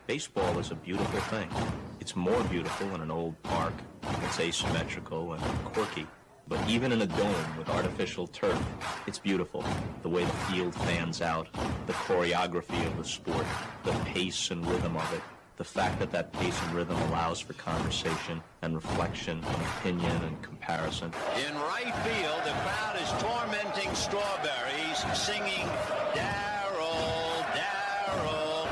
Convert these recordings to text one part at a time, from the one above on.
Baseball is a beautiful thing. It's more beautiful in an old park. It's asymmetrical and quirky. But even in a dome with artificial turf, it's beautiful. The way the field fans out, the choreography of the sport, the pace and rhythm of it, the fact that that pace and rhythm allows for conversation and reflection and opinion and comparison. In right field, the crowd is tormenting Strawberries, singing Darryl, Darryl.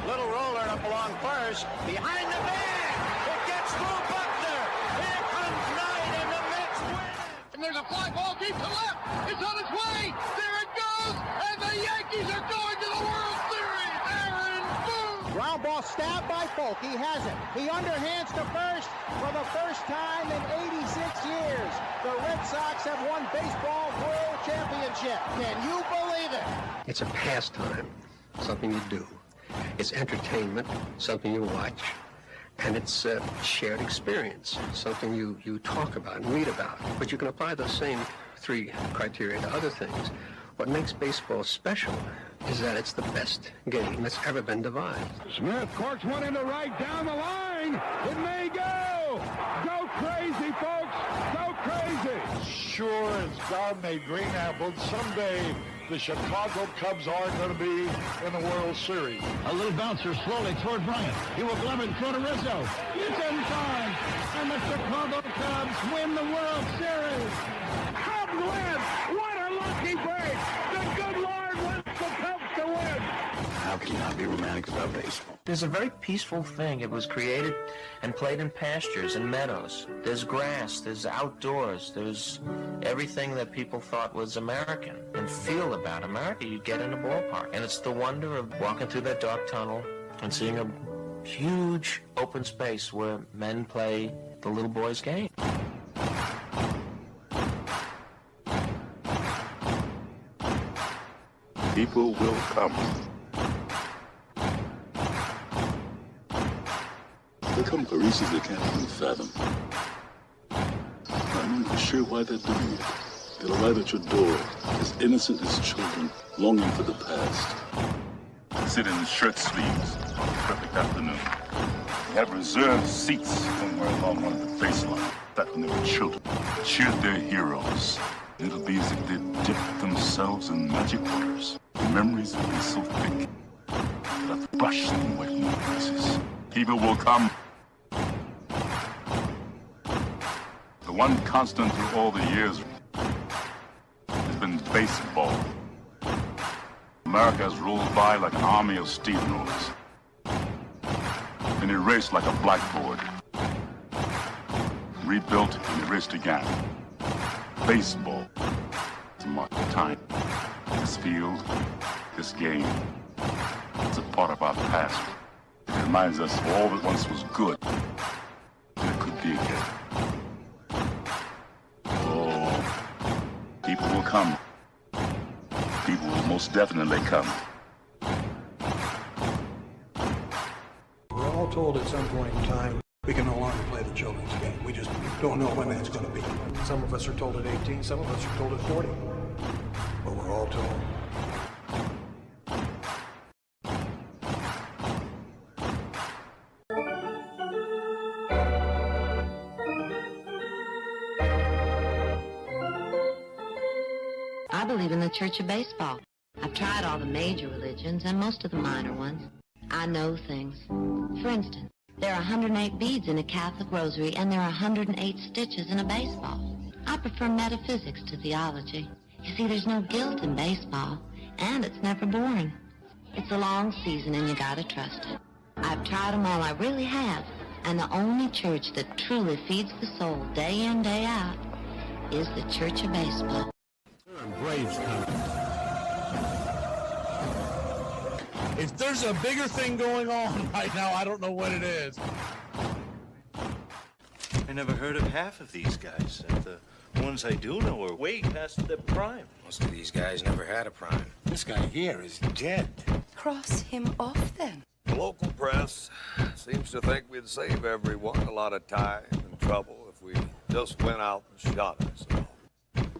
Little roller up along first, behind the bag. It gets through Buckner. Here comes Knight, and the Mets win. And there's a fly ball deep to left. It's on its way. There it goes. And the Yankees are going to the World Series. Aaron Boone. Ground ball stabbed by Folk. He has it. He underhands to first for the first time in 86 years. The Red Sox have won baseball world championship. Can you believe it? It's a pastime, something you do. It's entertainment, something you watch. And it's a shared experience, something you talk about and read about. But you can apply those same three criteria to other things. What makes baseball special is that it's the best game that's ever been devised. Smith corks one into right down the line. It may go. Go crazy, folks. Go crazy. Sure as God made green apples, someday the Chicago Cubs are going to be in the World Series. A little bouncer slowly toward Bryant. He will glove it in front of Rizzo. It's in time. And the Chicago Cubs win the World Series. Cubs win. What a lucky break. The good Lord wants the Cubs to win. How can you not be romantic about baseball? There's a very peaceful thing. It was created and played in pastures and meadows. There's grass, there's outdoors, there's everything that people thought was American and feel about America. You get in a ballpark, and it's the wonder of walking through that dark tunnel and seeing a huge open space where men play the little boy's game. People will come. They'll come for reasons they can't even fathom. Not knowing for sure why they're doing it. They'll arrive at your door as innocent as children, longing for the past. Sit in shirt sleeves on a perfect afternoon. They have reserved seats somewhere along one of the baselines. That when they were children, cheered their heroes. It'll be as if they'd dipped themselves in magic waters. The memories will be so thick that I've brushed them away from their faces. People will come. The one constant through all the years has been baseball. America has rolled by like an army of steamrollers. Been erased like a blackboard. Rebuilt and erased again. Baseball to mark the time. This field, this game, it's a part of our past. It reminds us of all that once was good. And it could be again. Oh, people will come. most definitely coming. We're all told at some point in time we can no longer play the children's game. We just don't know when that's going to be. Some of us are told at 18, some of us are told at 40. But we're all told. I believe in the Church of Baseball. I've tried all the major religions and most of the minor ones. I know things. For instance, there are 108 beads in a Catholic rosary and there are 108 stitches in a baseball. I prefer metaphysics to theology. You see, there's no guilt in baseball, and it's never boring. It's a long season and you gotta trust it. I've tried them all, I really have. And the only church that truly feeds the soul day in, day out is the Church of Baseball. Braves coming. If there's a bigger thing going on right now, I don't know what it is. I never heard of half of these guys. And the ones I do know are way past their prime. Most of these guys never had a prime. This guy here is dead. Cross him off then. The local press seems to think we'd save everyone a lot of time and trouble if we just went out and shot ourselves.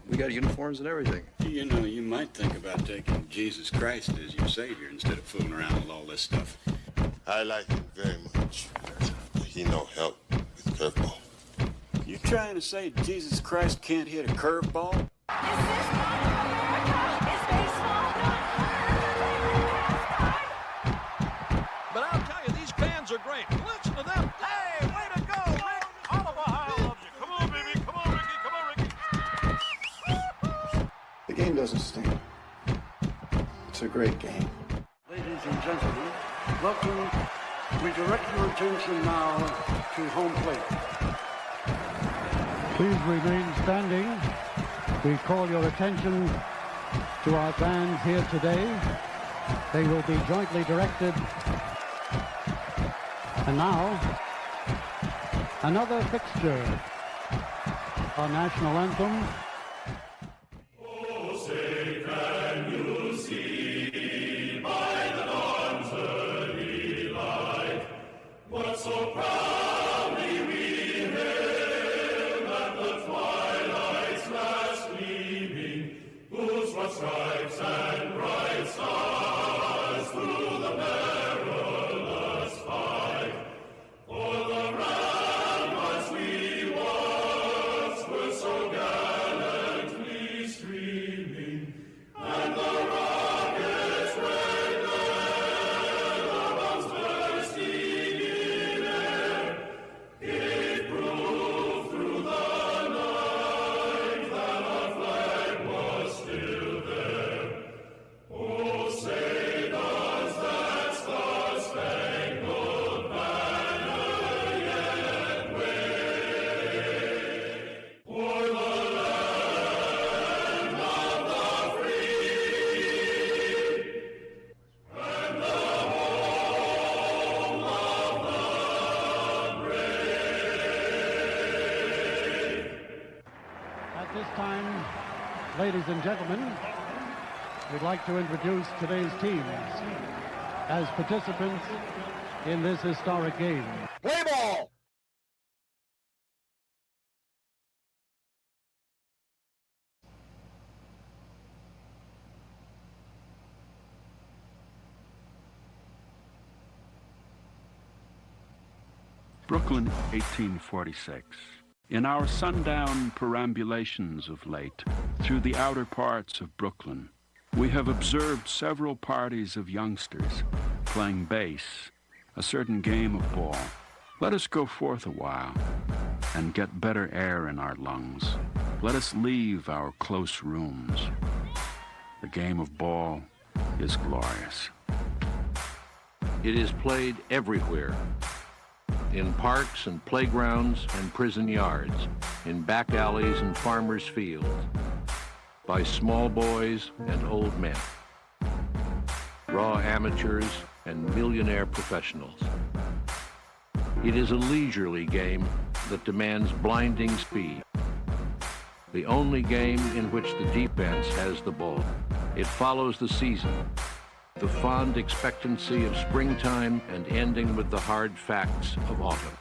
We got uniforms and everything. You know, you might think about taking Jesus Christ as your savior instead of fooling around with all this stuff. I like him very much. He no help with curveball. You trying to say Jesus Christ can't hit a curveball? Is this America? Is baseball But I'll tell you, these fans are great. Listen to them. Hey, way to go, Rick. All of Ohio loves you. Come on, baby. Come on, Ricky. Come on, Ricky. The game doesn't stink. It's a great game. Ladies and gentlemen, welcome. We direct your attention now to home plate. Please remain standing. We call your attention to our bands here today. They will be jointly directed. And now, another fixture. Our national anthem. Oh, say, can you see by the dawn's early light what so proudly we hailed at the twilight's last gleaming, whose broad stripes and bright stars through the perilous fight for the ramparts we once were so gallantly streaming, and the rockets' red bombs bursting in air gave proof through the night that our flag was still there. Oh, say does that star-spangled banner yet wave o'er the land of the free and the home of the brave? At this time, ladies and gentlemen, we'd like to introduce today's teams as participants in this historic game. Play ball! Brooklyn, 1846. In our sundown perambulations of late, through the outer parts of Brooklyn, we have observed several parties of youngsters playing base, a certain game of ball. Let us go forth a while and get better air in our lungs. Let us leave our close rooms. The game of ball is glorious. It is played everywhere, in parks and playgrounds and prison yards, in back alleys and farmers' fields, by small boys and old men, raw amateurs and millionaire professionals. It is a leisurely game that demands blinding speed. the only game in which the defense has the ball. It follows the season, the fond expectancy of springtime and ending with the hard facts of autumn.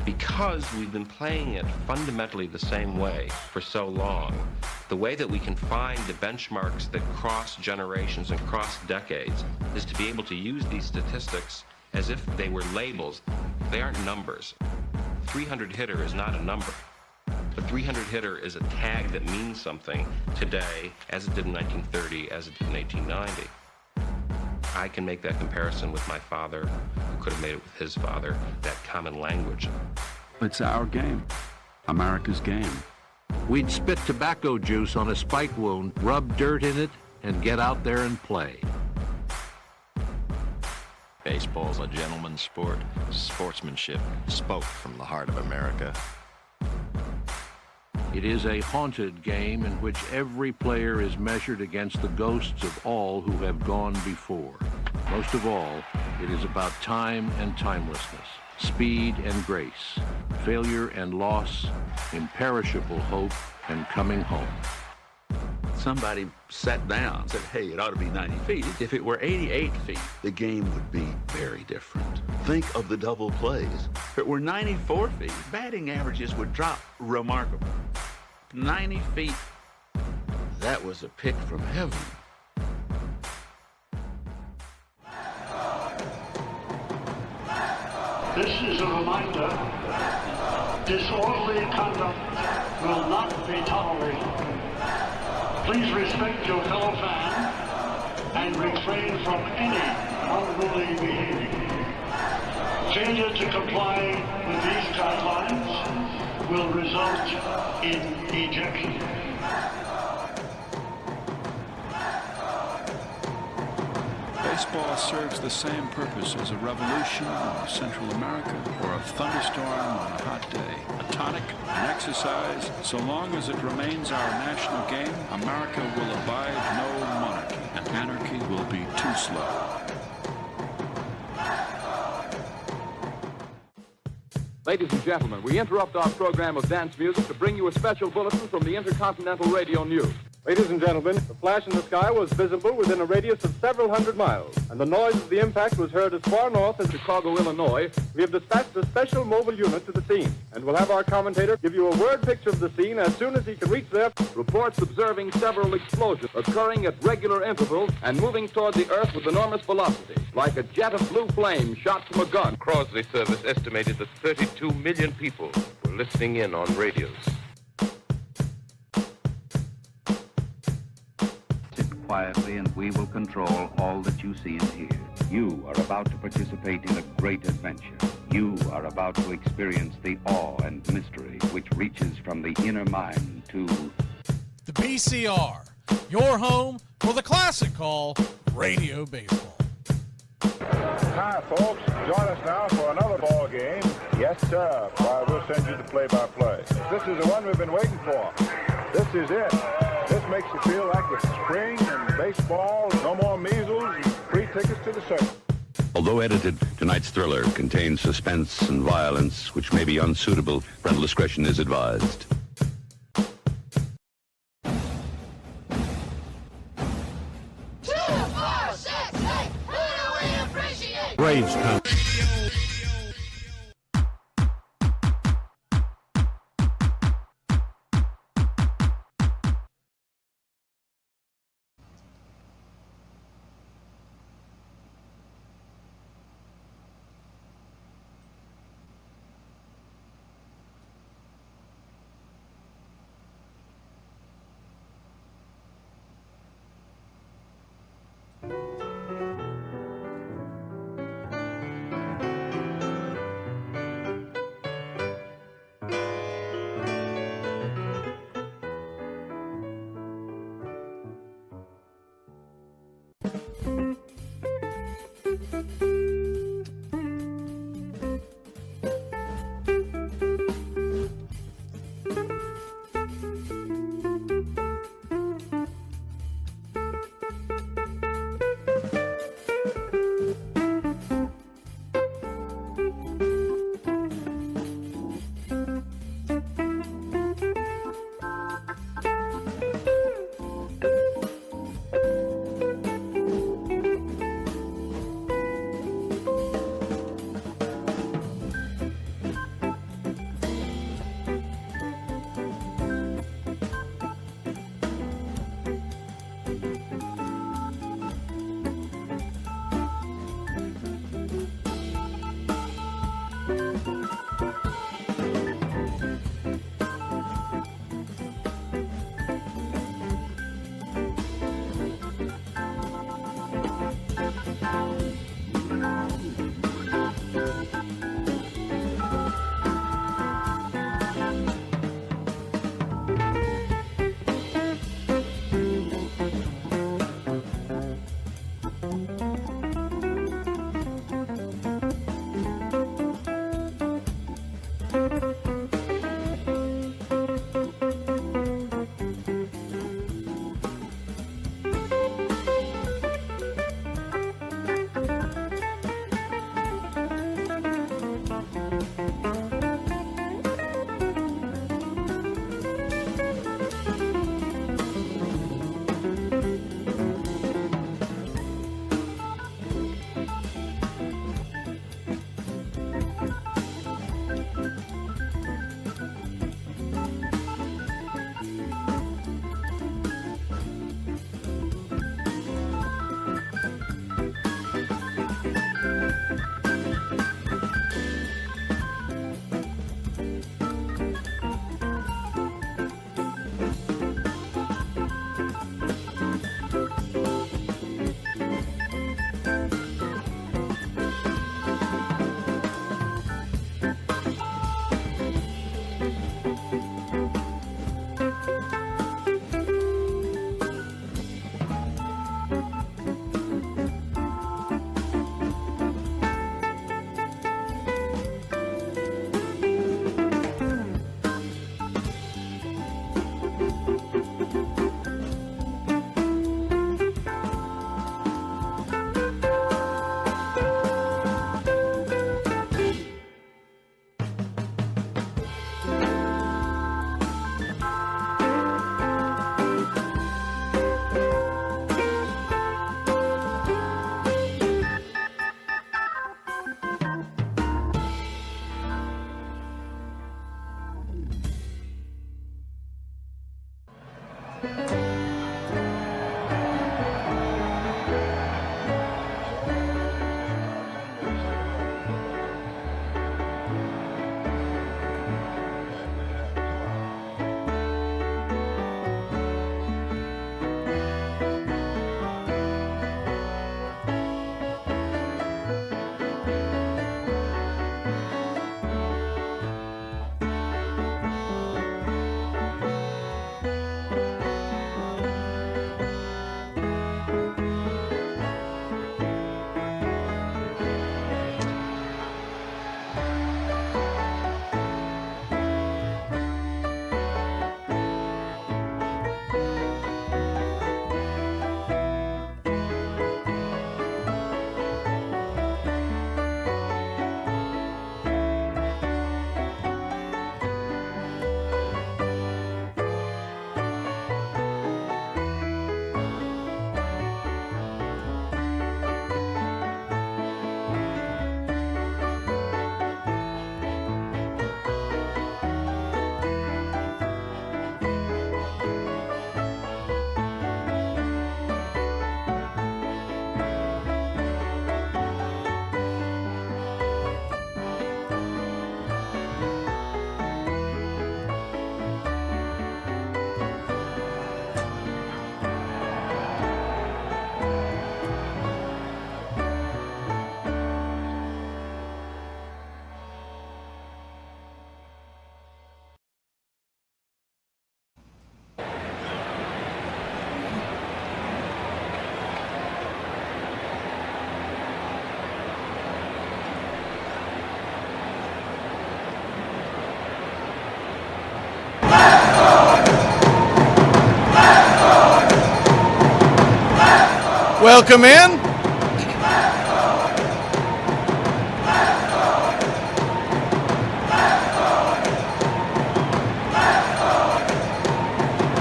Because we've been playing it fundamentally the same way for so long, the way that we can find the benchmarks that cross generations and cross decades is to be able to use these statistics as if they were labels. They aren't numbers. 300 hitter is not a number. The 300 hitter is a tag that means something today, as it did in 1930, as it did in 1890. I can make that comparison with my father, who could have made it with his father, that common language. It's our game, America's game. We'd spit tobacco juice on a spike wound, rub dirt in it, and get out there and play. Baseball's a gentleman's sport. Sportsmanship spoke from the heart of America. It is a haunted game in which every player is measured against the ghosts of all who have gone before. Most of all, it is about time and timelessness, speed and grace, failure and loss, imperishable hope and coming home. Somebody sat down and said, hey, it ought to be 90 feet. If it were 88 feet, the game would be very different. Think of the double plays. If it were 94 feet, batting averages would drop remarkably. 90 feet, that was a pick from heaven. This is a reminder. Disorderly conduct will not be tolerated. Please respect your fellow fan and refrain from any unruly behavior. Failure to comply with these guidelines will result in ejection. Baseball serves the same purpose as a revolution in Central America or a thunderstorm on a hot day. A tonic, an exercise. So long as it remains our national game, America will abide no monarchy, and anarchy will be too slow. Ladies and gentlemen, we interrupt our program of dance music to bring you a special bulletin from the Intercontinental Radio News. Ladies and gentlemen, the flash in the sky was visible within a radius of several hundred miles, and the noise of the impact was heard as far north as Chicago, Illinois. We have dispatched a special mobile unit to the scene, and we'll have our commentator give you a word picture of the scene as soon as he can reach there. Reports observing several explosions occurring at regular intervals and moving toward the Earth with enormous velocity, like a jet of blue flame shot from a gun. Crosley Service estimated that 32 million people were listening in on radios. Quietly, and we will control all that you see and hear. You are about to participate in a great adventure. You are about to experience the awe and mystery which reaches from the inner mind to the BCR, your home for the classic call, Radio Baseball. Hi, folks. Join us now for another ball game. Yes, sir. Why, we'll send you the play-by-play. This is the one we've been waiting for. This is it. This makes you feel like it's spring and baseball, no more measles, and free tickets to the circus. Although edited, tonight's thriller contains suspense and violence which may be unsuitable. Parental discretion is advised. 2, 4, 6, 8. Who do we appreciate? Braves count. Welcome in.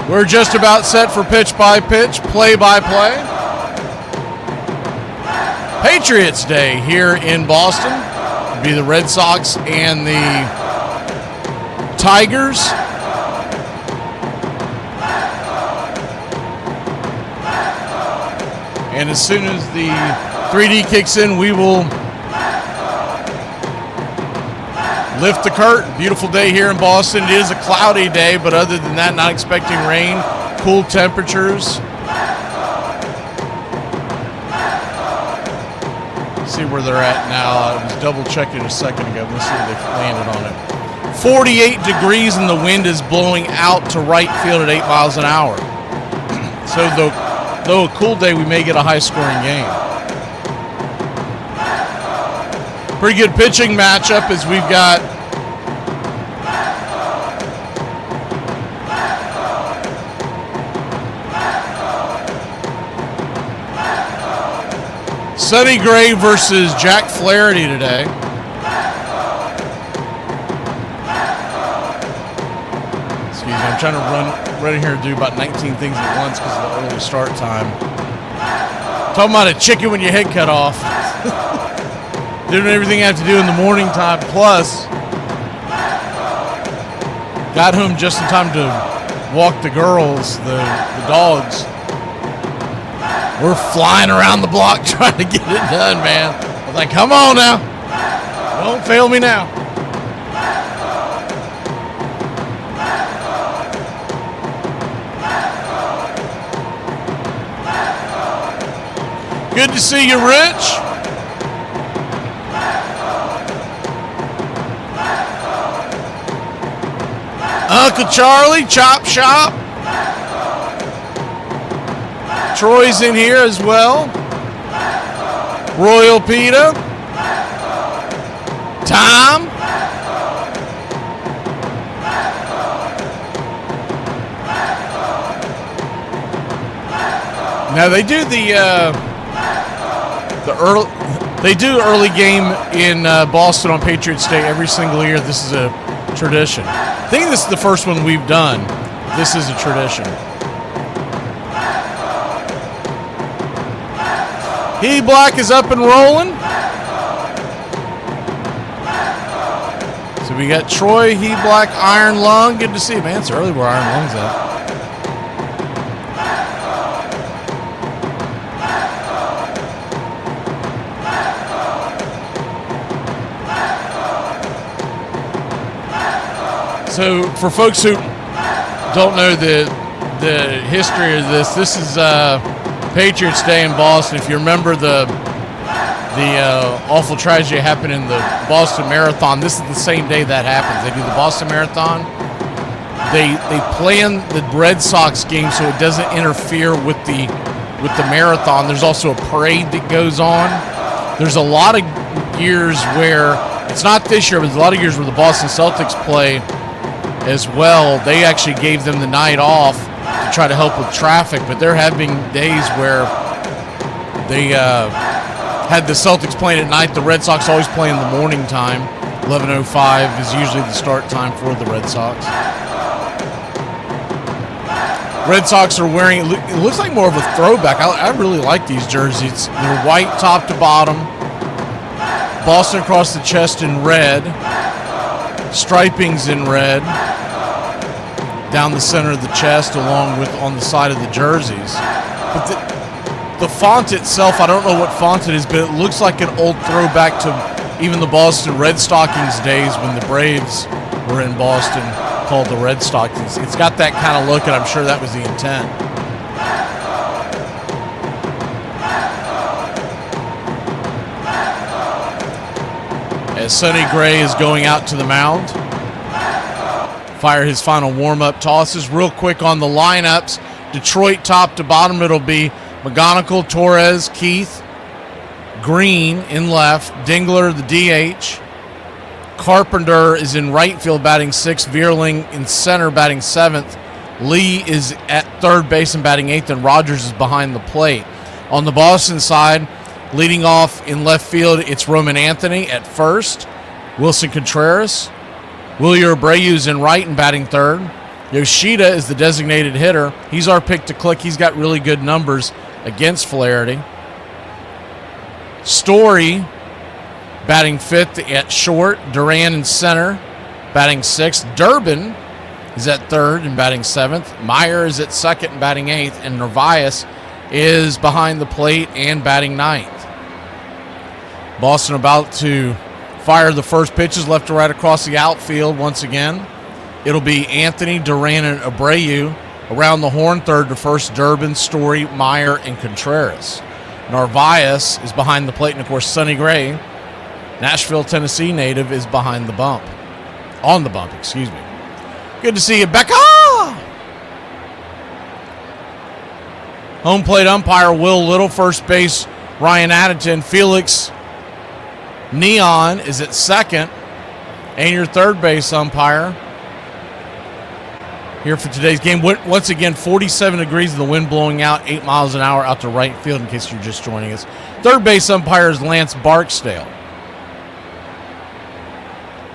We're just about set for pitch-by-pitch, play-by-play. Patriots Day here in Boston. It'll be the Red Sox and the Tigers. And as soon as the 3D kicks in, we will lift the curtain. Beautiful day here in Boston. It is a cloudy day, but other than that, not expecting rain. Cool temperatures. See where they're at now. I was double checking a second ago. Let's see where they landed on it. 48 degrees and the wind is blowing out to right field at 8 miles an hour. So though a cool day, we may get a high-scoring game. Pretty good pitching matchup as we've got Sonny Gray versus Jack Flaherty today. Excuse me, I'm trying to run in here and do about 19 things at once because of the early start time. Talking about a chicken when your head cut off. Doing everything I have to do in the morning time, plus got home just in time to walk the girls, the dogs. We're flying around the block trying to get it done, man. I was like, come on now. Don't fail me now. Good to see you, Rich. Uncle Charlie, Chop Shop. Troy's in here as well. Royal Pita. Tom. Now they do early game in Boston on Patriots Day every single year. This is a tradition. I think this is the first one we've done. This is a tradition. He Black is up and rolling. So we got Troy, He Black, Iron Lung. Good to see you, man. It's early where Iron Lung's at. So for folks who don't know the history of this, this is Patriots Day in Boston. If you remember the awful tragedy that happened in the Boston Marathon, this is the same day that happens. They do the Boston Marathon. They plan the Red Sox game so it doesn't interfere with the marathon. There's also a parade that goes on. There's a lot of years where it's not this year, but there's a lot of years where the Boston Celtics play as well. They actually gave them the night off to try to help with traffic, but there have been days where they had the Celtics playing at night. The Red Sox always play in the morning time. 11:05 is usually the start time for the Red Sox. Red Sox are wearing, it looks like more of a throwback. I really like these jerseys. They're white top to bottom, Boston across the chest in red, stripings in red down the center of the chest along with on the side of the jerseys. But the font itself, I don't know what font it is, but it looks like an old throwback to even the Boston Red Stockings days when the Braves were in Boston, called the Red Stockings. It's got that kind of look, and I'm sure that was the intent. As Sonny Gray is going out to the mound, fire his final warm-up tosses. Real quick on the lineups, Detroit top to bottom, it'll be McGonigal, Torres, Keith, Green in left, Dingler the DH, Carpenter is in right field batting 6th, Vierling in center batting 7th, Lee is at third base and batting 8th, and Rogers is behind the plate. On the Boston side, leading off in left field, it's Roman Anthony at first. Wilson Contreras. Wilyer Abreu's in right and batting third. Yoshida is the designated hitter. He's our pick to click. He's got really good numbers against Flaherty. Story batting fifth at short. Duran in center, batting sixth. Durbin is at third and batting seventh. Meyer is at second and batting eighth. And Narvaez is behind the plate and batting ninth. Boston about to fire the first pitches left to right across the outfield once again. It'll be Anthony, Duran, and Abreu. Around the horn, third to first, Durbin, Story, Meyer, and Contreras. Narvaez is behind the plate, and of course, Sonny Gray, Nashville, Tennessee native, is behind the bump. On the bump, excuse me. Good to see you, Becca! Home plate umpire Will Little, first base Ryan Addington, Felix Neon is at second, and your third base umpire here for today's game. Once again, 47 degrees and the wind blowing out 8 miles an hour out to right field in case you're just joining us. Third base umpire is Lance Barksdale.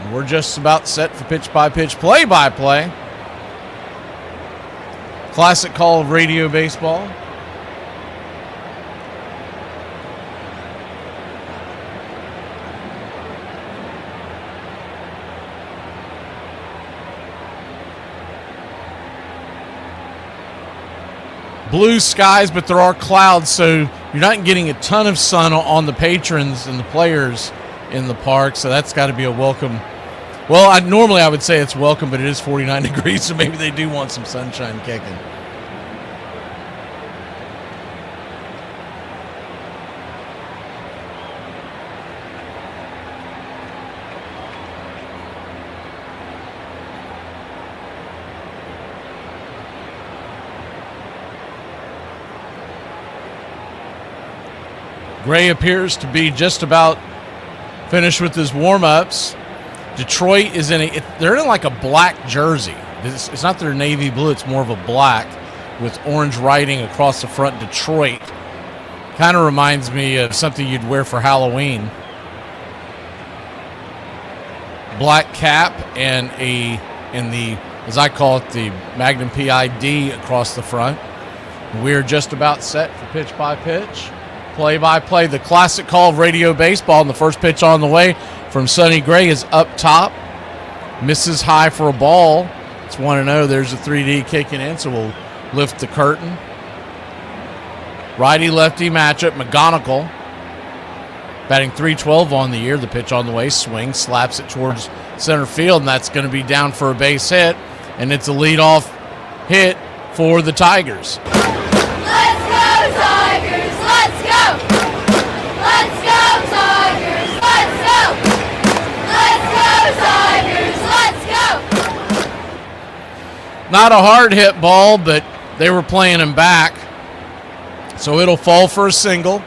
And we're just about set for pitch-by-pitch, play-by-play. Classic call of radio baseball. Blue skies, but there are clouds, so you're not getting a ton of sun on the patrons and the players in the park, so that's got to be a welcome. Well, normally I would say it's welcome, but it is 49 degrees, so maybe they do want some sunshine kicking. Gray appears to be just about finished with his warm-ups. Detroit is they're in like a black jersey. It's not their navy blue, it's more of a black with orange writing across the front, Detroit. Kind of reminds me of something you'd wear for Halloween. Black cap and as I call it, the Magnum PID across the front. We're just about set for pitch-by-pitch. Play-by-play, the classic call of radio baseball, and the first pitch on the way from Sonny Gray is up top. Misses high for a ball. It's 1-0. There's a 3D kicking in, so we'll lift the curtain. Righty-lefty matchup, McGonigal. Batting .312 on the year. The pitch on the way, swing, slaps it towards center field, and that's going to be down for a base hit, and it's a leadoff hit for the Tigers. Let's go, Tigers! Let's go! Let's go, Tigers! Let's go! Let's go, Tigers! Let's go! Not a hard hit ball, but they were playing him back. So it'll fall for a single.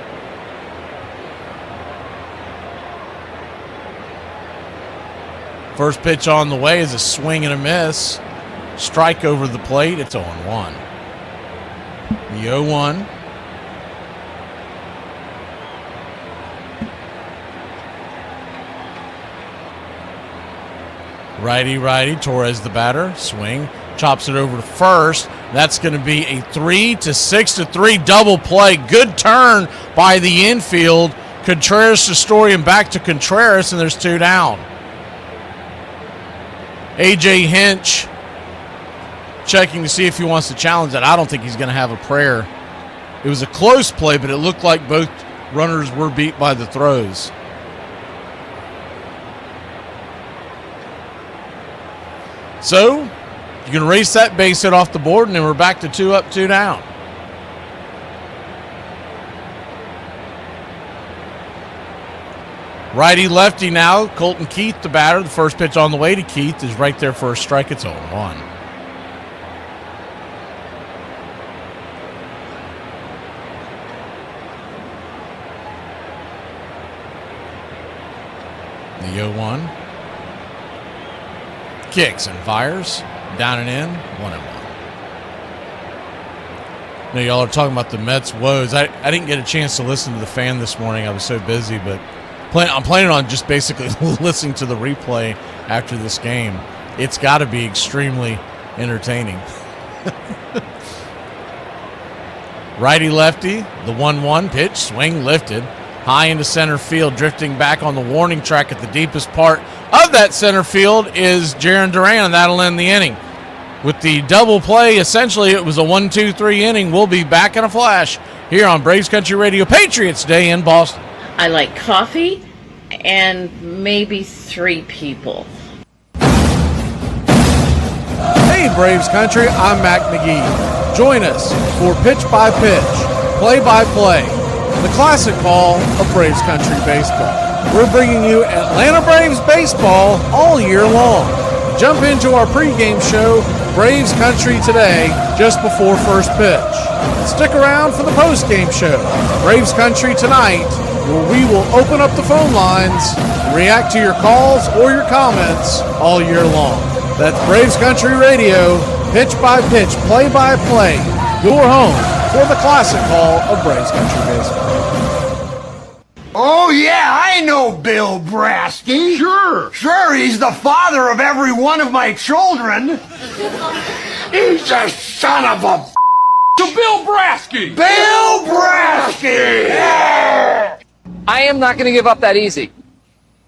First pitch on the way is a swing and a miss. Strike over the plate. It's 0-1. The 0-1. Righty, Torres the batter. Swing. Chops it over to first. That's going to be a 3-6-3 double play. Good turn by the infield. Contreras to Story and back to Contreras, and there's two down. A.J. Hinch checking to see if he wants to challenge that. I don't think he's going to have a prayer. It was a close play, but it looked like both runners were beat by the throws. So, you can erase that base hit off the board, and then we're back to 2 up, 2 down. Righty-lefty now. Colton Keith, the batter. The first pitch on the way to Keith is right there for a strike. It's 0-1. The 0-1. Kicks and fires. Down and in. 1-1. No, y'all are talking about the Mets' woes. I didn't get a chance to listen to the fan this morning. I was so busy, but I'm planning on just basically listening to the replay after this game. It's got to be extremely entertaining. Righty-lefty, the 1-1 pitch, swing lifted, high into center field, drifting back on the warning track at the deepest part of that center field is Jarren Duran, and that'll end the inning. With the double play, essentially it was a 1-2-3 inning. We'll be back in a flash here on Braves Country Radio, Patriots Day in Boston. I like coffee and maybe 3 people. Hey Braves Country, I'm Mac McGee. Join us for Pitch by Pitch, Play by Play, the classic call of Braves Country Baseball. We're bringing you Atlanta Braves baseball all year long. Jump into our pregame show, Braves Country Today, just before first pitch. Stick around for the postgame show, Braves Country Tonight, where we will open up the phone lines and react to your calls or your comments all year long. That's Braves Country Radio, pitch by pitch, play by play, your home for the classic call of Braves Country Baseball. Oh, yeah, I know Bill Brasky. Sure, he's the father of every one of my children. He's a son of a... To Bill Brasky! Bill Brasky! Yeah! I am not going to give up that easy.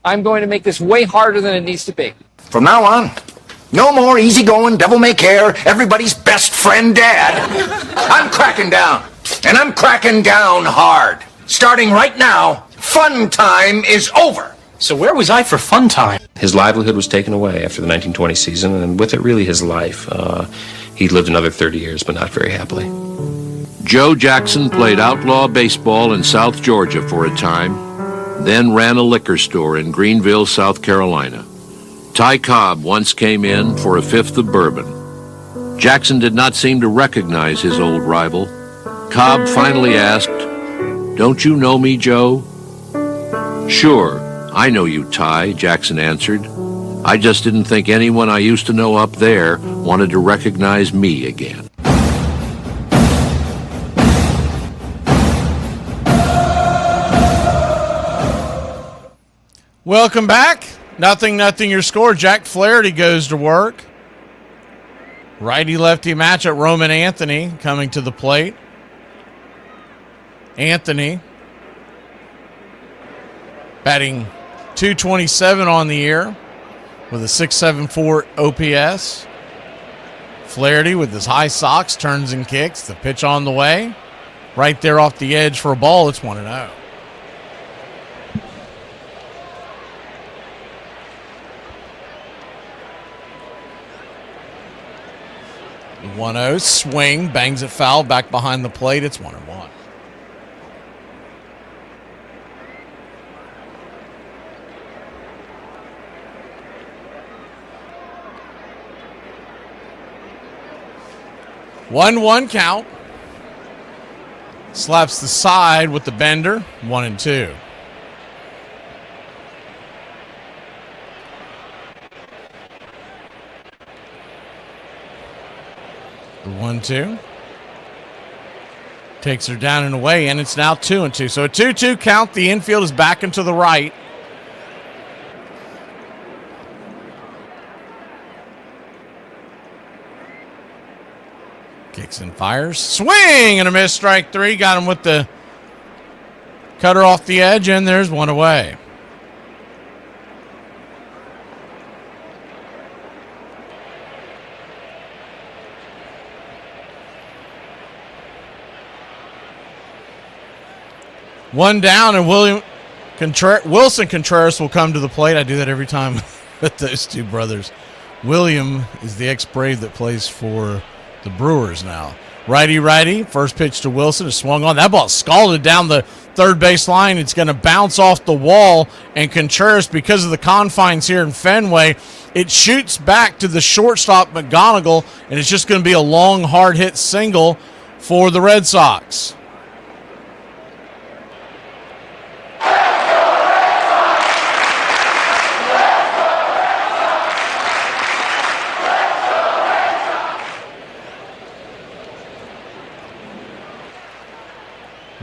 I'm going to make this way harder than it needs to be. From now on, no more easygoing, devil-may-care, everybody's best friend dad. I'm cracking down, and I'm cracking down hard. Starting right now, fun time is over. So where was I for fun time? His livelihood was taken away after the 1920 season, and with it, really, his life. He lived another 30 years, but not very happily. Joe Jackson played outlaw baseball in South Georgia for a time, then ran a liquor store in Greenville, South Carolina. Ty Cobb once came in for a fifth of bourbon. Jackson did not seem to recognize his old rival. Cobb finally asked, "Don't you know me, Joe?" "Sure, I know you, Ty," Jackson answered. "I just didn't think anyone I used to know up there wanted to recognize me again." Welcome back. 0-0 your score. Jack Flaherty goes to work. Righty-lefty match at Roman Anthony coming to the plate. Anthony batting .227 on the year with a .674 OPS. Flaherty with his high socks turns and kicks. The pitch on the way. Right there off the edge for a ball. It's 1-0. The 1-0 swing, bangs it foul back behind the plate. It's 1-1. One count. Slaps the side with the bender. 1-2. The 1-2. Takes her down and away, and it's now 2-2. So a 2-2 count. The infield is back and to the right. Kicks and fires. Swing and a miss, strike 3. Got him with the cutter off the edge, and there's one away. One down, and Wilson Contreras will come to the plate. I do that every time with those two brothers. William is the ex-Brave that plays for the Brewers now. Righty, first pitch to Wilson is swung on. That ball scalded down the third base line. It's going to bounce off the wall, and Contreras, because of the confines here in Fenway, it shoots back to the shortstop McGonigal, and it's just going to be a long, hard hit single for the Red Sox.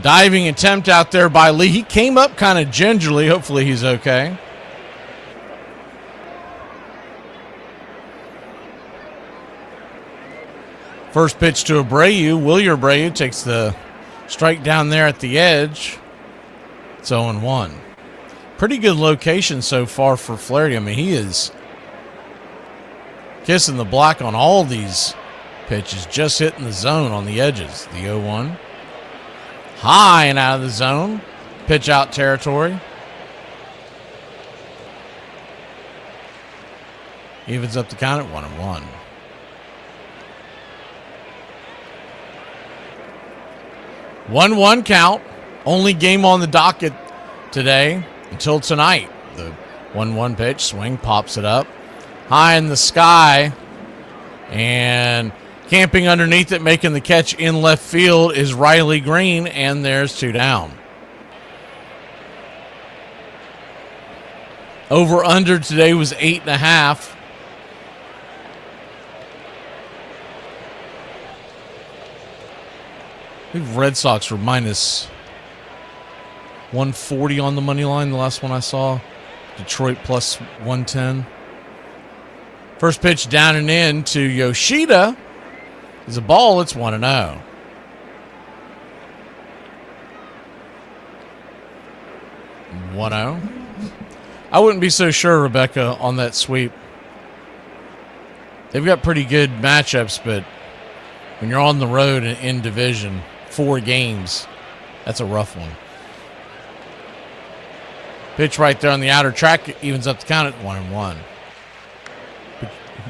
Diving attempt out there by Lee. He came up kind of gingerly. Hopefully he's okay. First pitch to Abreu. Wilyer Abreu takes the strike down there at the edge. It's 0-1. Pretty good location so far for Flaherty. I mean, he is kissing the block on all these pitches, just hitting the zone on the edges. The 0-1. High and out of the zone. Pitch out territory. Evens up the count at 1-1. 1-1 count. Only game on the docket today until tonight. The 1-1 pitch. Swing, pops it up. High in the sky. And camping underneath it, making the catch in left field is Riley Green, and there's 2 down. Over under today was 8.5. I think Red Sox were minus 140 on the money line, the last one I saw. Detroit plus 110. First pitch down and in to Yoshida. Is a ball, it's 1-0. I wouldn't be so sure, Rebecca, on that sweep. They've got pretty good matchups, but when you're on the road in division, 4 games, that's a rough one. Pitch right there on the outer track, evens up the count at 1-1.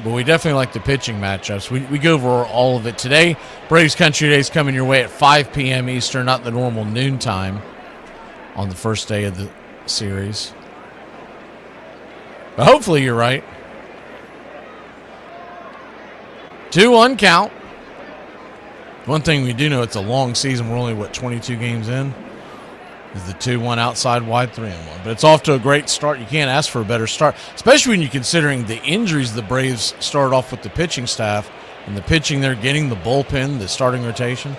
But we definitely like the pitching matchups. We go over all of it today. Braves Country Day is coming your way at 5 p.m. Eastern, not the normal noon time on the first day of the series. But hopefully you're right. 2-1 count. One thing we do know, it's a long season. We're only, 22 games in? Is the 2-1 outside wide, 3-1. But it's off to a great start. You can't ask for a better start, especially when you're considering the injuries the Braves started off with the pitching staff and the pitching they're getting, the bullpen, the starting rotation.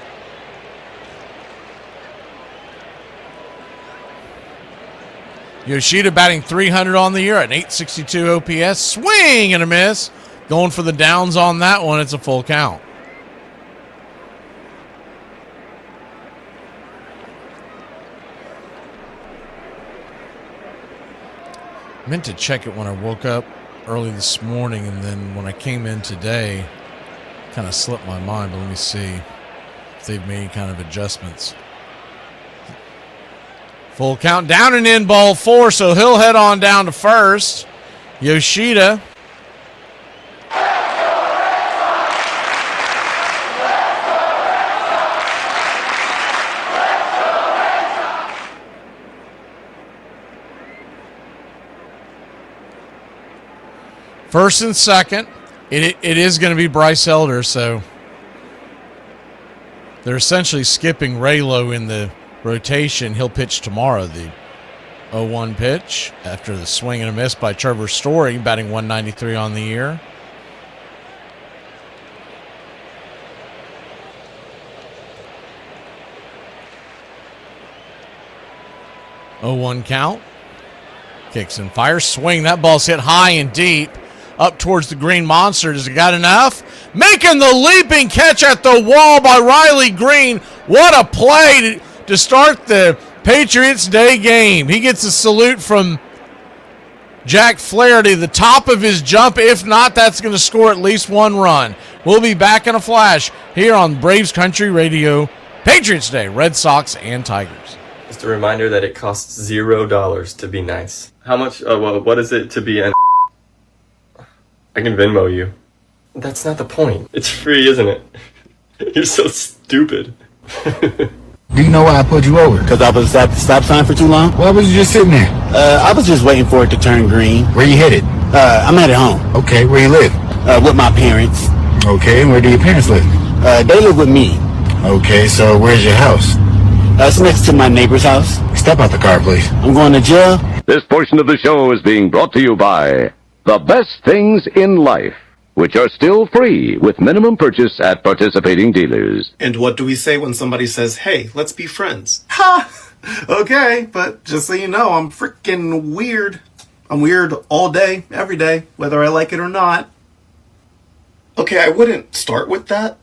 Yoshida batting .300 on the year at an .862 OPS. Swing and a miss. Going for the downs on that one. It's a full count. I meant to check it when I woke up early this morning, and then when I came in today, kind of slipped my mind, but let me see if they've made any kind of adjustments. Full count, down and in, ball 4, so he'll head on down to first. Yoshida. First and second, it is going to be Bryce Elder, so they're essentially skipping Raylo in the rotation. He'll pitch tomorrow, the 0-1 pitch after the swing and a miss by Trevor Story, batting 193 on the year. Oh, 0-1 count. Kicks and fires. Swing. That ball's hit high and deep. Up towards the Green Monster. Does it got enough? Making the leaping catch at the wall by Riley Green. What a play to start the Patriots Day game. He gets a salute from Jack Flaherty, the top of his jump. If not, that's going to score at least 1 run. We'll be back in a flash here on Braves Country Radio. Patriots Day, Red Sox and Tigers. Just a reminder that it costs $0 to be nice. How much, what is it to be an I can Venmo you. That's not the point. It's free, isn't it? You're so stupid. Do you know why I pulled you over? Because I was at the stop sign for too long? Why was you just sitting there? I was just waiting for it to turn green. Where you headed? I'm headed home. Okay, where you live? With my parents. Okay, and where do your parents live? They live with me. Okay, so where's your house? It's next to my neighbor's house. Step out the car, please. I'm going to jail. This portion of the show is being brought to you by The Best Things in Life. which are still free with minimum purchase at participating dealers. And what do we say when somebody says, hey, let's be friends? Ha! Okay, but just so you know, I'm freaking weird. I'm weird all day, every day, whether I like it or not. Okay, I wouldn't start with that.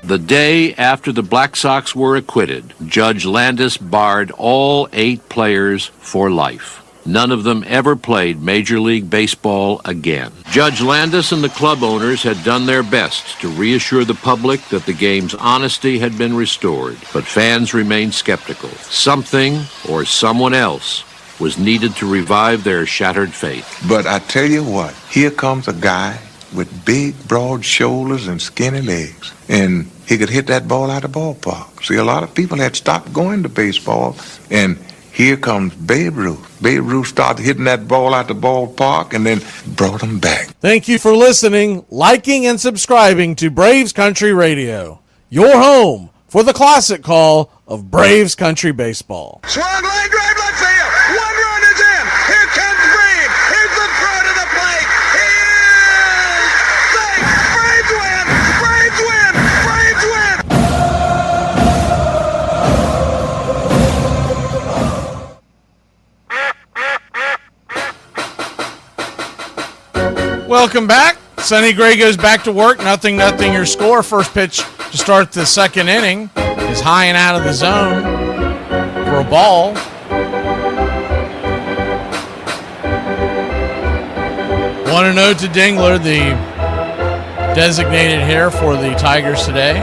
The day after the Black Sox were acquitted, Judge Landis barred all 8 players for life. None of them ever played Major League Baseball again. Judge Landis and the club owners had done their best to reassure the public that the game's honesty had been restored, but fans remained skeptical. Something or someone else was needed to revive their shattered faith. But I tell you what, here comes a guy with big, broad shoulders and skinny legs, and he could hit that ball out of the ballpark. See, a lot of people had stopped going to baseball, and here comes Babe Ruth. Babe Ruth started hitting that ball out the ballpark and then brought him back. Thank you for listening, liking, and subscribing to Braves Country Radio, your home for the classic call of Braves Country Baseball. Swung line drive left field. 1 run is in. Here comes Green. Here's the throw to the plate. He is safe. Braves win. Braves win. Braves win. Welcome back. Sonny Gray goes back to work. 0-0 your score. First pitch to start the second inning is high and out of the zone for a ball. One and 0 to Dingler, the designated hitter for the Tigers today.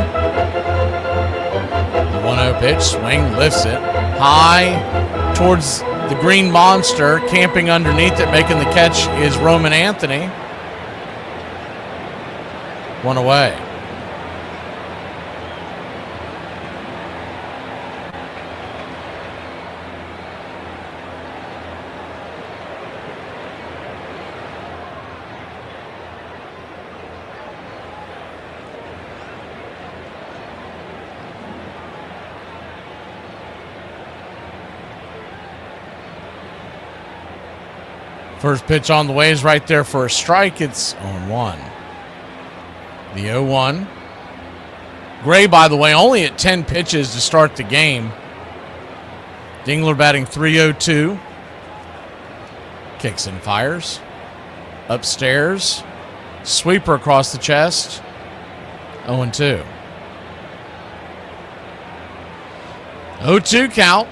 The 1-0 pitch, swing, lifts it high towards the green monster. Camping underneath it, making the catch is Roman Anthony. 1 away. First pitch on the way is right there for a strike. It's 0-1. The 0-1. Gray, by the way, only at 10 pitches to start the game. Dingler batting .302. Kicks and fires. Upstairs. Sweeper across the chest. 0-2. 0-2 count.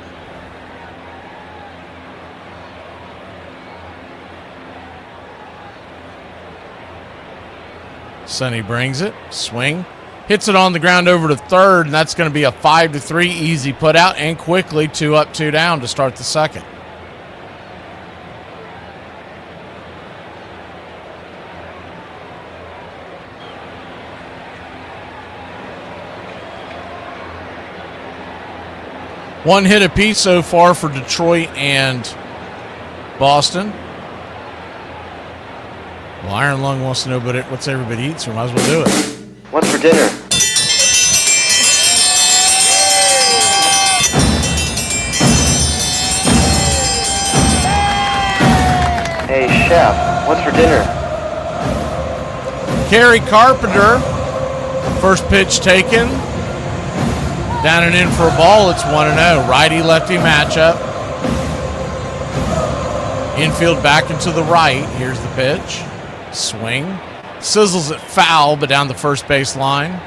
Sonny brings it, swing, hits it on the ground over to third, and that's going to be a 5-3 easy put out, and quickly 2 up, 2 down to start the second. One hit apiece so far for Detroit and Boston. Well, Iron Lung wants to know what's everybody eats, so we might as well do it. What's for dinner? Hey, chef, what's for dinner? Kerry Carpenter, first pitch taken. Down and in for a ball, it's 1-0. Righty-lefty matchup. Infield back into the right. Here's the pitch. Swing. Sizzles it foul, but down the first base line.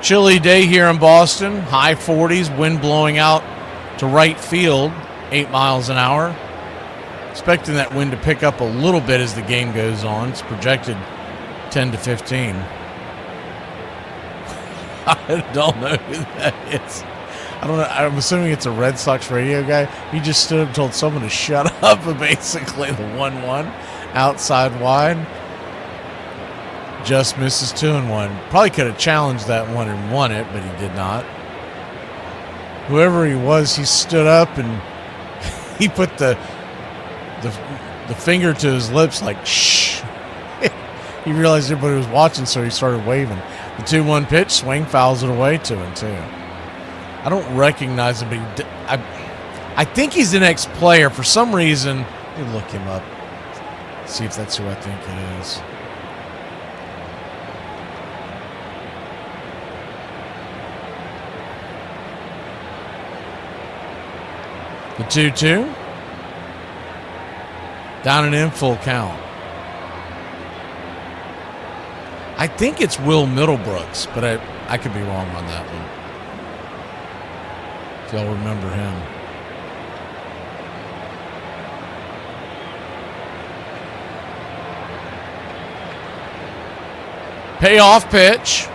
Chilly day here in Boston. High 40s, wind blowing out to right field, 8 miles an hour. Expecting that wind to pick up a little bit as the game goes on. It's projected 10 to 15. I don't know who that is. I don't know. I'm assuming it's a Red Sox radio guy. He just stood up and told someone to shut up, and basically the 1-1 outside wide just misses 2-1. Probably could have challenged that one and won it, but he did not. Whoever he was, he stood up and he put the finger to his lips like shh. He realized everybody was watching, so he started waving. The 2-1 pitch, swing, fouls it away, 2-2. I don't recognize him, but I think he's an ex-player. For some reason, let me look him up. See if that's who I think it is. The 2-2. Down and in, full count. I think it's Will Middlebrooks, but I could be wrong on that one. If y'all remember him. Payoff pitch.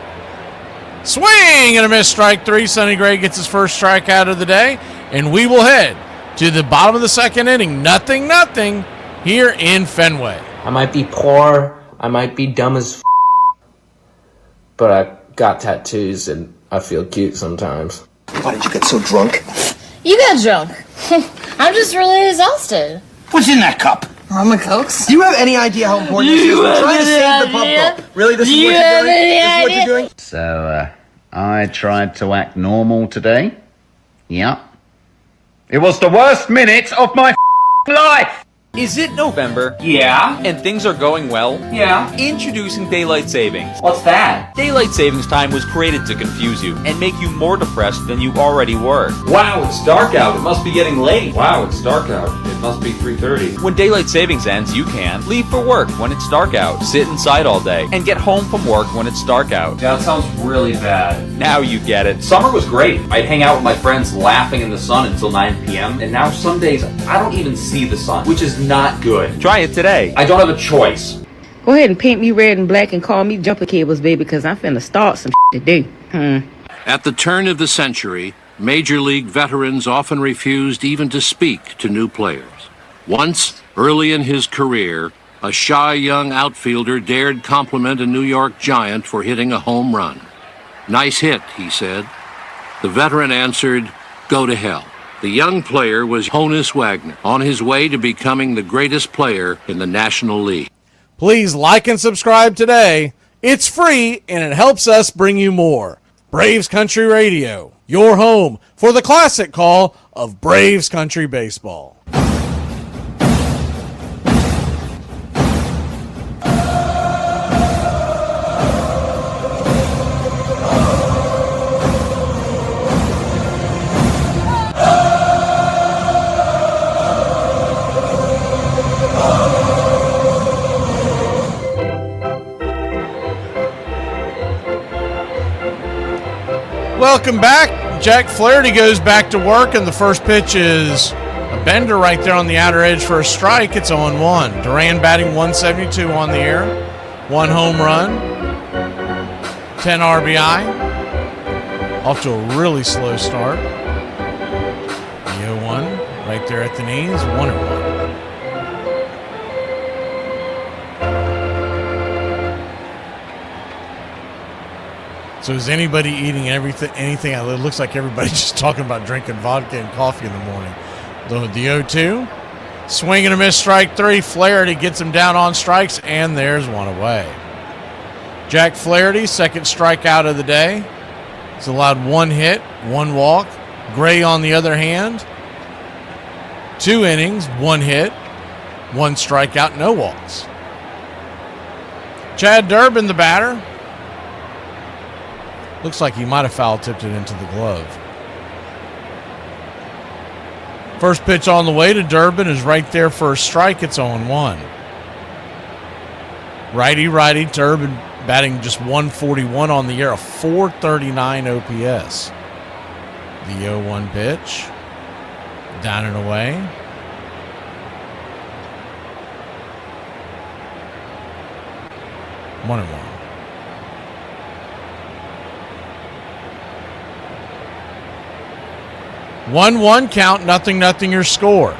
Swing and a miss, strike three. Sonny Gray gets his first strikeout of the day, and we will head to the bottom of the second inning. 0-0 here in Fenway. I might be poor, I might be dumb as but I got tattoos and I feel cute sometimes. Why did you get so drunk? You got drunk. I'm just really exhausted. What's in that cup? Rum and Cokes. Do you have any idea how important this is? We're trying to save the pub cup. Really, this is what you're doing? This is what you're doing? So, I tried to act normal today. Yeah. It was the worst minute of my life! Is it November? Yeah. And things are going well? Yeah. Introducing Daylight Savings. What's that? Daylight Savings Time was created to confuse you and make you more depressed than you already were. Wow, it's dark out. It must be getting late. Wow, it's dark out. It must be 3:30. When Daylight Savings ends, you can leave for work when it's dark out, sit inside all day, and get home from work when it's dark out. Yeah, that sounds really bad. Now you get it. Summer was great. I'd hang out with my friends laughing in the sun until 9 p.m. And now some days I don't even see the sun, which is not good. Try it today. I don't have a choice. Go ahead and paint me red and black and call me Jumper Cables, baby, because I'm finna start some to do. At the turn of the century, Major League veterans often refused even to speak to new players. Once, early in his career, a shy young outfielder dared compliment a New York Giant for hitting a home run. "Nice hit," he said. The veteran answered, "Go to hell." The young player was Honus Wagner, on his way to becoming the greatest player in the National League. Please like and subscribe today. It's free, and it helps us bring you more. Braves Country Radio, your home for the classic call of Braves Country Baseball. Welcome back. Jack Flaherty goes back to work, and the first pitch is a bender right there on the outer edge for a strike. It's 0-1. Duran batting 172 on the year. 1 home run. 10 RBI. Off to a really slow start. The 0-1 right there at the knees. 1-1. So is anybody eating anything? It looks like everybody's just talking about drinking vodka and coffee in the morning. The 0-2. Swing and a miss, strike three. Flaherty gets him down on strikes, and there's one away. Jack Flaherty, second strikeout of the day. He's allowed 1 hit, 1 walk. Gray, on the other hand, 2 innings, 1 hit, 1 strikeout, no walks. Chad Durbin, the batter. Looks like he might have foul tipped it into the glove. First pitch on the way to Durbin is right there for a strike. It's 0-1. Righty, Durbin batting just 141 on the year, a 439 OPS. The 0-1 pitch. Down and away. One and one. 1-1 count, 0-0 your score.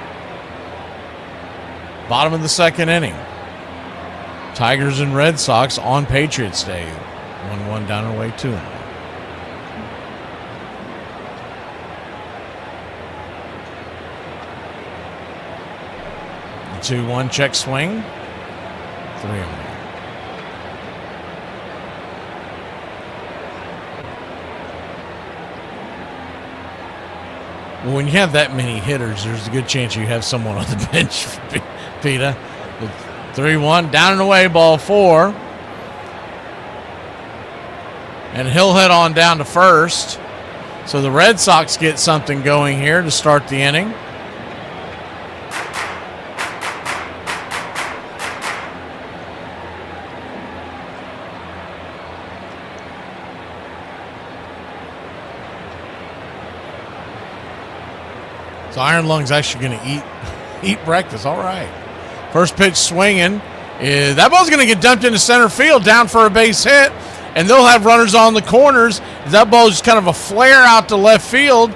Bottom of the second inning. Tigers and Red Sox on Patriots Day. 1-1 down and away, 2-1. The 2-1 check swing. 3-1. Well, when you have that many hitters, there's a good chance you have someone on the bench, Peter. The 3-1, down and away, ball 4. And he'll head on down to first. So the Red Sox get something going here to start the inning. So Iron Lung's actually going to eat breakfast. All right. First pitch swinging. That ball's going to get dumped into center field, down for a base hit. And they'll have runners on the corners. That ball is just kind of a flare out to left field.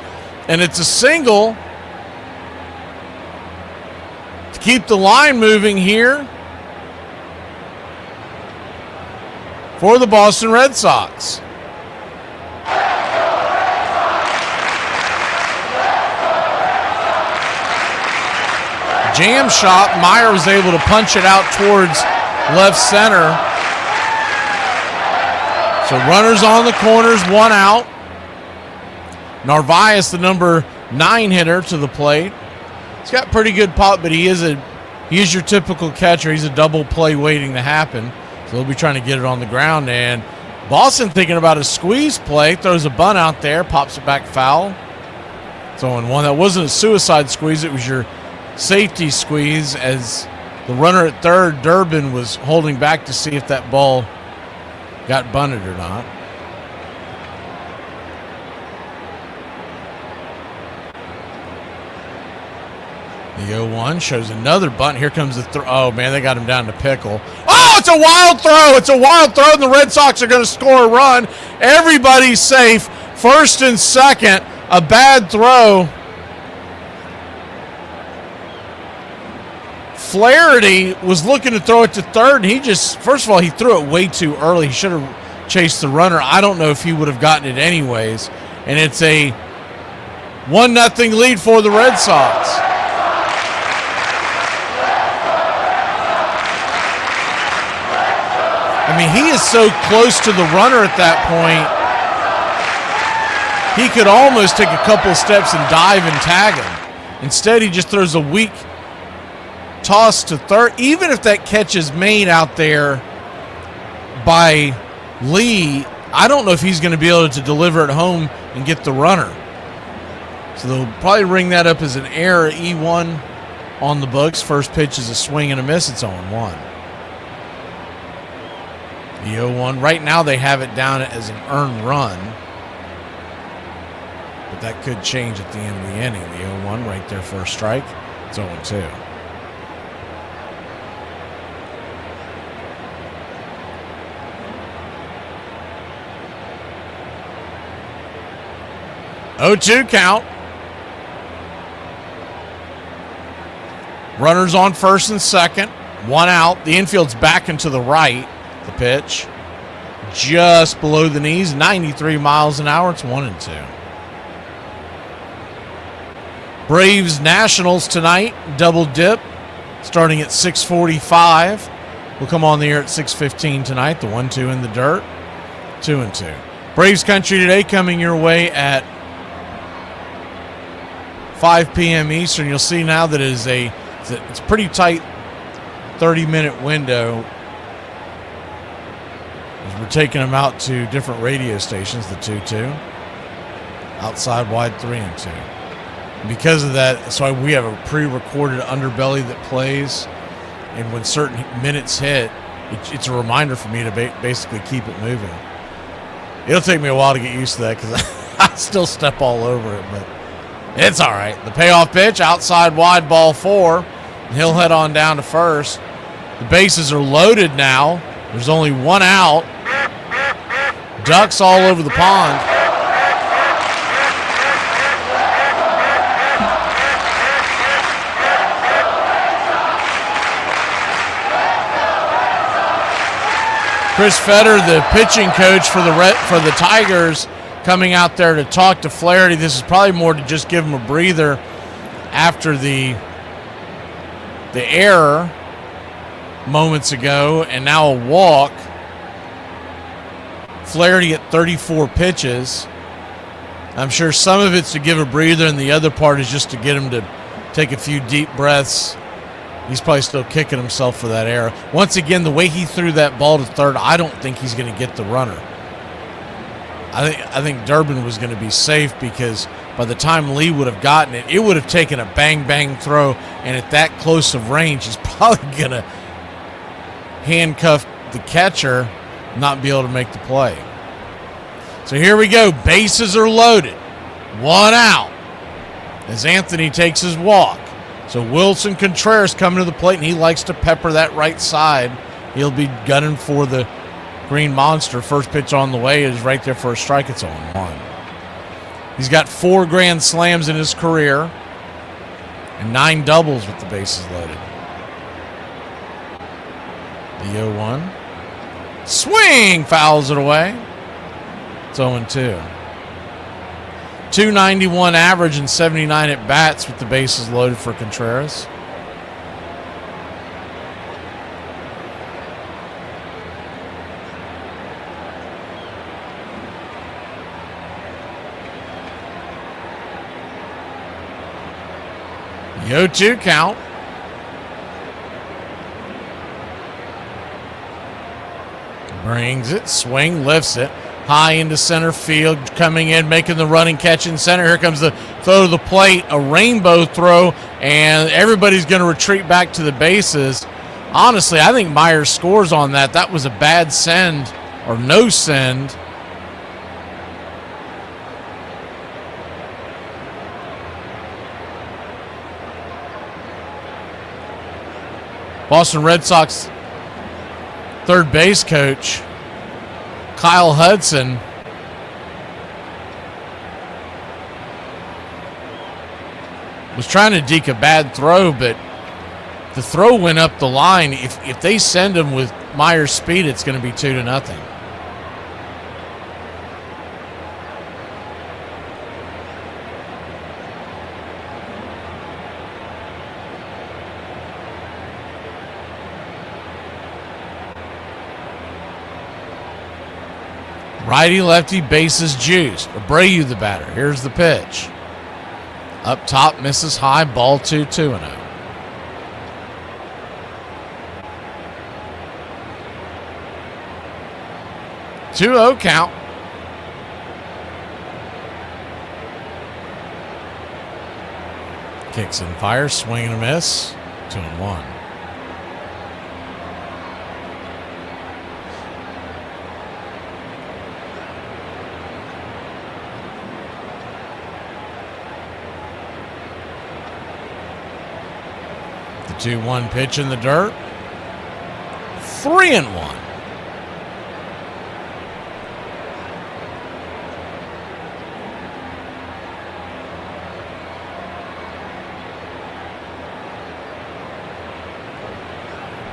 And it's a single to keep the line moving here for the Boston Red Sox. Jam shot. Meyer was able to punch it out towards left center. So runners on the corners, 1 out. Narvaez, the number 9 hitter, to the plate. He's got pretty good pop, but he is your typical catcher. He's a double play waiting to happen. So they'll be trying to get it on the ground. And Boston thinking about a squeeze play, throws a bunt out there, pops it back foul. So in one that wasn't a suicide squeeze, it was your safety squeeze, as the runner at third, Durbin, was holding back to see if that ball got bunted or not. The 0-1 shows another bunt. Here comes the throw. Oh, man, they got him down to pickle. Oh, it's a wild throw. It's a wild throw, and the Red Sox are going to score a run. Everybody's safe. First and second, a bad throw. Flaherty was looking to throw it to third, and he just, first of all, he threw it way too early. He should have chased the runner. I don't know if he would have gotten it anyways. And it's a 1-0 lead for the Red Sox. I mean, he is so close to the runner at that point. He could almost take a couple steps and dive and tag him. Instead, he just throws a weak toss to third. Even if that catch is made out there by Lee, I don't know if he's going to be able to deliver it home and get the runner. So they'll probably ring that up as an error. E1 on the books. First pitch is a swing and a miss. It's 0-1. The 0-1. Right now they have it down as an earned run, but that could change at the end of the inning. The 0-1 right there for a strike. It's 0-2. Oh-2 count. Runners on first and second. 1 out. The infield's back and to the right. The pitch. Just below the knees. 93 miles an hour. It's 1-2. Braves Nationals tonight. Double dip. Starting at 6:45. We'll come on the air at 6:15 tonight. The 1-2 in the dirt. 2-2. Braves Country today coming your way at 5 p.m. Eastern. You'll see now that it's a pretty tight 30-minute window. As we're taking them out to different radio stations, the 2-2. Outside wide 3-2. And because of that, so we have a pre-recorded underbelly that plays. And when certain minutes hit, it's a reminder for me to basically keep it moving. It'll take me a while to get used to that because I still step all over it, but it's all right. The payoff pitch, outside wide, ball 4. And he'll head on down to first. The bases are loaded now. There's only 1 out. Ducks all over the pond. Chris Fetter, the pitching coach for the Tigers, coming out there to talk to Flaherty. This is probably more to just give him a breather after the error moments ago, and now a walk. Flaherty at 34 pitches. I'm sure some of it's to give a breather, and the other part is just to get him to take a few deep breaths He's probably still kicking himself for that error. Once again, the way he threw that ball to third, I don't think he's going to get the runner. I think Durbin was going to be safe because by the time Lee would have gotten it, it would have taken a bang-bang throw, and at that close of range, he's probably going to handcuff the catcher, not be able to make the play. So here we go. Bases are loaded. 1 out as Anthony takes his walk. So Wilson Contreras coming to the plate, and he likes to pepper that right side. He'll be gunning for the Green Monster. First pitch on the way is right there for a strike. It's 0-1. He's got 4 grand slams in his career and 9 doubles with the bases loaded. The 0-1. Swing! Fouls it away. It's 0-2. 291 average and 79 at bats with the bases loaded for Contreras. The 0-2 count. Brings it, swing, lifts it. High into center field, coming in, making the running catch in center. Here comes the throw to the plate, a rainbow throw, and everybody's going to retreat back to the bases. Honestly, I think Myers scores on that. That was a bad send or no send. Boston Red Sox third base coach Kyle Hudson was trying to deke a bad throw, but the throw went up the line. If they send him with Myers' speed, it's going to be 2-0. Righty-lefty, bases juiced. Abreu the batter. Here's the pitch. Up top, misses high, ball 2-0. 2-0 count. Kicks and fires, swing and a miss. 2-1. The 2-1 pitch in the dirt. 3-1.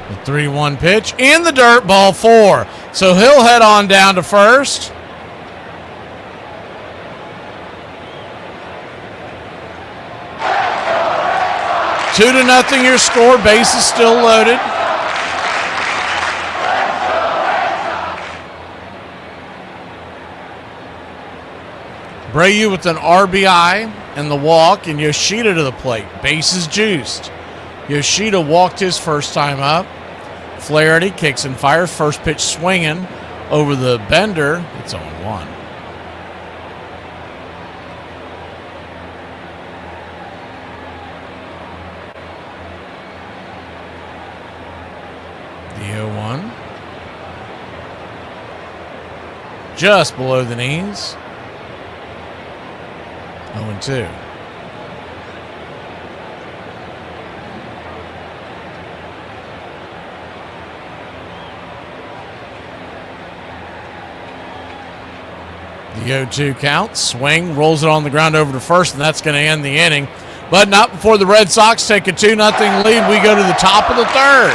The 3-1 pitch in the dirt, ball 4. So he'll head on down to first. Two to nothing your score. Base is still loaded. Abreu with an RBI and the walk, and Yoshida to the plate. Base is juiced. Yoshida walked his first time up. Flaherty kicks and fires. First pitch swinging over the bender. It's 0-1. The 0-1. Just below the knees. 0-2. The 0-2 count, swing, rolls it on the ground over to first, and that's going to end the inning. But not before the Red Sox take a 2-0 lead. We go to the top of the third.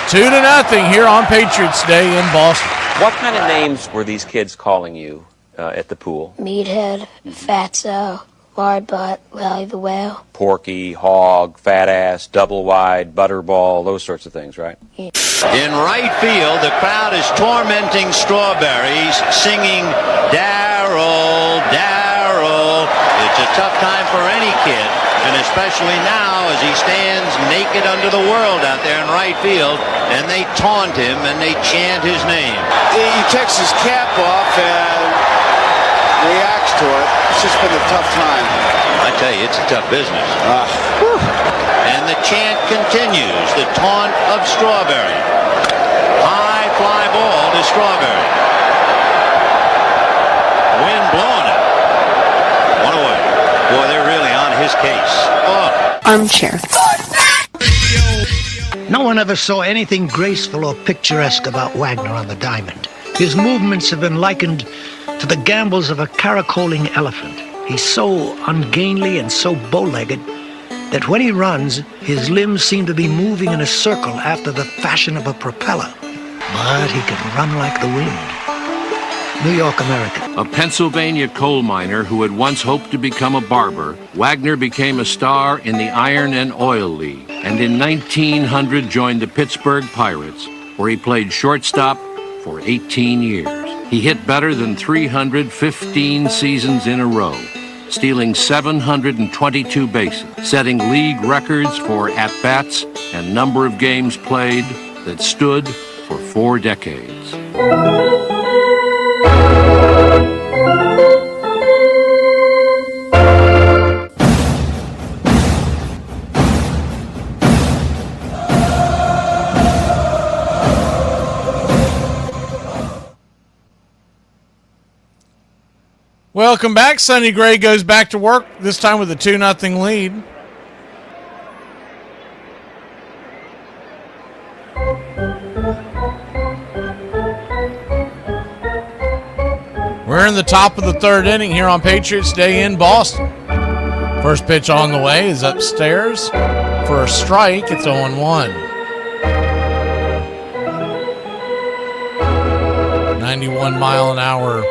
2-0 here on Patriots Day in Boston. What kind of names were these kids calling you at the pool? Meathead, Fatso, Lard Butt, Lally the Whale. Porky, Hog, Fat Ass, Double Wide, Butterball, those sorts of things, right? Yeah. In right field, the crowd is tormenting Strawberries, singing Darryl, Darryl. It's a tough time for any kid. and especially now as he stands naked under the world out there in right field, and they taunt him and they chant his name. He takes his cap off and reacts to it. It's just been a tough time. I tell you, it's a tough business. And the chant continues, the taunt of Strawberry. High fly ball to Strawberry. Wind blowing it. One away. Boy, they're really on his case. Oh. Armchair. No one ever saw anything graceful or picturesque about Wagner on the diamond. His movements have been likened to the gambols of a caracoling elephant. He's so ungainly and so bow-legged that when he runs, his limbs seem to be moving in a circle after the fashion of a propeller. But he can run like the wind. New York American. A Pennsylvania coal miner who had once hoped to become a barber, Wagner became a star in the Iron and Oil League, and in 1900 joined the Pittsburgh Pirates, where he played shortstop for 18 years. He hit better than 315 seasons in a row, stealing 722 bases, setting league records for at-bats and number of games played that stood for 4 decades. Welcome back. Sonny Gray goes back to work, this time with a 2-0 lead. We're in the top of the 3rd inning here on Patriots Day in Boston. First pitch on the way is upstairs for a strike. It's 0-1. 91-mile-an-hour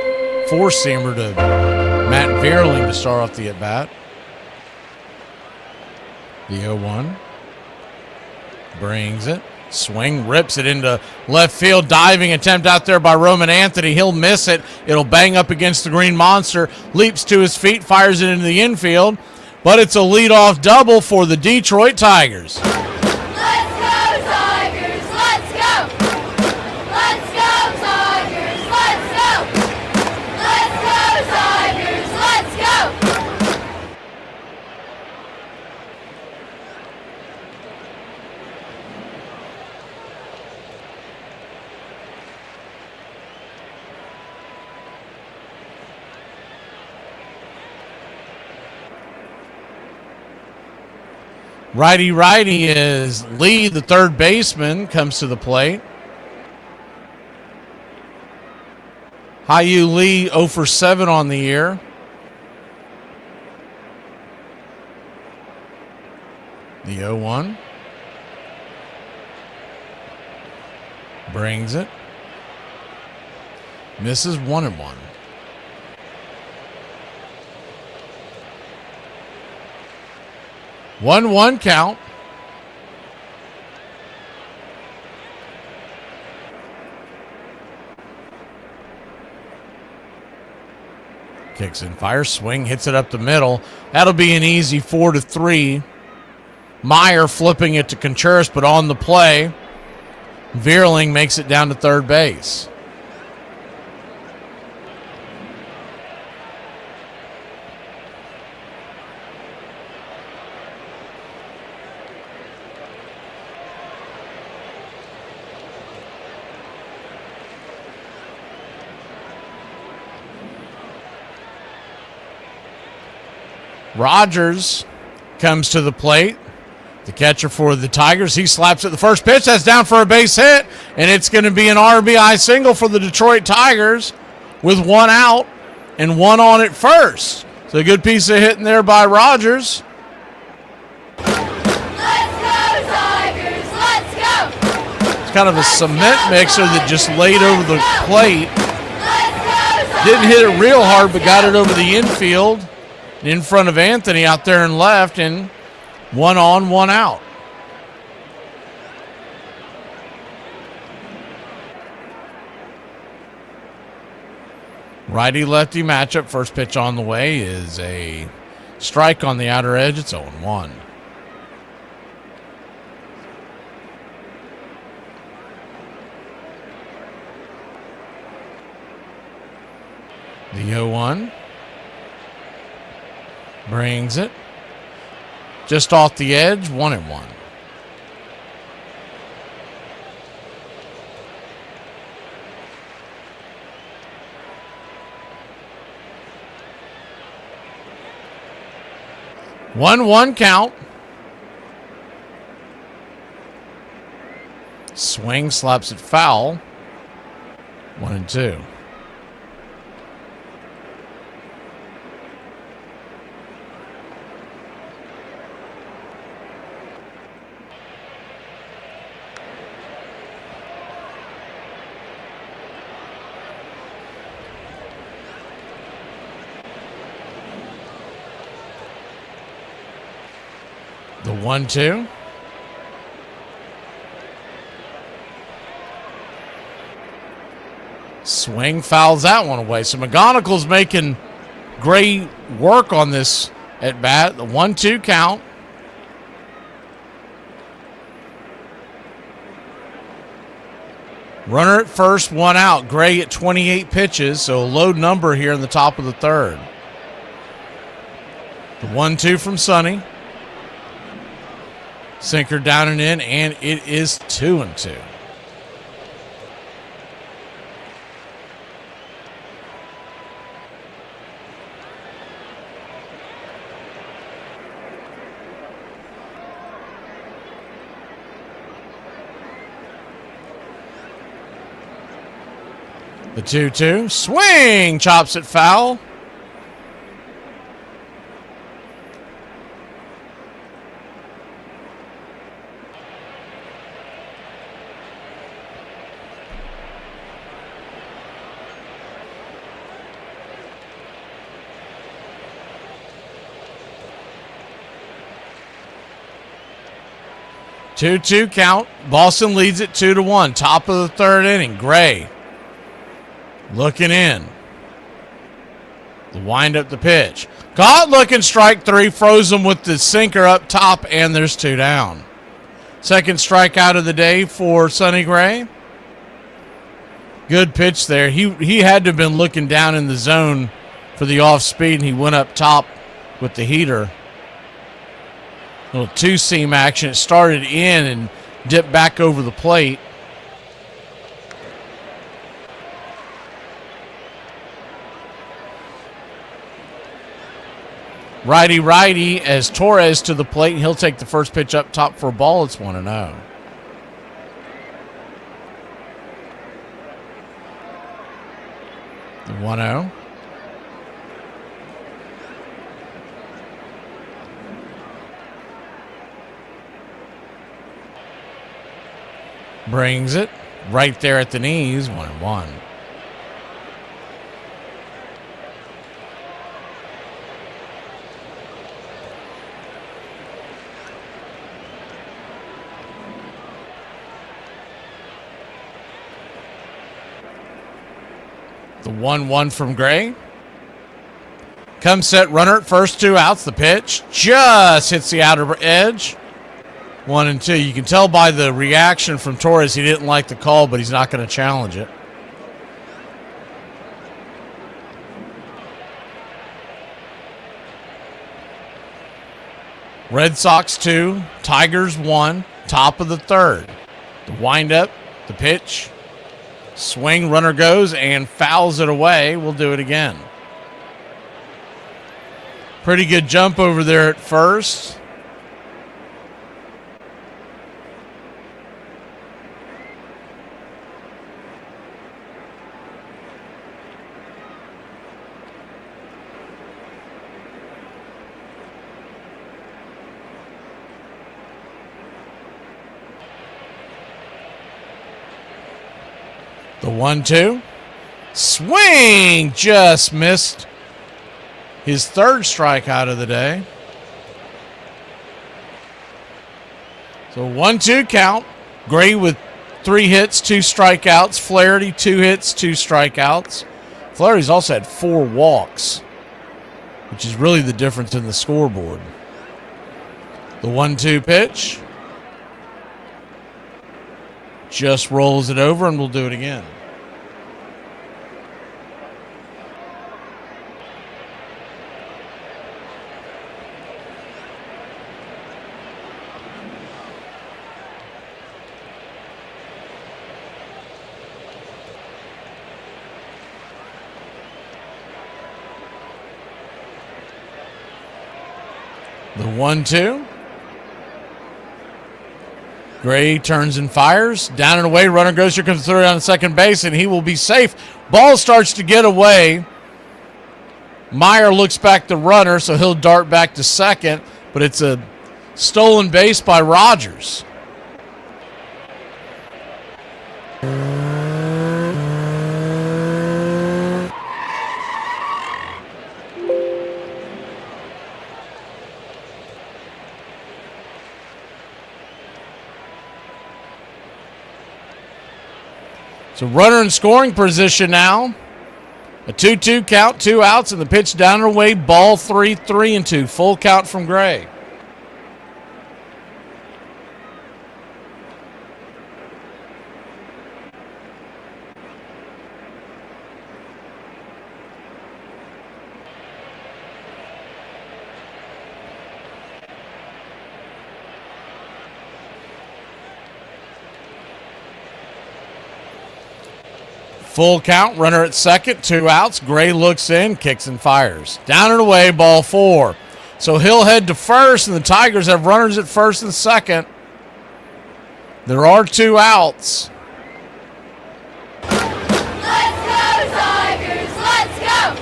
four-seamer to Matt Vierling to start off the at-bat. The 0-1. Brings it. Swing, rips it into left field. Diving attempt out there by Roman Anthony. He'll miss it. It'll bang up against the Green Monster. Leaps to his feet, fires it into the infield. But it's a leadoff double for the Detroit Tigers. Righty is Lee, the third baseman, comes to the plate. Hyu Lee 0 for 7 on the year. The 0-1. Brings it. Misses 1-1. 1-1 count. Kicks and fires, swing, hits it up the middle. That'll be an easy 4-3. Meyer flipping it to Contreras, but on the play, Vierling makes it down to third base. Rogers comes to the plate. The catcher for the Tigers. He slaps at the first pitch. That's down for a base hit. And it's going to be an RBI single for the Detroit Tigers with 1 out and 1 on at first. So a good piece of hitting there by Rogers. Let's go, Tigers! Let's go! It's kind of a cement mixer that just laid over the plate. Didn't hit it real hard, but got it over the infield. In front of Anthony out there in left, and 1 on, 1 out. Righty-lefty matchup. First pitch on the way is a Strike on the outer edge. It's 0-1. The 0-1. Brings it. Just off the edge, 1-1. One count. Swing, slaps it foul. 1-2. The 1-2. Swing, fouls that one away. So McGonagall's making great work on this at bat. The 1-2 count. Runner at first, one out. Gray at 28 pitches, so a low number here in the top of the third. The 1-2 from Sonny. Sinker down and in, and it is 2-2. The 2-2. Swing! Chops it foul. Two count. Boston leads it 2-1. Top of the third inning. Gray looking in. The wind up the pitch. Caught looking, strike three. Froze him with the sinker up top, and there's 2 down. Second strikeout of the day for Sonny Gray. Good pitch there. He had to have been looking down in the zone for the off speed, and he went up top with the heater. Little two-seam action. It started in and dipped back over the plate. Righty as Torres to the plate. He'll take the first pitch up top for a ball. It's 1-0. The 1-0. Brings it right there at the knees. 1-1. The 1-1 from Gray. Come set, runner at first, 2 outs. The pitch just hits the outer edge. 1-2. You can tell by the reaction from Torres he didn't like the call, but he's not going to challenge it. Red Sox 2, Tigers 1, top of the third. The windup, the pitch, swing, runner goes and fouls it away. We'll do it again. Pretty good jump over there at first. The 1-2. Swing! Just missed his third strikeout of the day. So 1-2 count. Gray with 3 hits, 2 strikeouts. Flaherty, 2 hits, 2 strikeouts. Flaherty's also had 4 walks which is really the difference in the scoreboard. The 1-2 pitch. Just rolls it over, and we'll do it again. The 1-2. Gray turns and fires. Down and away. Runner goes to through on second base, and he will be safe. Ball starts to get away. Meyer looks back the runner, so he'll dart back to second, but it's a stolen base by Rogers. So runner in scoring position now. A 2-2 count, 2 outs, and the pitch down and away. Ball 3, 3-2. Full count from Gray. Full count, runner at second, 2 outs. Gray looks in, kicks and fires. Down and away, ball 4. So he'll head to first, and the Tigers have runners at first and second. There are 2 outs. Let's go, Tigers! Let's go!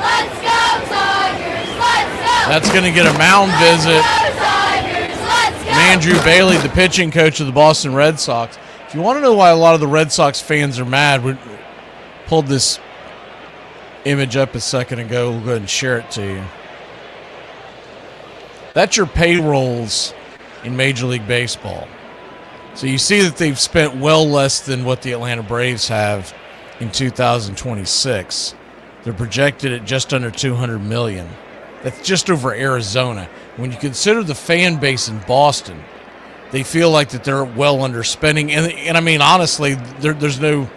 Let's go, Tigers! Let's go! That's going to get a mound visit. Let's go, Tigers! Let's go! Andrew Bailey, the pitching coach of the Boston Red Sox. If you want to know why a lot of the Red Sox fans are mad, we pulled this image up a second ago. We'll go ahead and share it to you. That's your payrolls in Major League Baseball. So you see that they've spent well less than what the Atlanta Braves have in 2026. They're projected at just under $200 million. That's just over Arizona. When you consider the fan base in Boston, they feel like that they're well underspending. And I mean, honestly, there's no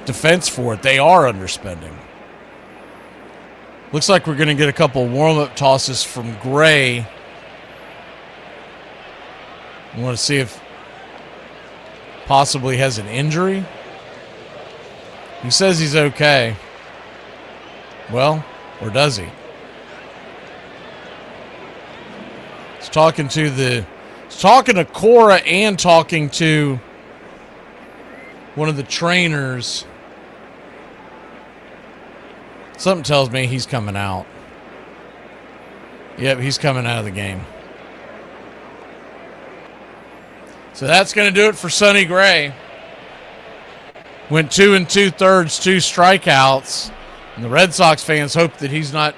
defense for it. They are underspending. Looks like we're going to get a couple warm-up tosses from Gray. I want to see if possibly has an injury. He says he's okay. Well, or does he? He's talking to Cora and talking to one of the trainers. Something tells me he's coming out. Yep, he's coming out of the game. So that's going to do it for Sonny Gray. Went 2 2/3, 2 strikeouts. And the Red Sox fans hope that he's not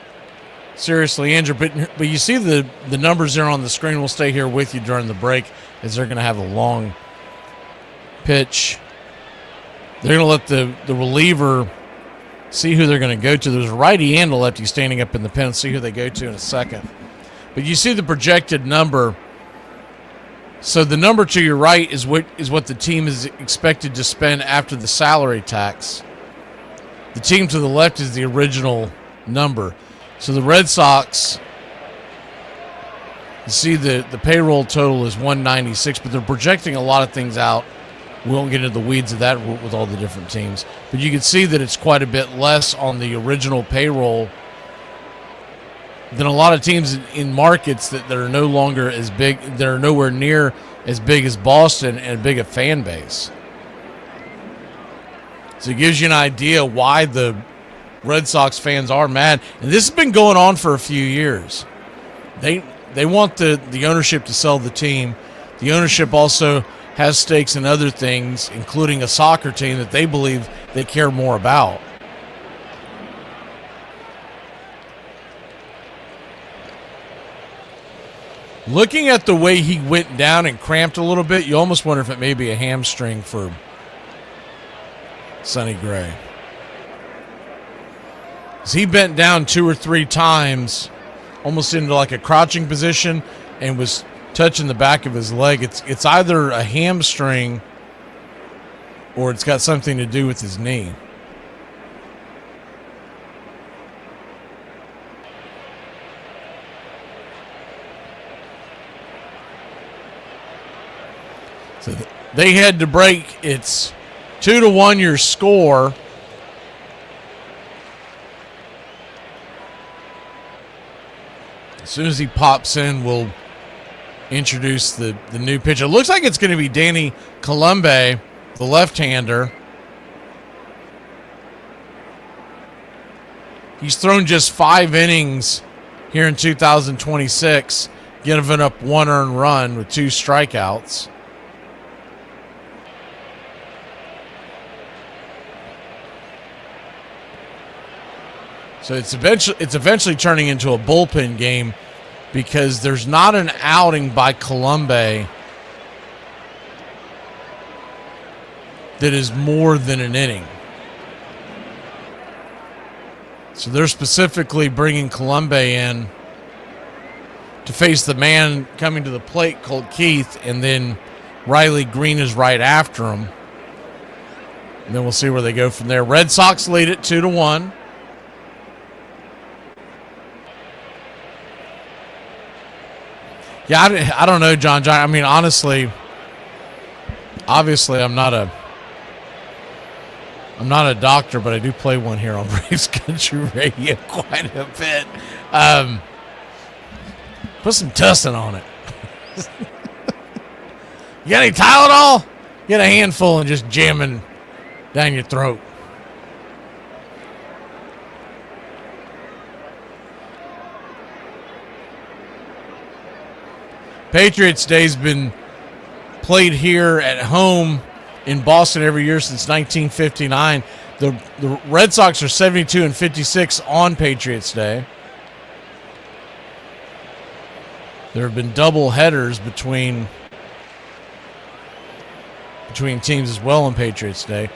seriously injured. But you see the numbers there on the screen. We'll stay here with you during the break as they're going to have a long pitch. They're going to let the reliever see who they're going to go to. There's a righty and a lefty standing up in the pen. See who they go to in a second. But you see the projected number. So the number to your right is what the team is expected to spend after the salary tax. The team to the left is the original number. So the Red Sox, you see the payroll total is $196, but they're projecting a lot of things out. We won't get into the weeds of that with all the different teams. But you can see that it's quite a bit less on the original payroll than a lot of teams in markets that are no longer as big, that are nowhere near as big as Boston and big a fan base. So it gives you an idea why the Red Sox fans are mad. And this has been going on for a few years. They want the ownership to sell the team. The ownership also has stakes in other things, including a soccer team that they believe they care more about. Looking at the way he went down and cramped a little bit, you almost wonder if it may be a hamstring for Sonny Gray. So he bent down 2 or 3 times, almost into like a crouching position, and was touching the back of his leg. It's either a hamstring or it's got something to do with his knee. So they head to break. It's 2-1 your score. As soon as he pops in, we'll introduce the new pitcher. It looks like it's going to be Danny Colombe, the left-hander. He's thrown just 5 innings here in 2026, giving up 1 earned run with 2 strikeouts. So it's eventually turning into a bullpen game because there's not an outing by Colombe that is more than an inning. So they're specifically bringing Colombe in to face the man coming to the plate, Colt Keith, and then Riley Green is right after him. And then we'll see where they go from there. Red Sox lead it 2-1. Yeah, I don't know, John. I mean, honestly, obviously, I'm not a doctor, but I do play one here on Braves Country Radio quite a bit. Put some tussin on it. You got any Tylenol? Get a handful and just jamming down your throat. Patriots Day's been played here at home in Boston every year since 1959. The Red Sox are 72-56 on Patriots Day. There have been double headers between teams as well on Patriots Day.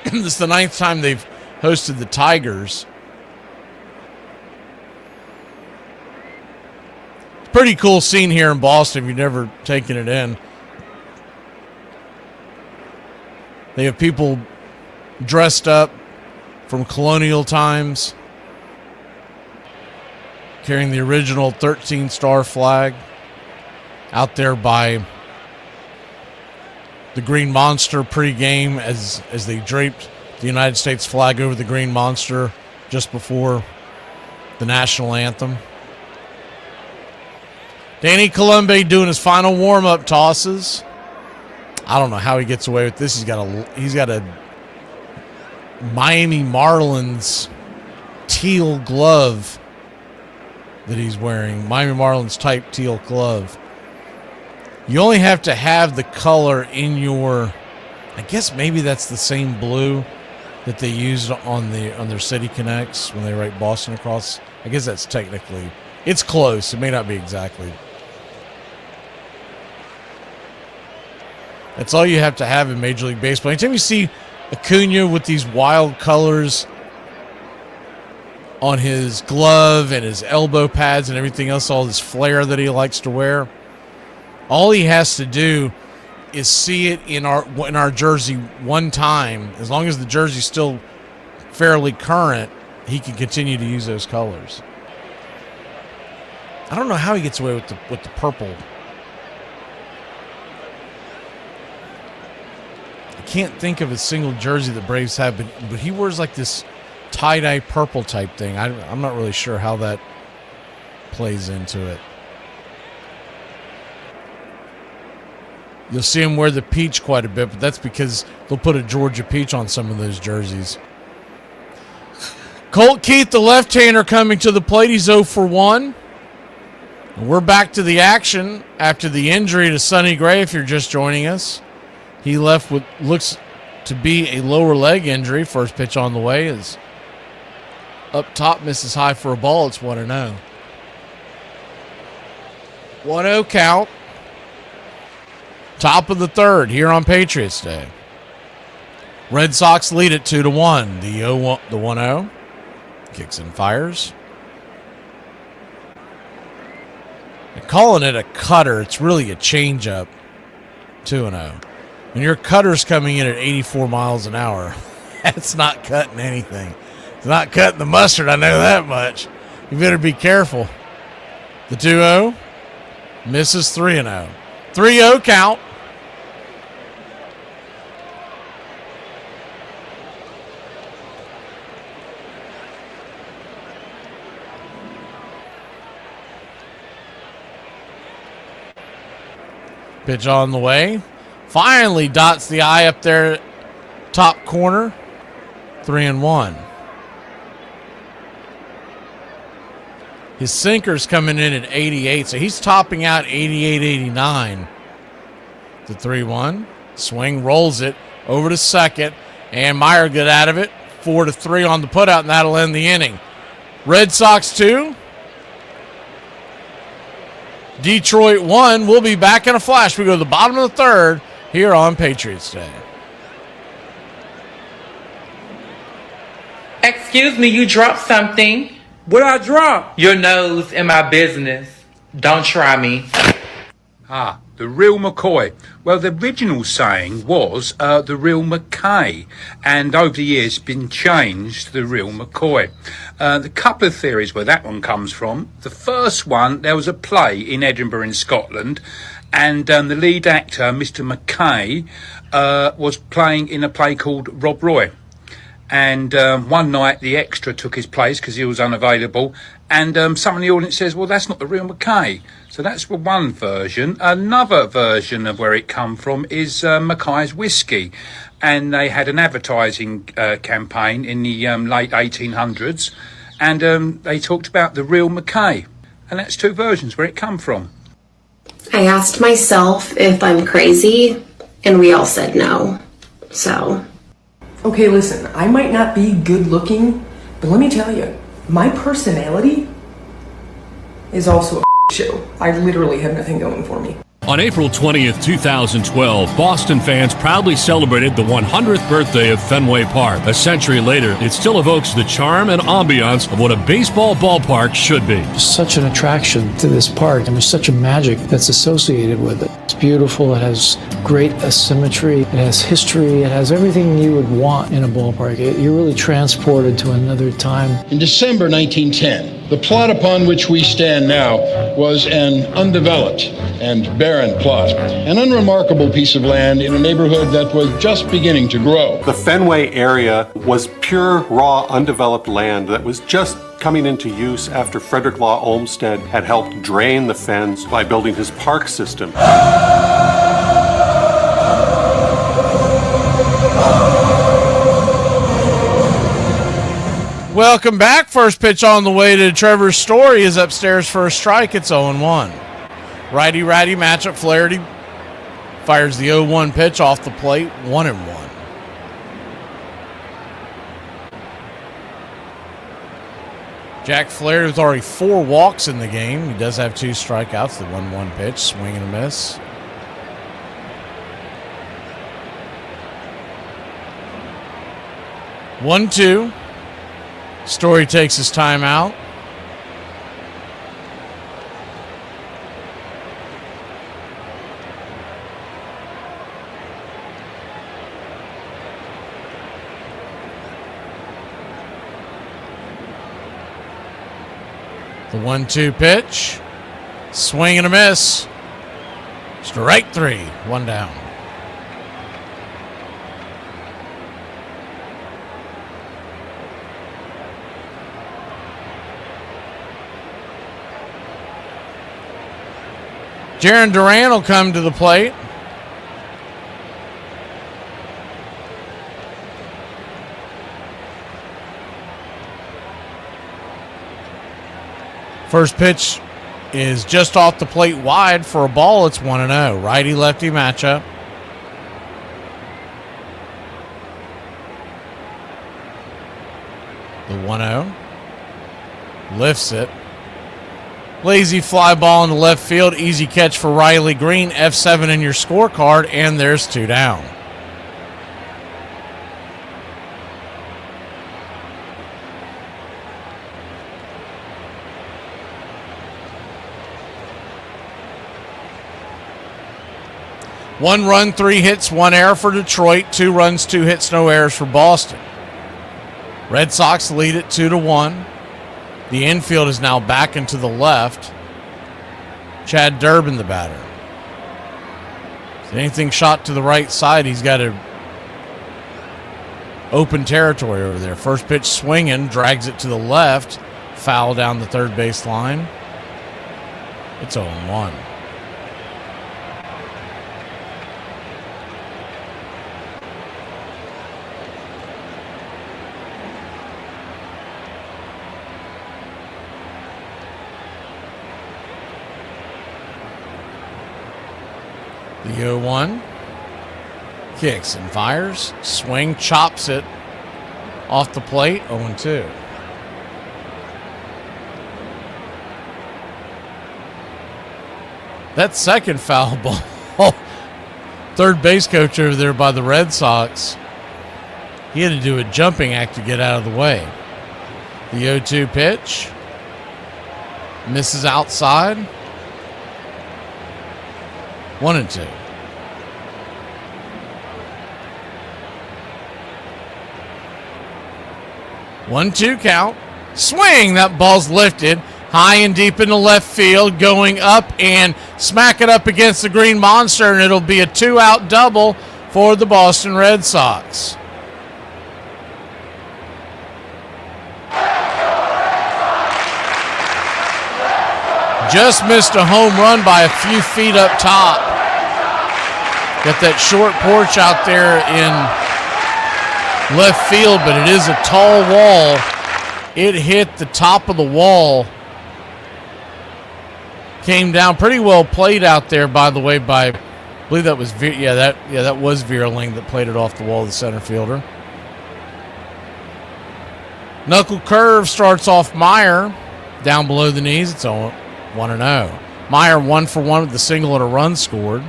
This is the 9th time they've hosted the Tigers. Pretty cool scene here in Boston if you've never taken it in. They have people dressed up from colonial times, carrying the original 13-star flag out there by the Green Monster pregame as they draped the United States flag over the Green Monster just before the national anthem. Danny Colombe doing his final warm-up tosses. I don't know how he gets away with this. He's got a Miami Marlins teal glove that he's wearing. Miami Marlins type teal glove. You only have to have the color in your, I guess maybe that's the same blue that they used on their City Connects when they write Boston across. I guess that's technically, it's close. It may not be exactly. That's all you have to have in Major League Baseball. Anytime you see Acuna with these wild colors on his glove and his elbow pads and everything else, all this flair that he likes to wear, all he has to do is see it in our jersey one time. As long as the jersey's still fairly current, he can continue to use those colors. I don't know how he gets away with the purple. I can't think of a single jersey the Braves have, but he wears like this tie-dye purple type thing. I'm not really sure how that plays into it. You'll see him wear the peach quite a bit, but that's because they'll put a Georgia peach on some of those jerseys. Colt Keith, the left-hander, coming to the plate. He's 0 for 1. And we're back to the action after the injury to Sonny Gray, if you're just joining us. He left with looks to be a lower leg injury. First pitch on the way is up top, misses high for a ball. It's 1-0. 1-0 count. Top of the third here on Patriots Day. Red Sox lead it 2-1. The 1-0. Kicks and fires. They're calling it a cutter. It's really a changeup. 2-0. When your cutter's coming in at 84 miles an hour, that's not cutting anything. It's not cutting the mustard, I know that much. You better be careful. The 2-0 misses 3-0. 3-0 count. Pitch on the way. Finally dots the eye up there, top corner. 3-1. His sinker's coming in at 88, so he's topping out 88, 89. The 3-1. Swing, rolls it over to second, and Meyer get out of it. 4-3 on the putout, and that'll end the inning. Red Sox 2. Detroit 1. We'll be back in a flash. We go to the bottom of the third here on Patriots Day. Excuse me, you dropped something. What I drop? Your nose in my business. Don't try me. Ah, the real McCoy. Well, the original saying was the real McKay, and over the years been changed to the real McCoy. The couple of theories where that one comes from. The first one, there was a play in Edinburgh in Scotland, and the lead actor, Mr. McKay, was playing in a play called Rob Roy. And one night the extra took his place because he was unavailable, and someone in the audience says, well, that's not the real McKay. So that's one version. Another version of where it come from is McKay's Whiskey. And they had an advertising campaign in the late 1800s, and they talked about the real McKay. And that's two versions where it come from. I asked myself if I'm crazy, and we all said no. So... Okay, listen, I might not be good looking, but let me tell you, my personality is also a show. I literally have nothing going for me. On April 20th, 2012, Boston fans proudly celebrated the 100th birthday of Fenway Park. A century later, it still evokes the charm and ambiance of what a baseball ballpark should be. Such an attraction to this park, and there's such a magic that's associated with it. It's beautiful, it has great asymmetry, it has history, it has everything you would want in a ballpark. You're really transported to another time. In December 1910, the plot upon which we stand now was an undeveloped and barren plot, an unremarkable piece of land in a neighborhood that was just beginning to grow. The Fenway area was pure, raw, undeveloped land that was just coming into use after Frederick Law Olmsted had helped drain the fens by building his park system. Welcome back. First pitch on the way to Trevor Story is upstairs for a strike. It's 0-1. Righty-righty matchup. Flaherty fires the 0-1 pitch off the plate. 1-1. Jack Flaherty with already 4 walks in the game. He does have 2 strikeouts. The 1-1 pitch, swing and a miss. One, 2. Story takes his time out. The 1-2 pitch. Swing and a miss. Strike 3. 1 down. Jaron Duran will come to the plate. First pitch is just off the plate wide for a ball. It's 1-0. Righty-lefty matchup. The 1-0. Lifts it. Lazy fly ball into left field. Easy catch for Riley Green. F7 in your scorecard, and there's 2 down. 1 run, 3 hits, 1 error for Detroit. 2 runs, 2 hits, no errors for Boston. Red Sox lead it 2-1. The infield is now back into the left. Chad Durbin, the batter. If anything shot to the right side, he's got a open territory over there. First pitch swinging, drags it to the left. Foul down the third base line. It's 0-1. The 0-1. Kicks and fires. Swing, chops it off the plate. 0-2. That second foul ball, third base coach over there by the Red Sox, he had to do a jumping act to get out of the way. The 0-2 pitch. Misses outside. 1-2. One-two count. Swing. That ball's lifted high and deep into left field, going up and smack it up against the Green Monster, and it'll be a 2-out double for the Boston Red Sox. Just missed a home run by a few feet up top. Got that short porch out there in left field, but it is a tall wall. It hit the top of the wall. Came down pretty well played out there, by the way, by, I believe that was, that was Vierling that played it off the wall of the center fielder. Knuckle curve starts off Meyer down below the knees. It's 1-0. Meyer 1 for 1 with the single and a run scored.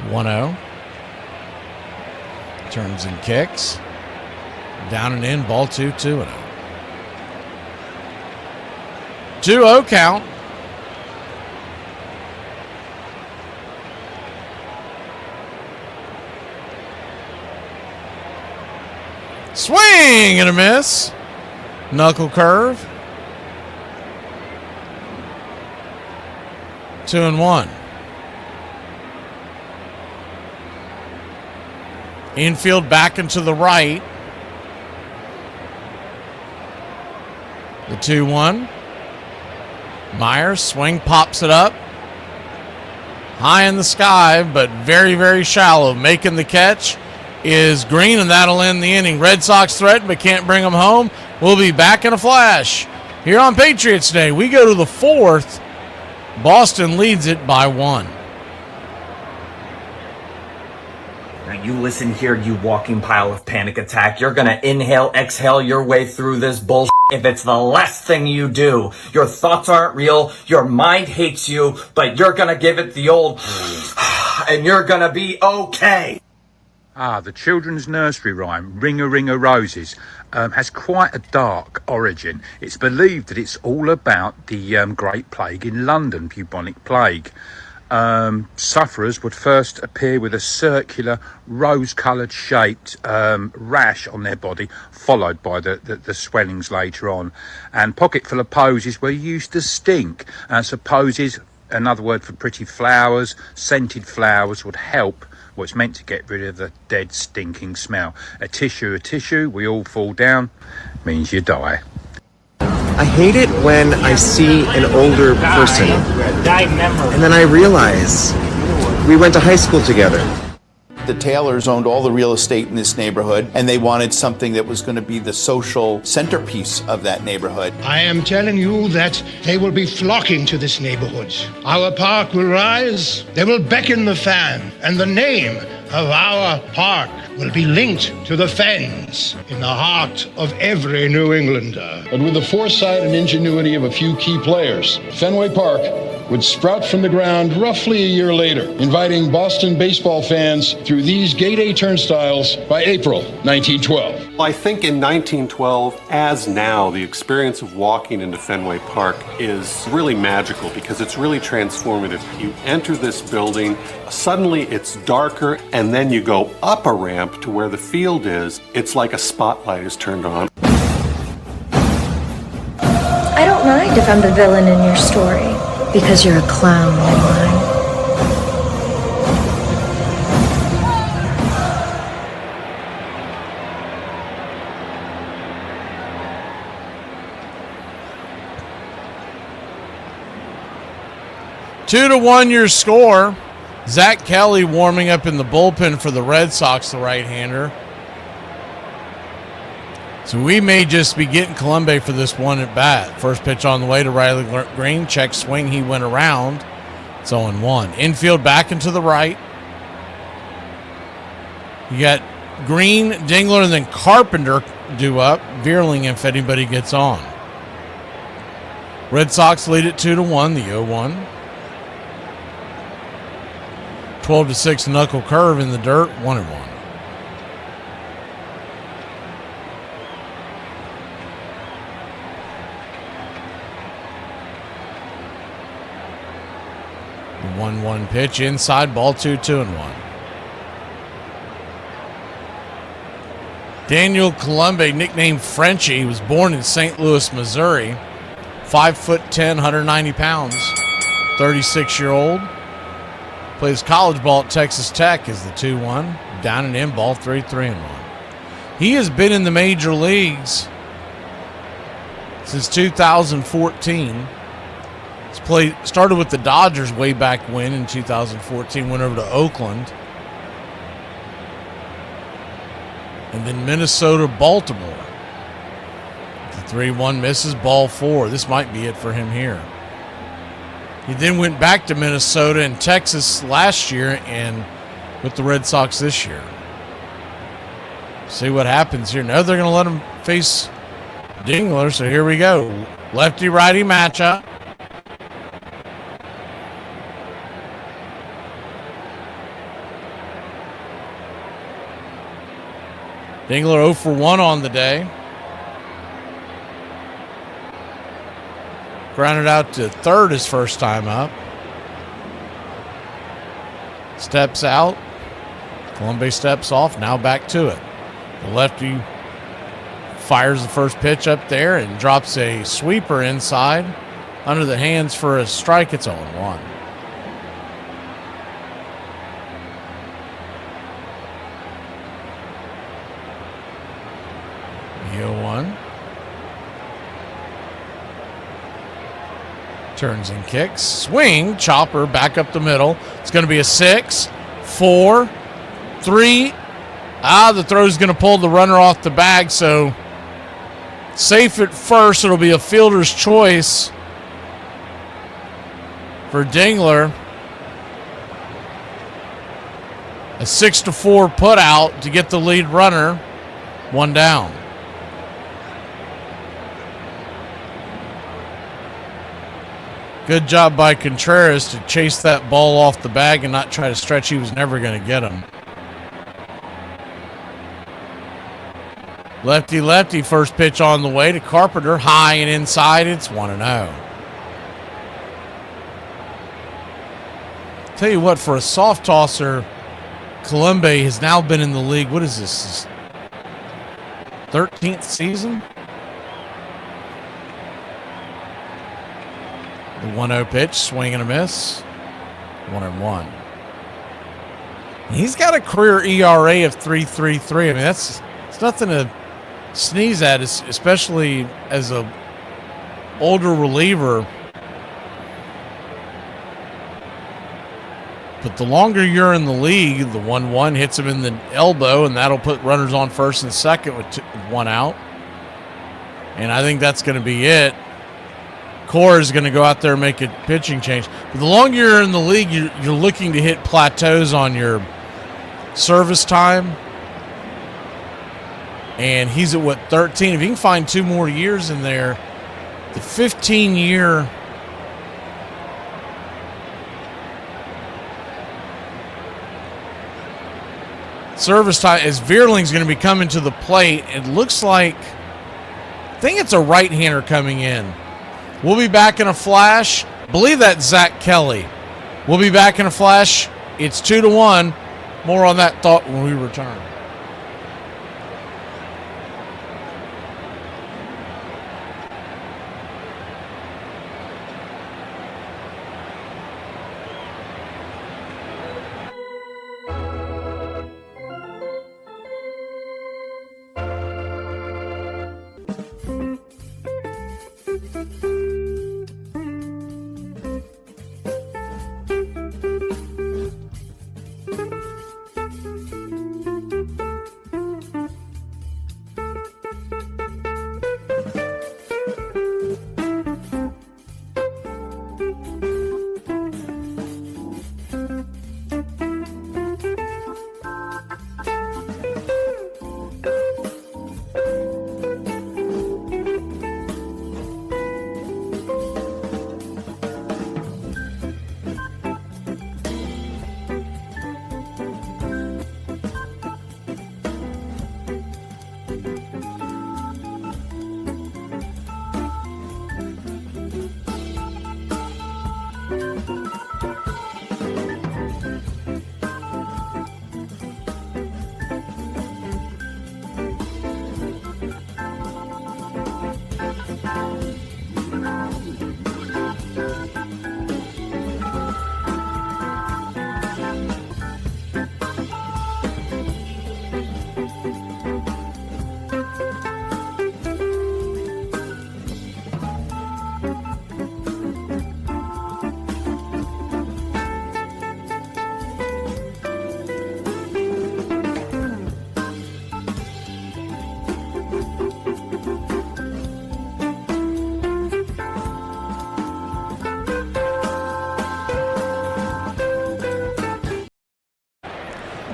1-0. Turns and kicks. Down and in, ball 2, 2-0. 2-0 count. Swing and a miss. Knuckle curve. 2-1. Infield back and to the right. The 2-1. Myers swing, pops it up. High in the sky, but very, very shallow. Making the catch is Green, and that'll end the inning. Red Sox threaten, but can't bring them home. We'll be back in a flash. Here on Patriots Day, we go to the 4th. Boston leads it by 1. Now you listen here, you walking pile of panic attack. You're gonna inhale, exhale your way through this bullshit if it's the last thing you do. Your thoughts aren't real, your mind hates you, but you're gonna give it the old and you're gonna be okay. The children's nursery rhyme, Ring a Ring a Roses, has quite a dark origin. It's believed that it's all about the Great Plague in London, bubonic plague. Sufferers would first appear with a circular, rose-coloured shaped rash on their body, followed by the swellings later on. And pocketful of posies were used to stink. So posies, another word for pretty flowers, scented flowers, would help. Well, it's meant to get rid of the dead, stinking smell. A tissue, we all fall down, means you die. I hate it when I see an older person, and then I realize we went to high school together. The Taylors owned all the real estate in this neighborhood, and they wanted something that was going to be the social centerpiece of that neighborhood. I am telling you that they will be flocking to this neighborhood. Our park will rise, they will beckon the fan, and the name of our park will be linked to the Fens in the heart of every New Englander. But with the foresight and ingenuity of a few key players, Fenway Park would sprout from the ground roughly a year later, inviting Boston baseball fans through these Gate A turnstiles by April 1912. I think in 1912, as now, the experience of walking into Fenway Park is really magical because it's really transformative. You enter this building, suddenly it's darker, and then you go up a ramp to where the field is. It's like a spotlight is turned on. I don't mind if I'm the villain in your story, because you're a clown in mine. 2-1 your score. Zach Kelly warming up in the bullpen for the Red Sox, the right-hander. So we may just be getting Colombe for this one at bat. First pitch on the way to Riley Green. Check swing. He went around. It's 0-1. Infield back and to the right. You got Green, Dingler, and then Carpenter due up. Veerling if anybody gets on. Red Sox lead it 2-1, the 0-1. 12-6 knuckle curve in the dirt, 1-1. The 1-1 pitch inside, ball 2-1. Daniel Colombe, nicknamed Frenchie, was born in St. Louis, Missouri. 5'10", 190 pounds, 36-year-old. Plays college ball at Texas Tech as the 2-1. Down and in, ball 3-1. He has been in the major leagues since 2014. He's started with the Dodgers way back when in 2014, went over to Oakland. And then Minnesota, Baltimore. The 3-1 misses, ball 4. This might be it for him here. He then went back to Minnesota and Texas last year and with the Red Sox this year. See what happens here. Now they're going to let him face Dingler, so here we go. Lefty-righty matchup. Dingler 0 for 1 on the day. Grounded out to third his first time up. Steps out. Colombe steps off. Now back to it. The lefty fires the first pitch up there and drops a sweeper inside. Under the hands for a strike. It's 0-1. The 0-1. Turns and kicks. Swing. Chopper back up the middle. It's going to be a 6, 4, 3. The throw's going to pull the runner off the bag, so safe at first. It'll be a fielder's choice for Dingler. A 6-4 put out to get the lead runner. 1 down. Good job by Contreras to chase that ball off the bag and not try to stretch. He was never going to get him. Lefty, first pitch on the way to Carpenter. High and inside. It's 1-0. Tell you what, for a soft tosser, Colombe has now been in the league. What is this? His 13th season? The 1-0 pitch, swing and a miss. 1-1. He's got a career ERA of 3.33. I mean, it's nothing to sneeze at, especially as a older reliever. But the longer you're in the league, the 1-1 hits him in the elbow, and that'll put runners on first and second with 1 out. And I think that's going to be it. Core is going to go out there and make a pitching change. But the longer you're in the league, you're looking to hit plateaus on your service time. And he's at, 13? If he can find 2 more years in there, the 15-year service time as Vierling's going to be coming to the plate. It looks like, I think it's a right-hander coming in. We'll be back in a flash. I believe that's Zach Kelly. We'll be back in a flash. It's 2-1. More on that thought when we return.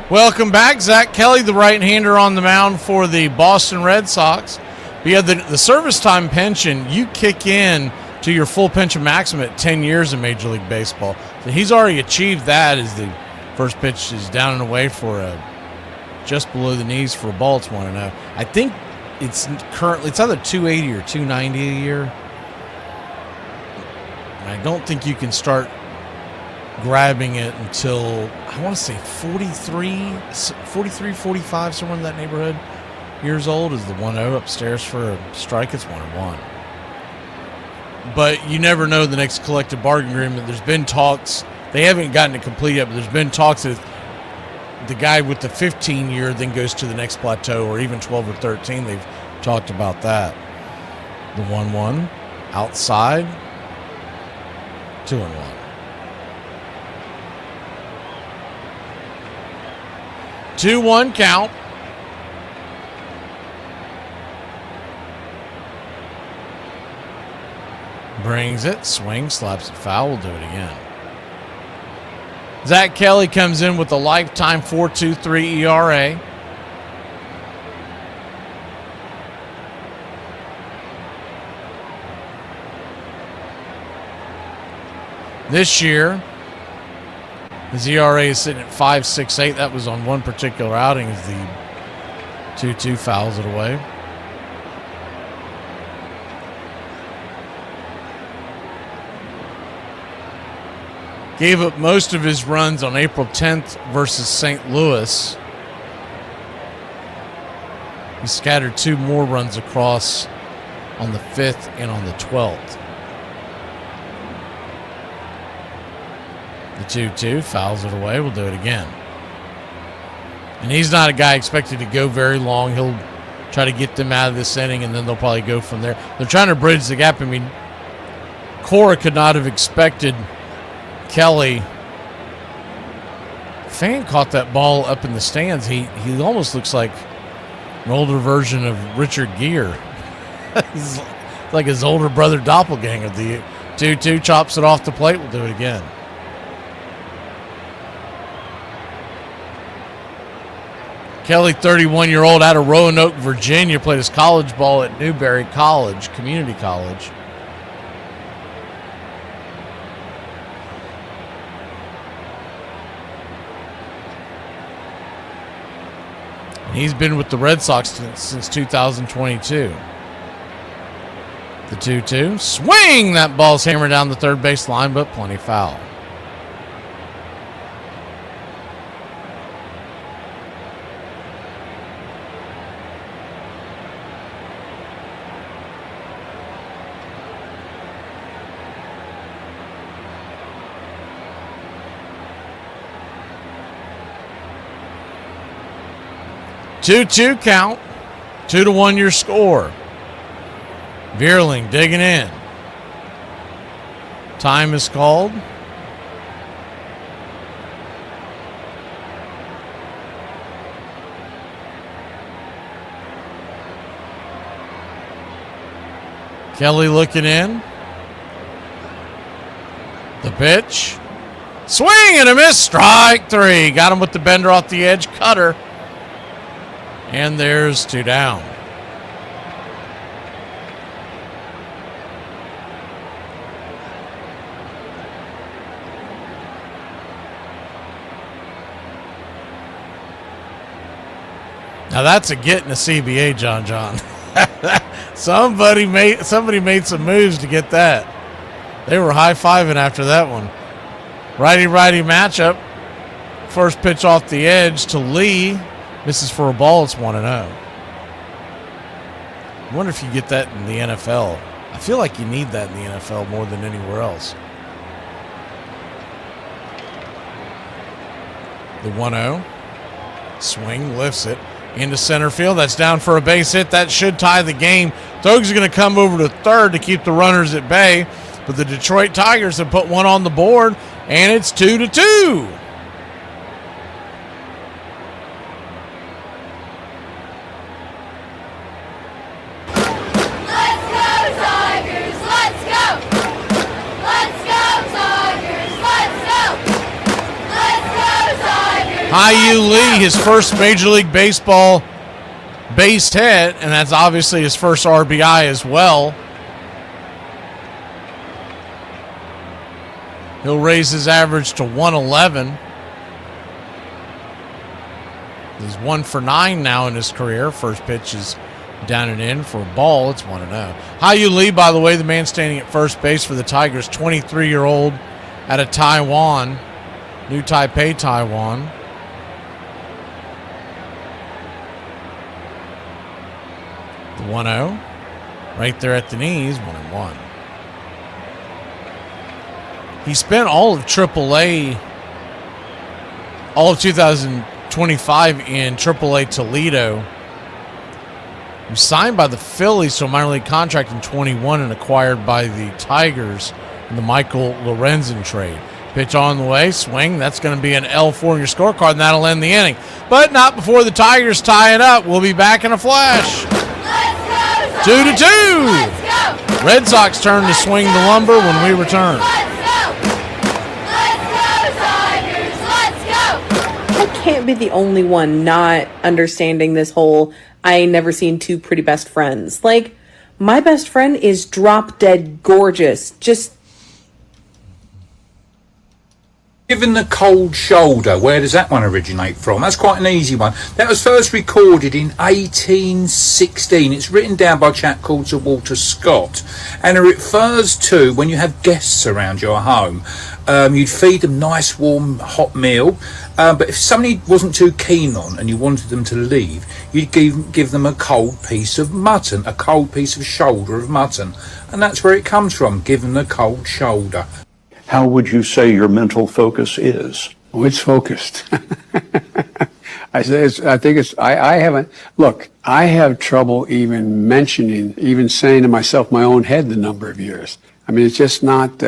Welcome back. Zach Kelly, the right-hander on the mound for the Boston Red Sox. We have the service time pension. You kick in to your full pension maximum at 10 years in Major League Baseball. So he's already achieved that as the first pitch is down and away for just below the knees for a ball. It's 1-0. I think it's currently, it's either 280 or 290 a year. And I don't think you can start grabbing it until, I want to say 43, 45, somewhere in that neighborhood. Years old is the 1-0 upstairs for a strike. It's 1-1. But you never know the next collective bargaining agreement. There's been talks. They haven't gotten it complete yet, but there's been talks that the guy with the 15-year then goes to the next plateau, or even 12 or 13. They've talked about that. The 1-1 outside, 2-1. 2-1 count. Brings it, swings, slaps it foul. We'll do it again. Zach Kelly comes in with a lifetime 4.23 ERA. This year, his ERA is sitting at 5.68. That was on one particular outing as the 2-2 fouls it away. Gave up most of his runs on April 10th versus St. Louis. He scattered 2 more runs across on the 5th and on the 12th. The 2-2 fouls it away. We'll do it again. And he's not a guy expected to go very long. He'll try to get them out of this inning, and then they'll probably go from there. They're trying to bridge the gap. I mean, Cora could not have expected Kelly. Fan caught that ball up in the stands. He almost looks like an older version of Richard Gere. He's like his older brother doppelganger. The 2-2 chops it off the plate. We'll do it again. Kelly, 31-year-old out of Roanoke, Virginia, played his college ball at Newberry College, Community College. He's been with the Red Sox since 2022. The 2-2. Swing! That ball's hammered down the third base line, but plenty foul. Two count. 2-1 your score. Vierling digging in. Time is called. Kelly looking in. The pitch. Swing and a miss. Strike 3. Got him with the bender off the edge. Cutter. And there's 2 down. Now that's a get in the CBA, John. Somebody made some moves to get that. They were high-fiving after that one. Righty-righty matchup. First pitch off the edge to Lee. Misses for a ball. It's 1-0. I wonder if you get that in the NFL. I feel like you need that in the NFL more than anywhere else. The 1-0. Swing, lifts it into center field. That's down for a base hit. That should tie the game. Thogue's going to come over to third to keep the runners at bay. But the Detroit Tigers have put one on the board, and it's 2-2. High-U Lee, his first Major League Baseball base hit, and that's obviously his first RBI as well. He'll raise his average to 111. He's 1 for 9 now in his career. First pitch is down and in for a ball. It's 1-0. High-U Lee, by the way, the man standing at first base for the Tigers, 23-year-old out of Taiwan, New Taipei, Taiwan. The 1-0, right there at the knees, 1-1. He spent all of AAA, all of 2025 in AAA Toledo. He was signed by the Phillies to a minor league contract in 21 and acquired by the Tigers in the Michael Lorenzen trade. Pitch on the way, swing. That's going to be an L4 in your scorecard, and that'll end the inning. But not before the Tigers tie it up. We'll be back in a flash. 2-2. Red Sox turn to swing the lumber when we return. I can't be the only one not understanding this whole I ain't never seen two pretty best friends. Like, my best friend is drop dead gorgeous. Just Given the Cold Shoulder, where does that one originate from? That's quite an easy one. That was first recorded in 1816. It's written down by a chap called Sir Walter Scott, and it refers to when you have guests around your home. You'd feed them nice, warm, hot meal, but if somebody wasn't too keen on and you wanted them to leave, you'd give them a cold piece of mutton, a cold piece of shoulder of mutton, and that's where it comes from, give them the cold shoulder. How would you say your mental focus is? Oh, it's focused. I haven't, look, I have trouble even saying to myself my own head the number of years. I mean, it's just not,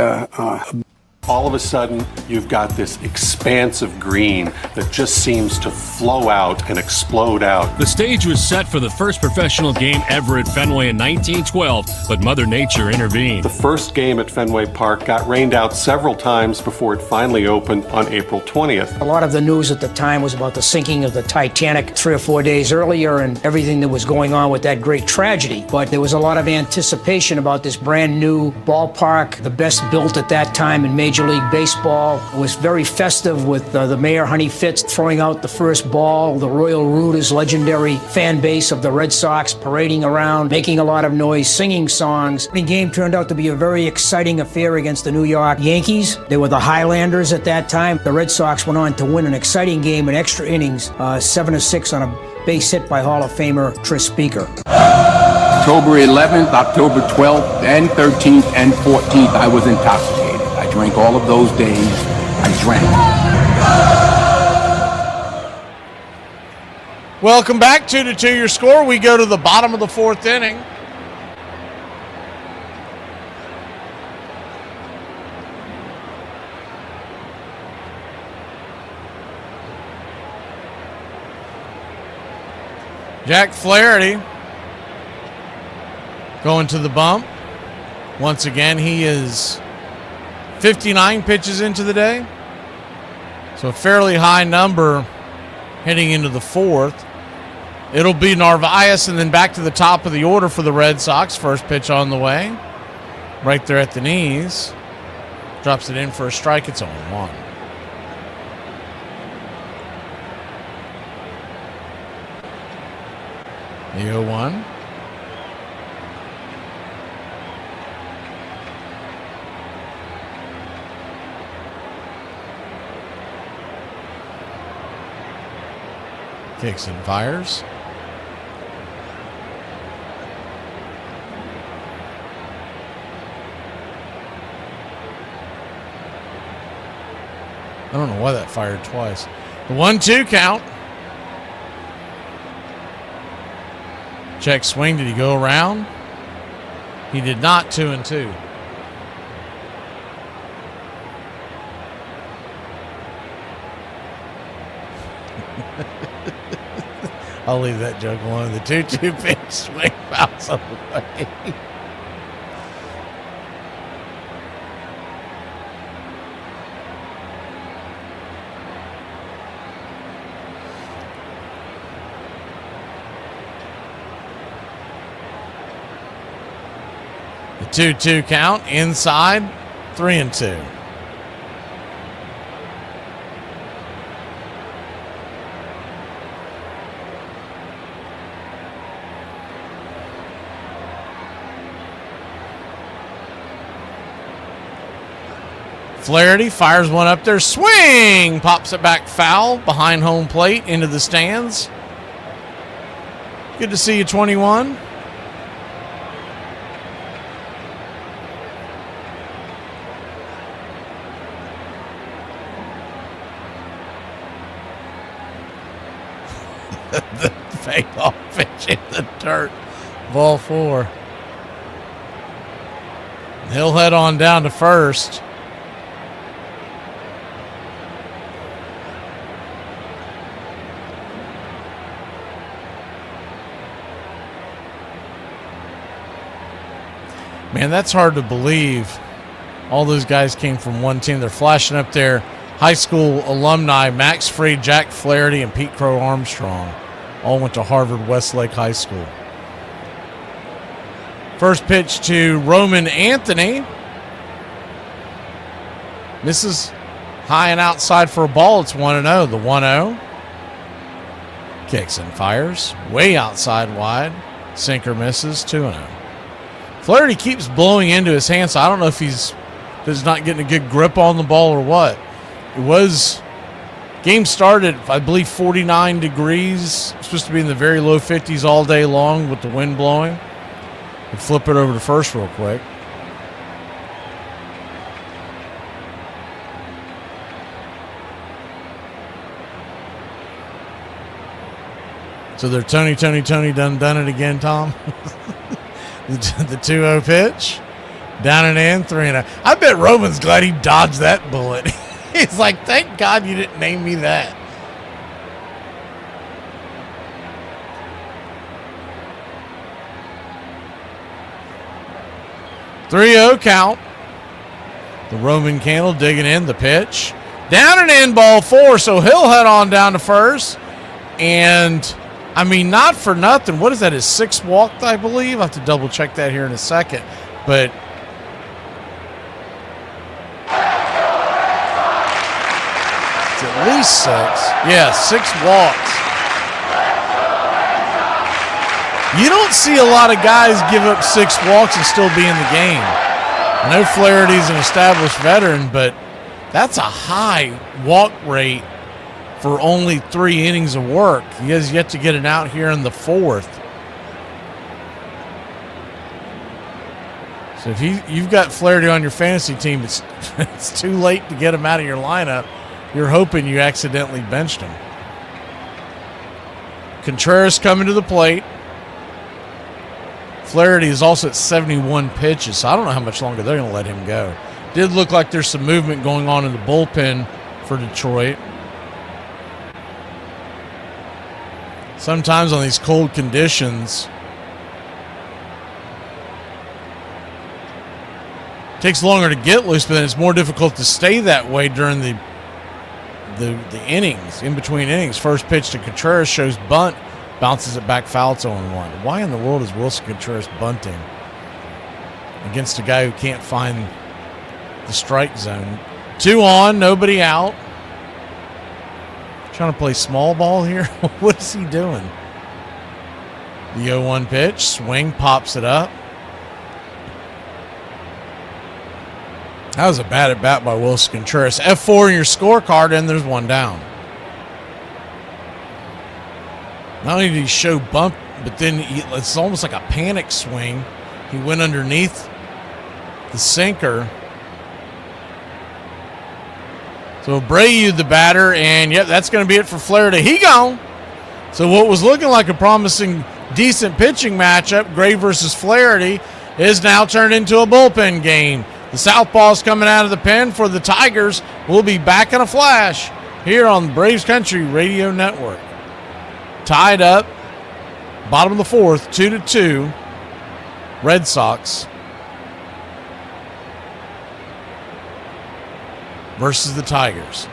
all of a sudden, you've got this expanse of green that just seems to flow out and explode out. The stage was set for the first professional game ever at Fenway in 1912, but Mother Nature intervened. The first game at Fenway Park got rained out several times before it finally opened on April 20th. A lot of the news at the time was about the sinking of the Titanic 3 or 4 days earlier and everything that was going on with that great tragedy. But there was a lot of anticipation about this brand new ballpark, the best built at that time in Major Major League Baseball. It was very festive with the mayor, Honey Fitz, throwing out the first ball. The Royal Rooters, legendary fan base of the Red Sox, parading around, making a lot of noise, singing songs. The game turned out to be a very exciting affair against the New York Yankees. They were the Highlanders at that time. The Red Sox went on to win an exciting game in extra innings, 7-6 on a base hit by Hall of Famer Tris Speaker. October 11th, October 12th, and 13th, and 14th, I was intoxicated. I drank all of those days. I drank. Welcome back, 2-2 your score. We go to the bottom of the fourth inning. Jack Flaherty going to the bump. Once again, he is 59 pitches into the day. So a fairly high number heading into the fourth. It'll be Narvaez and then back to the top of the order for the Red Sox. First pitch on the way. Right there at the knees. Drops it in for a strike. It's 0-1. The 0-1. Kicks and fires. I don't know why that fired twice. The 1-2 count. Check swing. Did he go around? He did not. 2-2. I'll leave that joke alone. The 2-2 pitch swing fouls away. The 2-2 count inside, 3-2. Flaherty fires one up there. Swing! Pops it back foul behind home plate into the stands. Good to see you, 21. The fake off pitch in the dirt. Ball 4. He'll head on down to first. Man, that's hard to believe. All those guys came from one team. They're flashing up there. High school alumni, Max Fried, Jack Flaherty, and Pete Crow Armstrong. All went to Harvard Westlake High School. First pitch to Roman Anthony. Misses high and outside for a ball. It's 1-0. The 1-0. Kicks and fires. Way outside wide. Sinker misses. 2-0. Flaherty keeps blowing into his hand, so I don't know if he's not getting a good grip on the ball or what. It was, game started, I believe, 49 degrees. It's supposed to be in the very low 50s all day long with the wind blowing. And flip it over to first real quick. So they're Tony done it again, Tom. The 2-0 pitch. Down and in, 3-0. I bet Roman's glad he dodged that bullet. He's like, thank God you didn't name me that. .3-0 count. The Roman candle digging in the pitch. Down and in, ball 4, so he'll head on down to first. And I mean, not for nothing. What is that, his 6th walk, I believe? I'll have to double check that here in a second. But at least 6. Yeah, 6 walks. You don't see a lot of guys give up 6 walks and still be in the game. I know Flaherty's an established veteran, but that's a high walk rate for only 3 innings of work. He has yet to get it out here in the 4th. So if you've got Flaherty on your fantasy team, it's too late to get him out of your lineup. You're hoping you accidentally benched him. Contreras coming to the plate. Flaherty is also at 71 pitches, so I don't know how much longer they're going to let him go. Did look like there's some movement going on in the bullpen for Detroit. Sometimes on these cold conditions, it takes longer to get loose, but then it's more difficult to stay that way during the innings, in between innings. First pitch to Contreras shows bunt. Bounces it back foul. It's 0-1. Why in the world is Wilson Contreras bunting against a guy who can't find the strike zone? 2 on, nobody out. Trying to play small ball here? What is he doing? The 0-1 pitch. Swing, pops it up. That was a bad at bat by Wilson Contreras. F4 in your scorecard, and there's 1 down. Not only did he show bump, but then it's almost like a panic swing. He went underneath the sinker. So Abreu, the batter, and yep, that's going to be it for Flaherty. He gone. So what was looking like a promising, decent pitching matchup, Gray versus Flaherty, is now turned into a bullpen game. The Southpaw's coming out of the pen for the Tigers. We'll be back in a flash here on Braves Country Radio Network. Tied up, bottom of the 4th, 2-2. Red Sox versus the Tigers.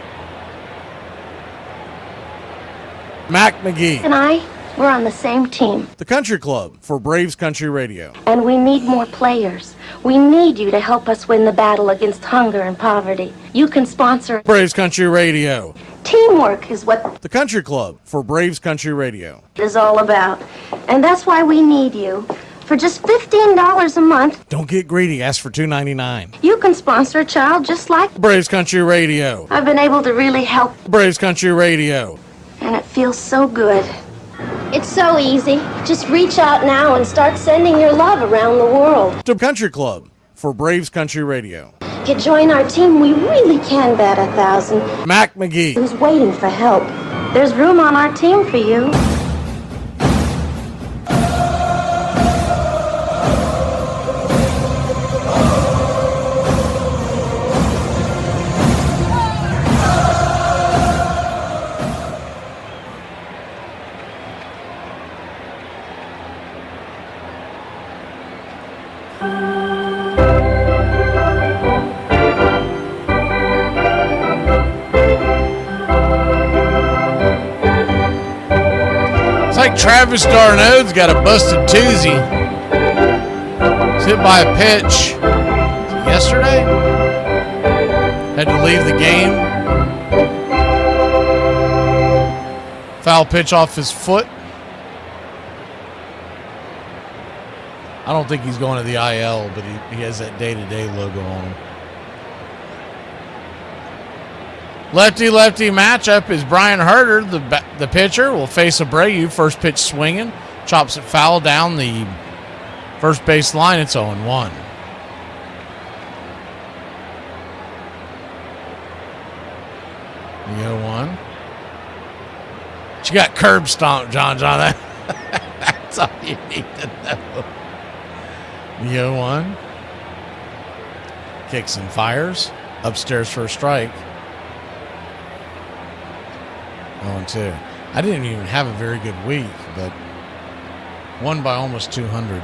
Mac McGee and I, we're on the same team. The Country Club for Braves Country Radio. And we need more players. We need you to help us win the battle against hunger and poverty. You can sponsor Braves Country Radio. Teamwork is what The Country Club for Braves Country Radio it is all about. And that's why we need you. For just $15 a month, Don't get greedy. Ask for $2.99. you can sponsor a child just like Braves Country Radio. I've been able to really help, Braves Country Radio. and it feels so good. It's so easy. Just reach out now and start sending your love around the world. The Country Club for Braves Country Radio. If you join our team, we really can bat 1,000. Mac McGee. Who's waiting for help? There's room on our team for you. Travis d'Arnaud's got a busted toozy. He's hit by a pitch yesterday. Had to leave the game. Foul pitch off his foot. I don't think he's going to the IL, but he has that day-to-day logo on him. Lefty-lefty matchup is Brian Herter, the pitcher, will face Abreu. First pitch swinging. Chops it foul down the first base line. It's 0-1. The 0-1. But you got curb stomp, John. That's all you need to know. The 0-1. Kicks and fires. Upstairs for a strike. 0-2. I didn't even have a very good week, but won by almost 200.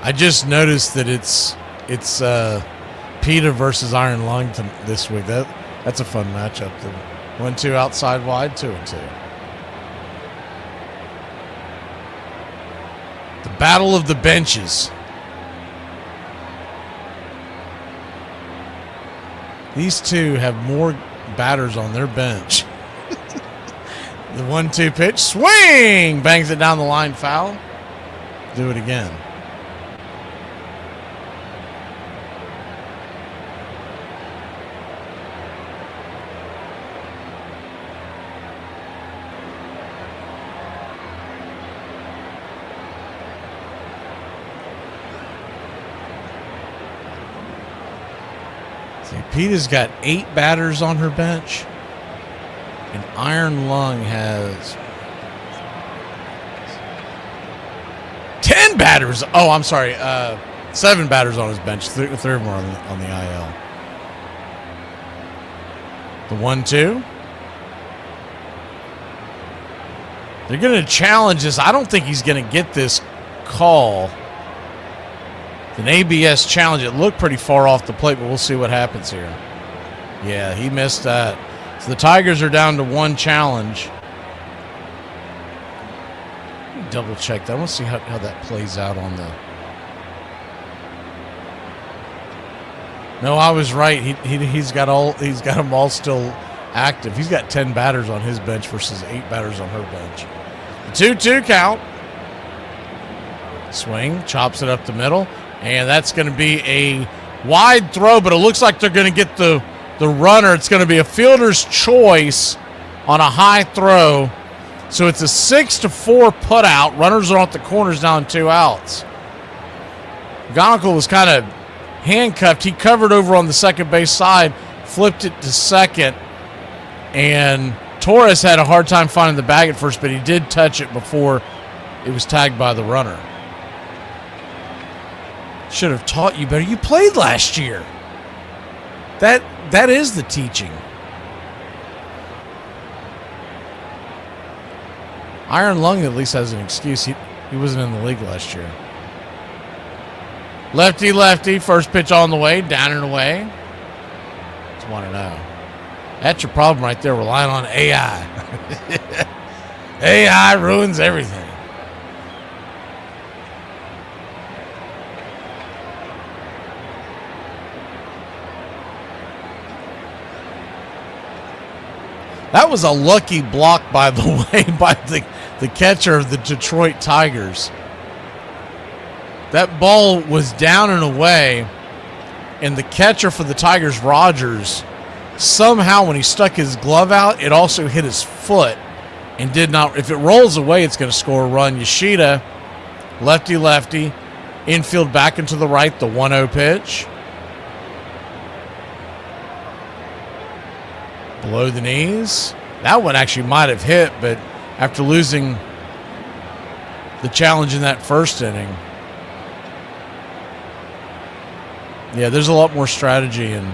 I just noticed that it's PETA versus Iron Lung this week. That's a fun matchup. 1-2 outside wide, 2-2. The battle of the benches. These two have more batters on their bench. The 1-2 pitch, swing! Bangs it down the line, foul. Do it again. Peta's got 8 batters on her bench, and Iron Lung has 10 batters. Oh, I'm sorry, 7 batters on his bench. 3 of them are on the IL. The 1-2. They're going to challenge this. I don't think he's going to get this call. An ABS challenge. It looked pretty far off the plate, but we'll see what happens here. Yeah, he missed that. So the Tigers are down to 1 challenge. Let me double check that. I want to see how that plays out on the... No, I was right. He's got them all still active. He's got 10 batters on his bench versus 8 batters on her bench. The 2-2 count. Swing, chops it up the middle. And that's going to be a wide throw, but it looks like they're going to get the runner. It's going to be a fielder's choice on a high throw. So it's a 6-4 putout. Runners are off the corners now in 2 outs. Gonical was kind of handcuffed. He covered over on the second base side, flipped it to second, and Torres had a hard time finding the bag at first, but he did touch it before it was tagged by the runner. Should have taught you better. You played last year. That is the teaching. Iron Lung at least has an excuse. He wasn't in the league last year. Lefty, first pitch on the way, down and away. It's 1-0. That's your problem right there, relying on AI. AI ruins everything. That was a lucky block, by the way, by the catcher of the Detroit Tigers. That ball was down and away, and the catcher for the Tigers, Rogers, somehow when he stuck his glove out, it also hit his foot and did not. If it rolls away, it's going to score a run. Yoshida, lefty, infield back into the right, the 1-0 pitch. Below the knees. That one actually might have hit, but after losing the challenge in that first inning. Yeah, there's a lot more strategy in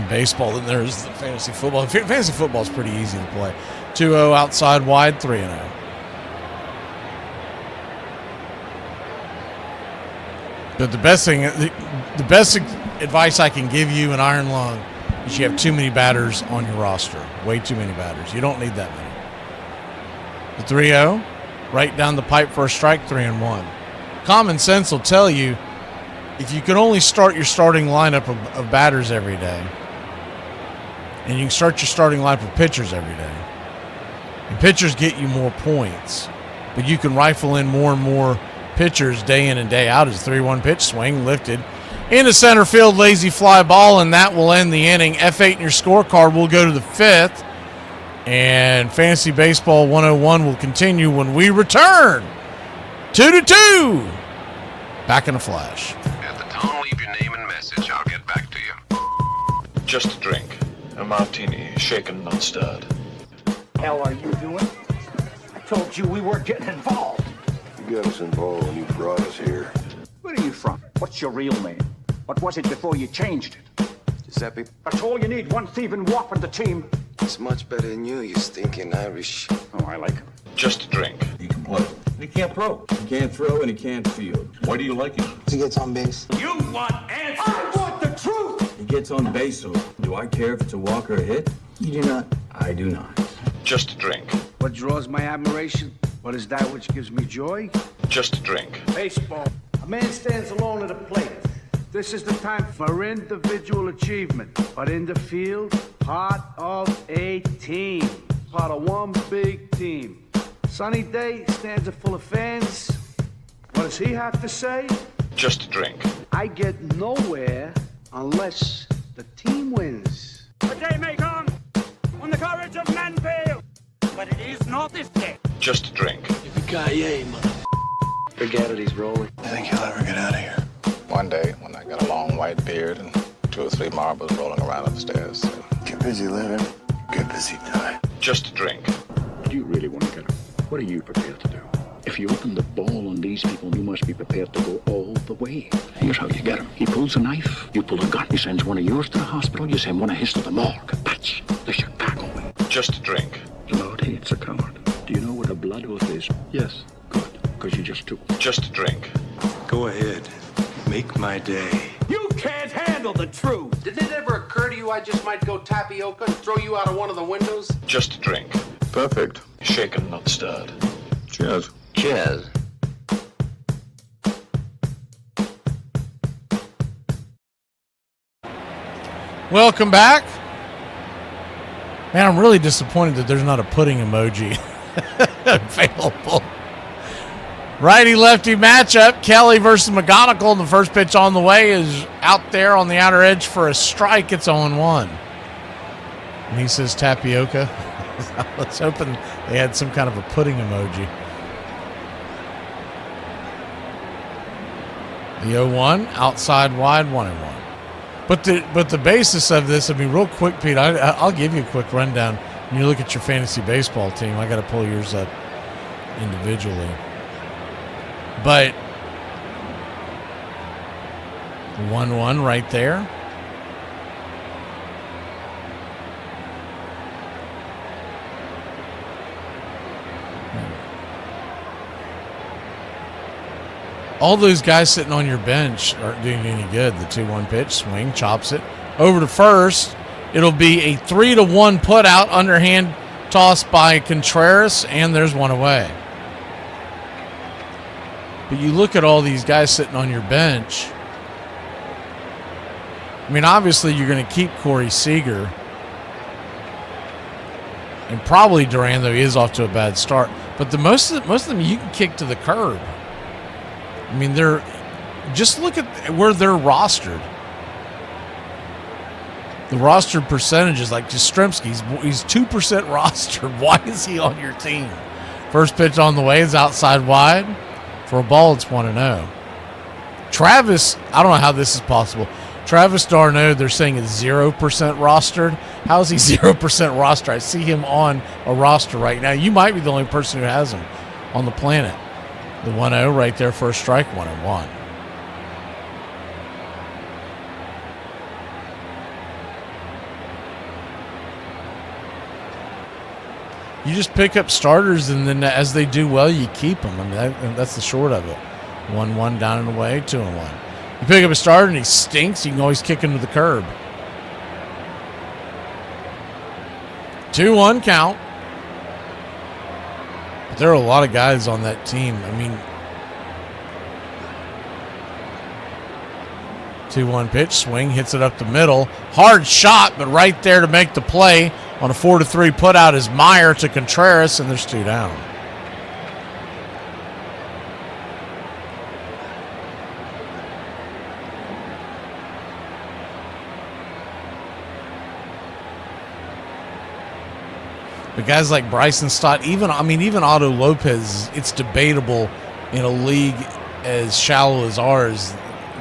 baseball than there is in fantasy football. Fantasy football is pretty easy to play. 2-0 outside wide, 3-0. But the best advice I can give you in Iron Lung is you have too many batters on your roster. Way too many batters. You don't need that many. The 3-0, right down the pipe for a strike, 3-1. Common sense will tell you if you can only start your starting lineup of batters every day, and you can start your starting lineup of pitchers every day, and pitchers get you more points, but you can rifle in more and more pitchers day in and day out. As 3-1 pitch, swing, lifted into center field, lazy fly ball, and that will end the inning. F8 in your scorecard. We'll go to the 5th, and Fantasy Baseball 101 will continue when we return. 2-2. Back in a flash. At the tone, leave your name and message. I'll get back to you. Just a drink. A martini, shaken, not stirred. Hell are you doing? I told you we weren't getting involved. You got us involved when you brought us here. Where are you from? What's your real name? What was it before you changed it? Giuseppe. That's all you need, one thieving wop on the team. It's much better than you stinking Irish. Oh, I like him. Just a drink. He can play. He can't throw. He can't throw and he can't field. Why do you like him? He gets on base. You want answers! I want the truth! He gets on base, so do I care if it's a walk or a hit? You do not. I do not. Just a drink. What draws my admiration? What is that which gives me joy? Just a drink. Baseball. A man stands alone at a plate. This is the time for individual achievement, but in the field, part of a team. Part of one big team. Sunny day, stands are full of fans. What does he have to say? Just a drink. I get nowhere unless the team wins. A day may come when the courage of men fail, but it is not this day. Just a drink. Yippee-ki-yay, Forget it, he's rolling. I think he'll ever get out of here. One day, when I got a long white beard and 2 or 3 marbles rolling around upstairs. Get busy living, get busy dying. Just a drink. Do you really want to get him? What are you prepared to do? If you open the ball on these people, you must be prepared to go all the way. Here's how you get him. He pulls a knife, you pull a gun. He sends one of yours to the hospital, you send one of his to the morgue. That's the Chicago way. Just a drink. The Lord hates a coward. Do you know what a blood oath is? Yes. Good, because you just took one. Just a drink. Go ahead. Make my day. You can't handle the truth. Did it ever occur to you I just might go tapioca and throw you out of one of the windows? Just a drink. Perfect. Shaken, not stirred. Cheers. Cheers. Welcome back. Man, I'm really disappointed that there's not a pudding emoji available. Righty-lefty matchup. Kelly versus McGonigal. The first pitch on the way is out there on the outer edge for a strike. It's 0-1. And he says tapioca. Let's hoping they had some kind of a pudding emoji. The 0-1, outside wide, 1-1. But the basis of this, I mean, real quick, Pete, I'll give you a quick rundown. When you look at your fantasy baseball team, I got to pull yours up individually. But 1-1 right there. All those guys sitting on your bench aren't doing any good. The 2-1 pitch, swing, chops it. Over to first. It'll be a 3-1 put out, underhand toss by Contreras, and there's one away. But you look at all these guys sitting on your bench. I mean, obviously you're going to keep Corey Seager. And probably Duran, though he is off to a bad start. But the most of them you can kick to the curb. I mean, they're just look at where they're rostered. The rostered percentages, like Jastrzemski, he's 2% rostered. Why is he on your team? First pitch on the way is outside wide. For a ball, it's 1-0. Travis, I don't know how this is possible. Travis d'Arnaud, they're saying is 0% rostered. How is he 0% rostered? I see him on a roster right now. You might be the only person who has him on the planet. The 1-0 right there for a strike, 1-1. You just pick up starters, and then as they do well, you keep them. I mean, that's the short of it. 1-1 down and away, 2-1. You pick up a starter and he stinks, you can always kick him to the curb. 2-1 count. But there are a lot of guys on that team. I mean, 2-1 pitch, swing, hits it up the middle. Hard shot, but right there to make the play on a 4-3 put out is Meyer to Contreras, and there's 2 down. But guys like Bryson Stott, even Otto Lopez, it's debatable in a league as shallow as ours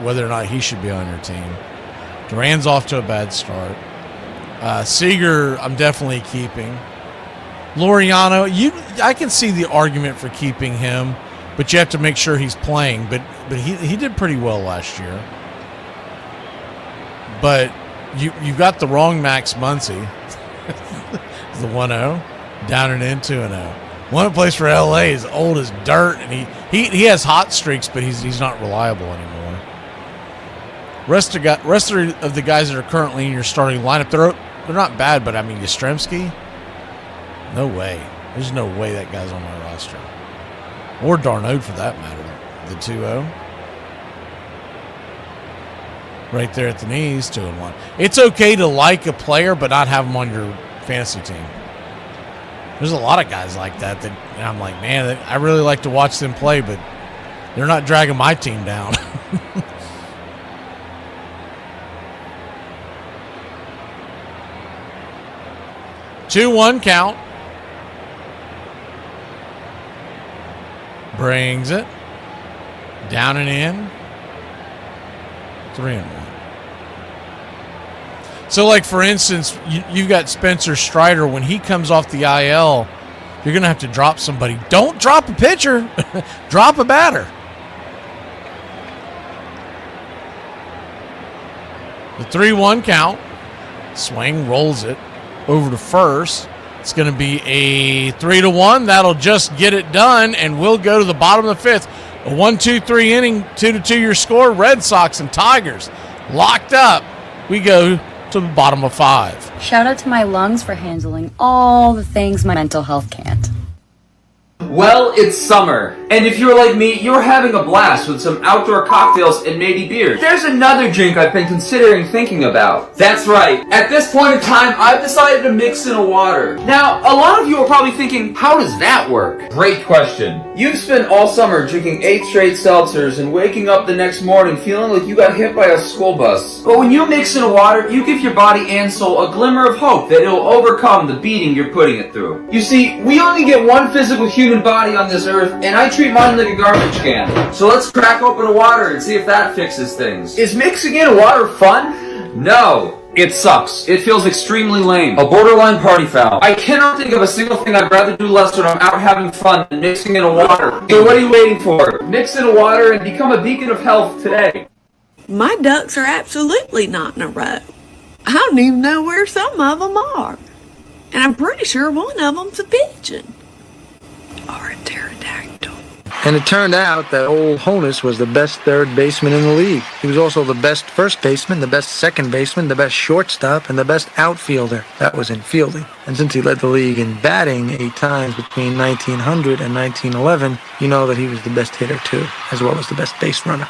whether or not he should be on your team. Duran's off to a bad start. Seager, I'm definitely keeping. Laureano, I can see the argument for keeping him, but you have to make sure he's playing. But he did pretty well last year. But you got the wrong Max Muncy. The 1-0, down and in, 2-0. One that plays for LA is old as dirt, and he has hot streaks, but he's not reliable anymore. Rest of the guys that are currently in your starting lineup, they're not bad, but I mean Jastrzemski, no way. There's no way that guy's on my roster, or d'Arnaud for that matter. The 2-0. right there at the knees, 2-1. It's okay to like a player but not have them on your fantasy team. There's a lot of guys like that I'm like, man, I really like to watch them play, but they're not dragging my team down. Two-one count. Brings it. Down and in. 3-1. So, like, for instance, you've got Spencer Strider. When he comes off the IL, you're going to have to drop somebody. Don't drop a pitcher. Drop a batter. The 3-1 count. Swing, rolls it over to first. It's going to be a 3-1. That'll just get it done, and we'll go to the bottom of the fifth. A 1-2-3 inning, 2-2 your score. Red Sox and Tigers locked up. We go to the bottom of 5. Shout out to my lungs for handling all the things my mental health can't. Well, it's summer, and if you're like me, you're having a blast with some outdoor cocktails and maybe beers. There's another drink I've been considering thinking about. That's right. At this point in time, I've decided to mix in a water. Now, a lot of you are probably thinking, how does that work? Great question. You've spent all summer drinking 8 straight seltzers and waking up the next morning feeling like you got hit by a school bus. But when you mix in a water, you give your body and soul a glimmer of hope that it'll overcome the beating you're putting it through. You see, we only get one physical human body on this earth, and I treat mine like a garbage can. So let's crack open a water and see if that fixes things. Is mixing in water fun? No. It sucks. It feels extremely lame. A borderline party foul. I cannot think of a single thing I'd rather do less when I'm out having fun than mixing in a water. So what are you waiting for? Mix in a water and become a beacon of health today. My ducks are absolutely not in a row. I don't even know where some of them are. And I'm pretty sure one of them's a pigeon. Or a pterodactyl. And it turned out that old Honus was the best third baseman in the league. He was also the best first baseman, the best second baseman, the best shortstop, and the best outfielder. That was in fielding. And since he led the league in batting 8 times between 1900 and 1911, you know that he was the best hitter too, as well as the best base runner.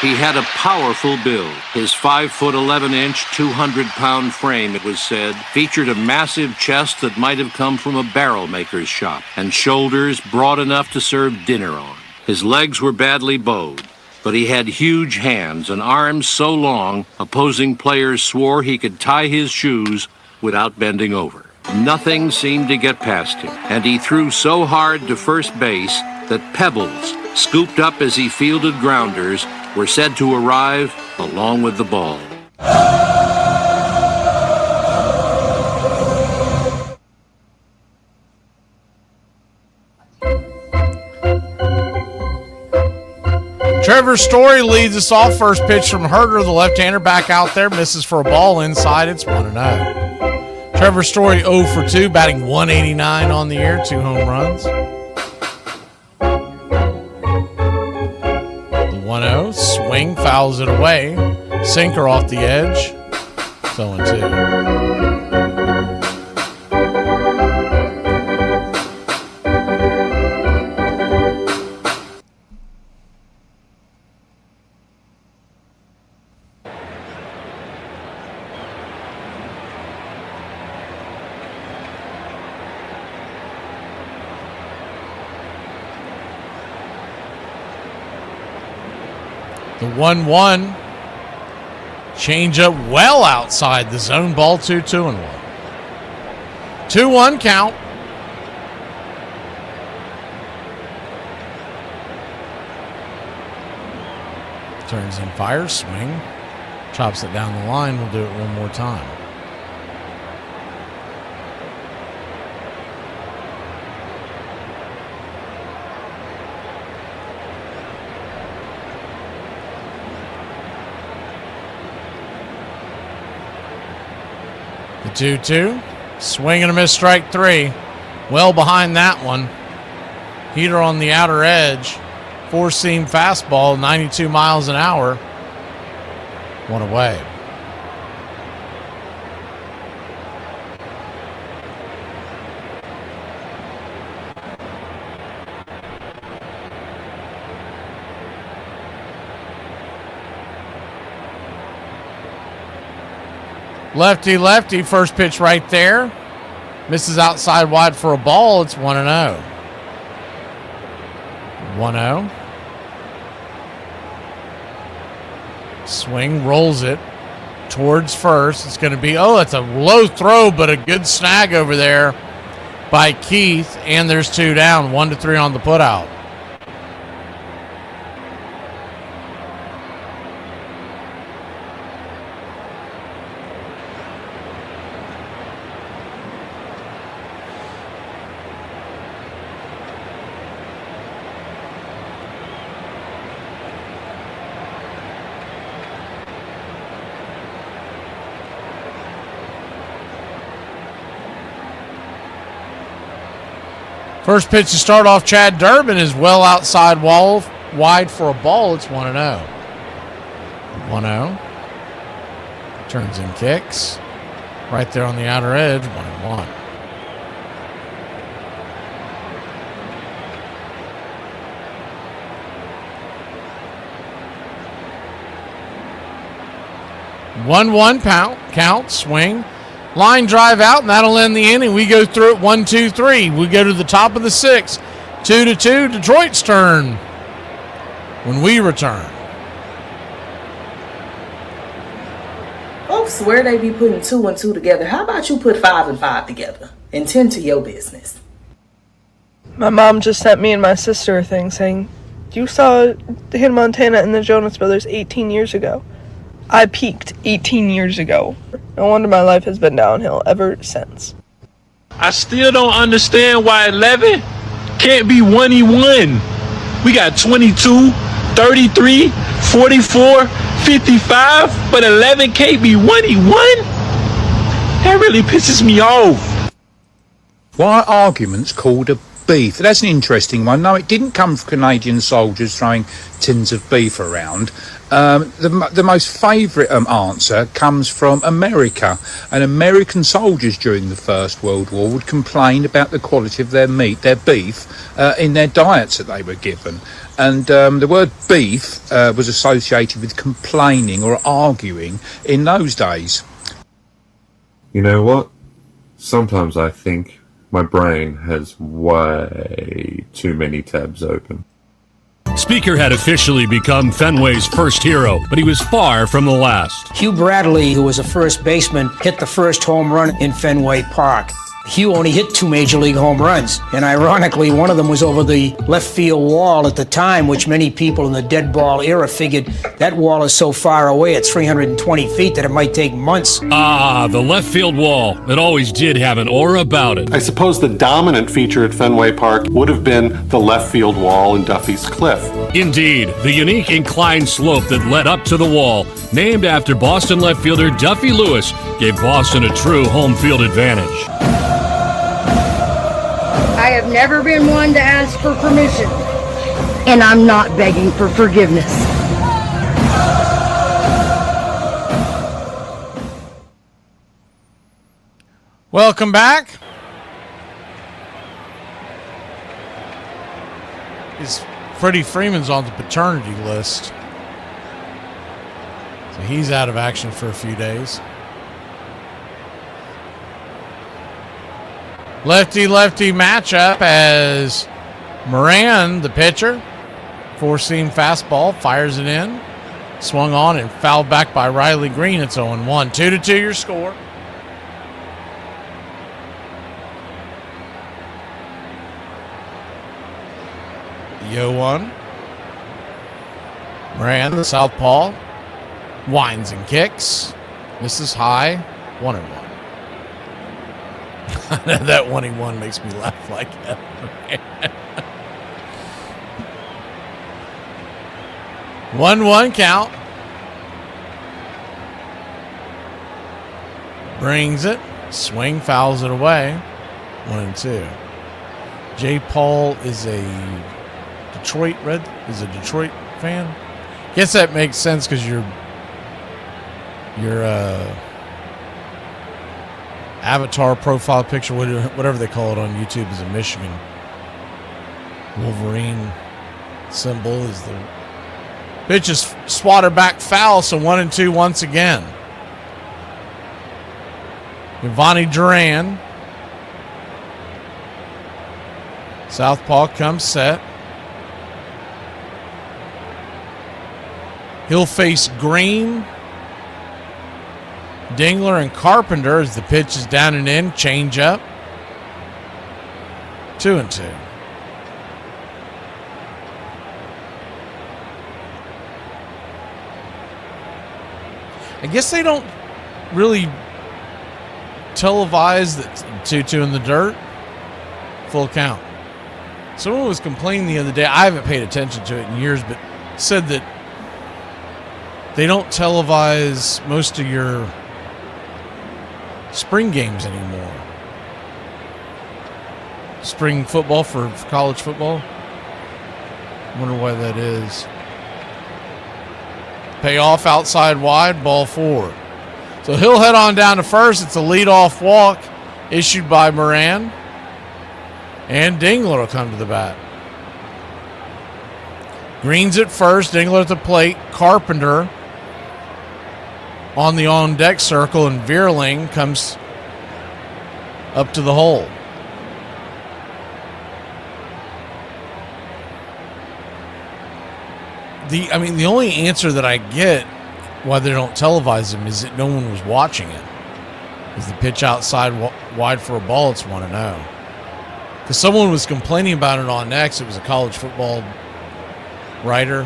He had a powerful build. His 5'11" 200-pound frame, it was said, featured a massive chest that might have come from a barrel maker's shop, and shoulders broad enough to serve dinner on. His legs were badly bowed, but he had huge hands and arms so long, opposing players swore he could tie his shoes without bending over. Nothing seemed to get past him, and he threw so hard to first base that pebbles, scooped up as he fielded grounders, were said to arrive along with the ball. Trevor Story leads us off. First pitch from Herter, the left-hander, back out there, misses for a ball inside. It's 1-0. Trevor Story 0 for 2, batting .189 on the year, 2 home runs. 1-0, swing, fouls it away. Sinker off the edge. 0-2. The 1-1 change up well outside the zone. Ball 2-1. 2-1 count. Turns and fires, swing. Chops it down the line. We'll do it one more time. The 2-2. Swing and a miss, strike 3. Well behind that one. Heater on the outer edge. Four-seam fastball, 92 miles an hour. One away. Lefty, first pitch right there. Misses outside wide for a ball. It's 1-0. 1-0. Swing, rolls it towards first. It's going to be, it's a low throw, but a good snag over there by Keith. And there's 2 down, 1-3 on the putout. First pitch to start off Chad Durbin is well outside wall, wide for a ball. It's 1-0. 1-0. Turns and kicks. Right there on the outer edge, 1-1. One count, swing. Line drive out, and that'll end the inning. We go through it 1, 2, 3. We go to the top of the 6th. 2-2, Detroit's turn when we return. Folks swear they be putting 2 and 2 together. How about you put 5 and 5 together and tend to your business? My mom just sent me and my sister a thing saying, you saw Hannah Montana and the Jonas Brothers 18 years ago. I peaked 18 years ago. No wonder my life has been downhill ever since. I still don't understand why 11 can't be 1-1. We got 22, 33, 44, 55, but 11 can't be 1-1? That really pisses me off. Why are arguments called a beef? That's an interesting one. No, it didn't come from Canadian soldiers throwing tins of beef around. The most favourite answer comes from America. And American soldiers during the First World War would complain about the quality of their meat, their beef, in their diets that they were given. And the word beef was associated with complaining or arguing in those days. You know what? Sometimes I think my brain has way too many tabs open. Speaker had officially become Fenway's first hero, but he was far from the last. Hugh Bradley, who was a first baseman, hit the first home run in Fenway Park. Hugh only hit 2 major league home runs, and ironically, one of them was over the left field wall at the time, which many people in the dead ball era figured that wall is so far away at 320 feet that it might take months. Ah, the left field wall. It always did have an aura about it. I suppose the dominant feature at Fenway Park would have been the left field wall in Duffy's Cliff. Indeed, the unique inclined slope that led up to the wall, named after Boston left fielder Duffy Lewis, gave Boston a true home field advantage. I have never been one to ask for permission, and I'm not begging for forgiveness. Welcome back. Freddie Freeman's on the paternity list, so he's out of action for a few days. Lefty-lefty matchup as Moran, the pitcher, four-seam fastball, fires it in. Swung on and fouled back by Riley Green. It's 0-1. 2-2 your score. The 0-1. Moran, the southpaw, winds and kicks. Misses high. 1-1. That 1-1 makes me laugh like that. 1-1 count. Brings it. Swing, fouls it away. 1-2. J. Paul is a Detroit Detroit fan. Guess that makes sense because your avatar profile picture, whatever they call it on YouTube, is a Michigan. Wolverine symbol is the pitch is swatted back foul, so 1-2 once again. Giovanni Duran. Southpaw comes set. He'll face Green, Dingler, and Carpenter as the pitch is down and in. Change up. 2-2. I guess they don't really televise that 2-2 in the dirt. Full count. Someone was complaining the other day, I haven't paid attention to it in years, but said that they don't televise most of your spring games anymore. Spring football for college football. I wonder why that is. Payoff outside wide, ball forward. So he'll head on down to first. It's a leadoff walk issued by Moran. And Dingler will come to the bat. Green's at first, Dingler at the plate, Carpenter on the on-deck circle, and Vierling comes up to the hole. The only answer that I get why they don't televise them is that no one was watching it. Is the pitch outside wide for a ball, it's 1-0. Because someone was complaining about it on X. It was a college football writer.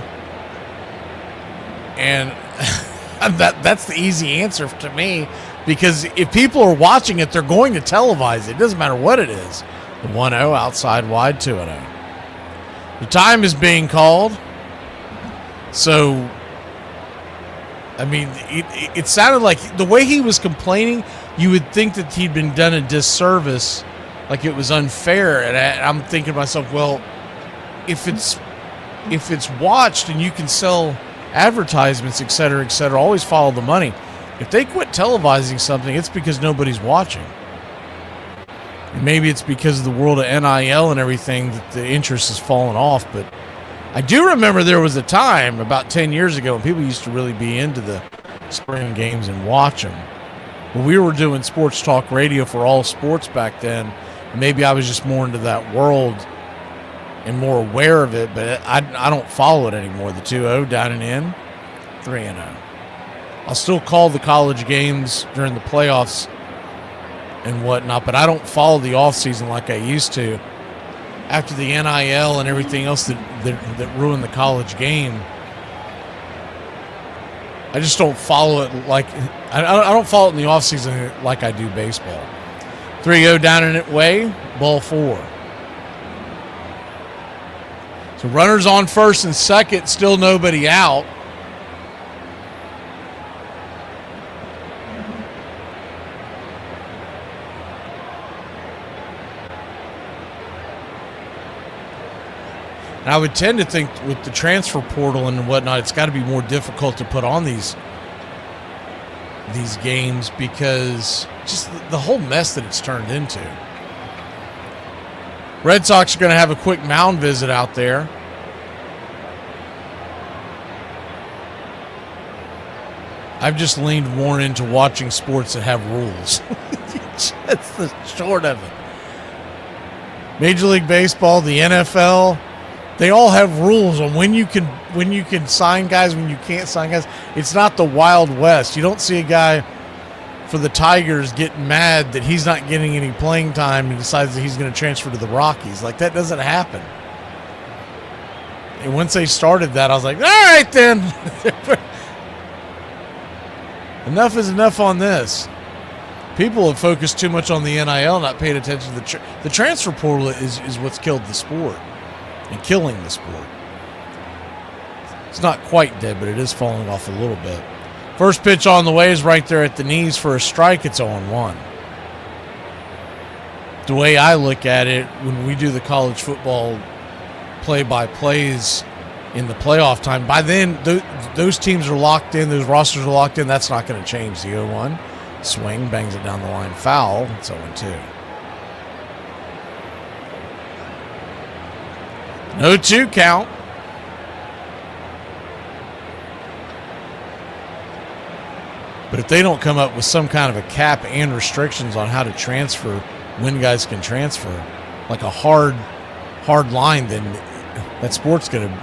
And that's the easy answer to me. Because if people are watching it, they're going to televise it. It doesn't matter what it is. The 1-0 outside wide, 2-0. The time is being called. So, I mean, it sounded like the way he was complaining, you would think that he'd been done a disservice, like it was unfair. And I'm thinking to myself, well, if it's watched and you can sell advertisements, et cetera, always follow the money. If they quit televising something, it's because nobody's watching. And maybe it's because of the world of NIL and everything that the interest has fallen off, but I do remember there was a time about 10 years ago when people used to really be into the spring games and watch them. When we were doing sports talk radio for all sports back then, maybe I was just more into that world and more aware of it, but I don't follow it anymore. The 2-0 down and in, 3-0. I'll still call the college games during the playoffs and whatnot, but I don't follow the offseason like I used to. After the NIL and everything else that ruined the college game, I just don't follow it like I don't follow it in the offseason like I do baseball. 3-0 down in it way, ball 4. So runners on first and second, still nobody out. And I would tend to think with the transfer portal and whatnot, it's got to be more difficult to put on these games because just the whole mess that it's turned into. Red Sox are going to have a quick mound visit out there. I've just leaned more into watching sports that have rules. That's the short of it. Major League Baseball, the NFL, they all have rules on when you can sign guys, when you can't sign guys. It's not the Wild West. You don't see a guy for the Tigers getting mad that he's not getting any playing time and decides that he's going to transfer to the Rockies. Like, that doesn't happen. And once they started that, I was like, all right then. Enough is enough on this. People have focused too much on the NIL, not paid attention to the transfer portal is what's killed the sport and killing the sport. It's not quite dead, but it is falling off a little bit. First pitch on the way is right there at the knees for a strike. It's 0-1. The way I look at it, when we do the college football play-by-plays in the playoff time, by then those teams are locked in, those rosters are locked in. That's not going to change. The 0-1 swing, bangs it down the line, foul. It's 0-2. No 2 count. But if they don't come up with some kind of a cap and restrictions on how to transfer, when guys can transfer, like a hard line, then that sport's going to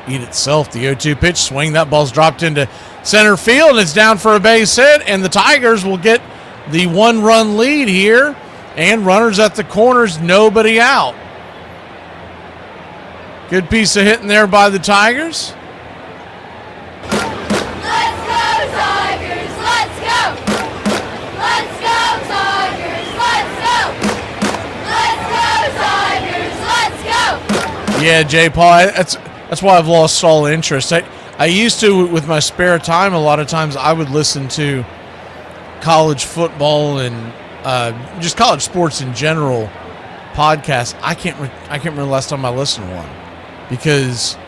eat itself. The 0-2 pitch swing. That ball's dropped into center field, and it's down for a base hit, and the Tigers will get the 1-run lead here, and runners at the corners, nobody out. Good piece of hitting there by the Tigers. Yeah, Jay Paul, that's why I've lost all interest. I used to, with my spare time, a lot of times I would listen to college football and just college sports in general podcasts. I can't remember the last time I listened to one, because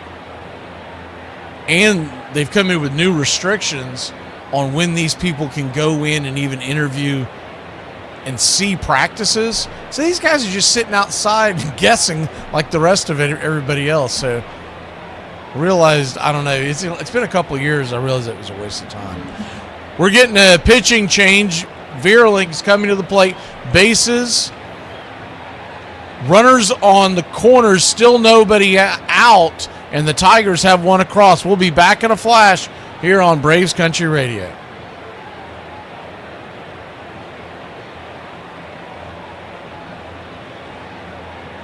they've come in with new restrictions on when these people can go in and even interview and see practices. So these guys are just sitting outside guessing like the rest of everybody else. So I realized, I don't know, it's been a couple of years. I realized it was a waste of time. We're getting a pitching change. Vierling's coming to the plate. Bases. Runners on the corners, still nobody out, and the Tigers have one across. We'll be back in a flash here on Braves Country Radio.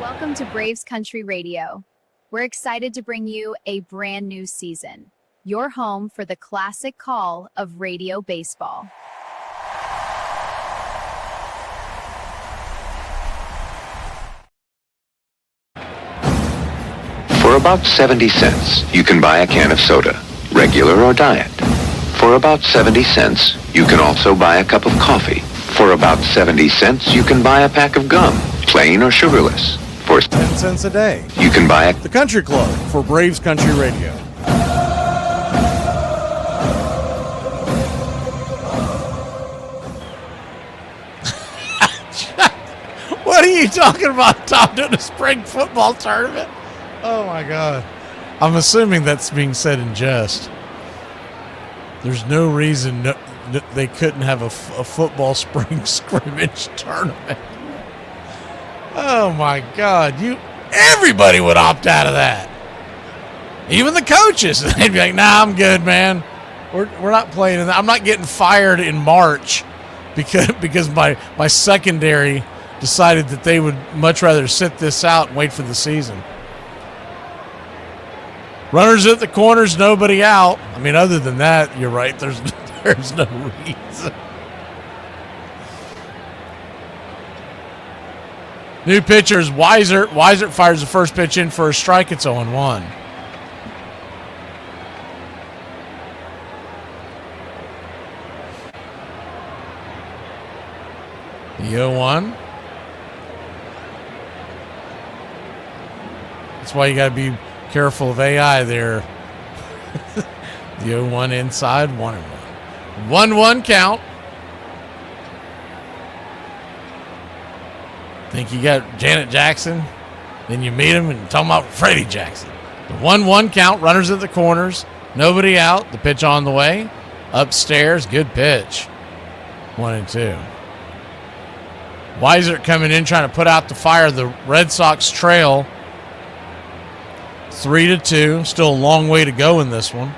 Welcome to Braves Country Radio. We're excited to bring you a brand new season, your home for the classic call of radio baseball. For about 70 cents, you can buy a can of soda, regular or diet. For about 70 cents, you can also buy a cup of coffee. For about 70 cents, you can buy a pack of gum, plain or sugarless. For 10 cents a day, you can buy the Country Club for Braves Country Radio. What are you talking about, Tom, doing a spring football tournament? Oh, my God. I'm assuming that's being said in jest. There's no reason they couldn't have a football spring scrimmage tournament. Oh, my God. Everybody would opt out of that. Even the coaches. They'd be like, nah, I'm good, man. We're not playing in that. I'm not getting fired in March because my secondary decided that they would much rather sit this out and wait for the season. Runners at the corners, nobody out. I mean, other than that, you're right. There's no reason. New pitchers, Weisert. Weisert fires the first pitch in for a strike. It's 0-1. The 0-1. That's why you got to be careful of AI there. The 0-1 inside, 1-1. 1-1 count. Think you got Janet Jackson, then you meet him and talking about Freddie Jackson. The 1-1 count, runners at the corners, nobody out, the pitch on the way, upstairs, good pitch. 1-2. Weisert coming in, trying to put out the fire. The Red Sox trail 3-2. Still a long way to go in this one.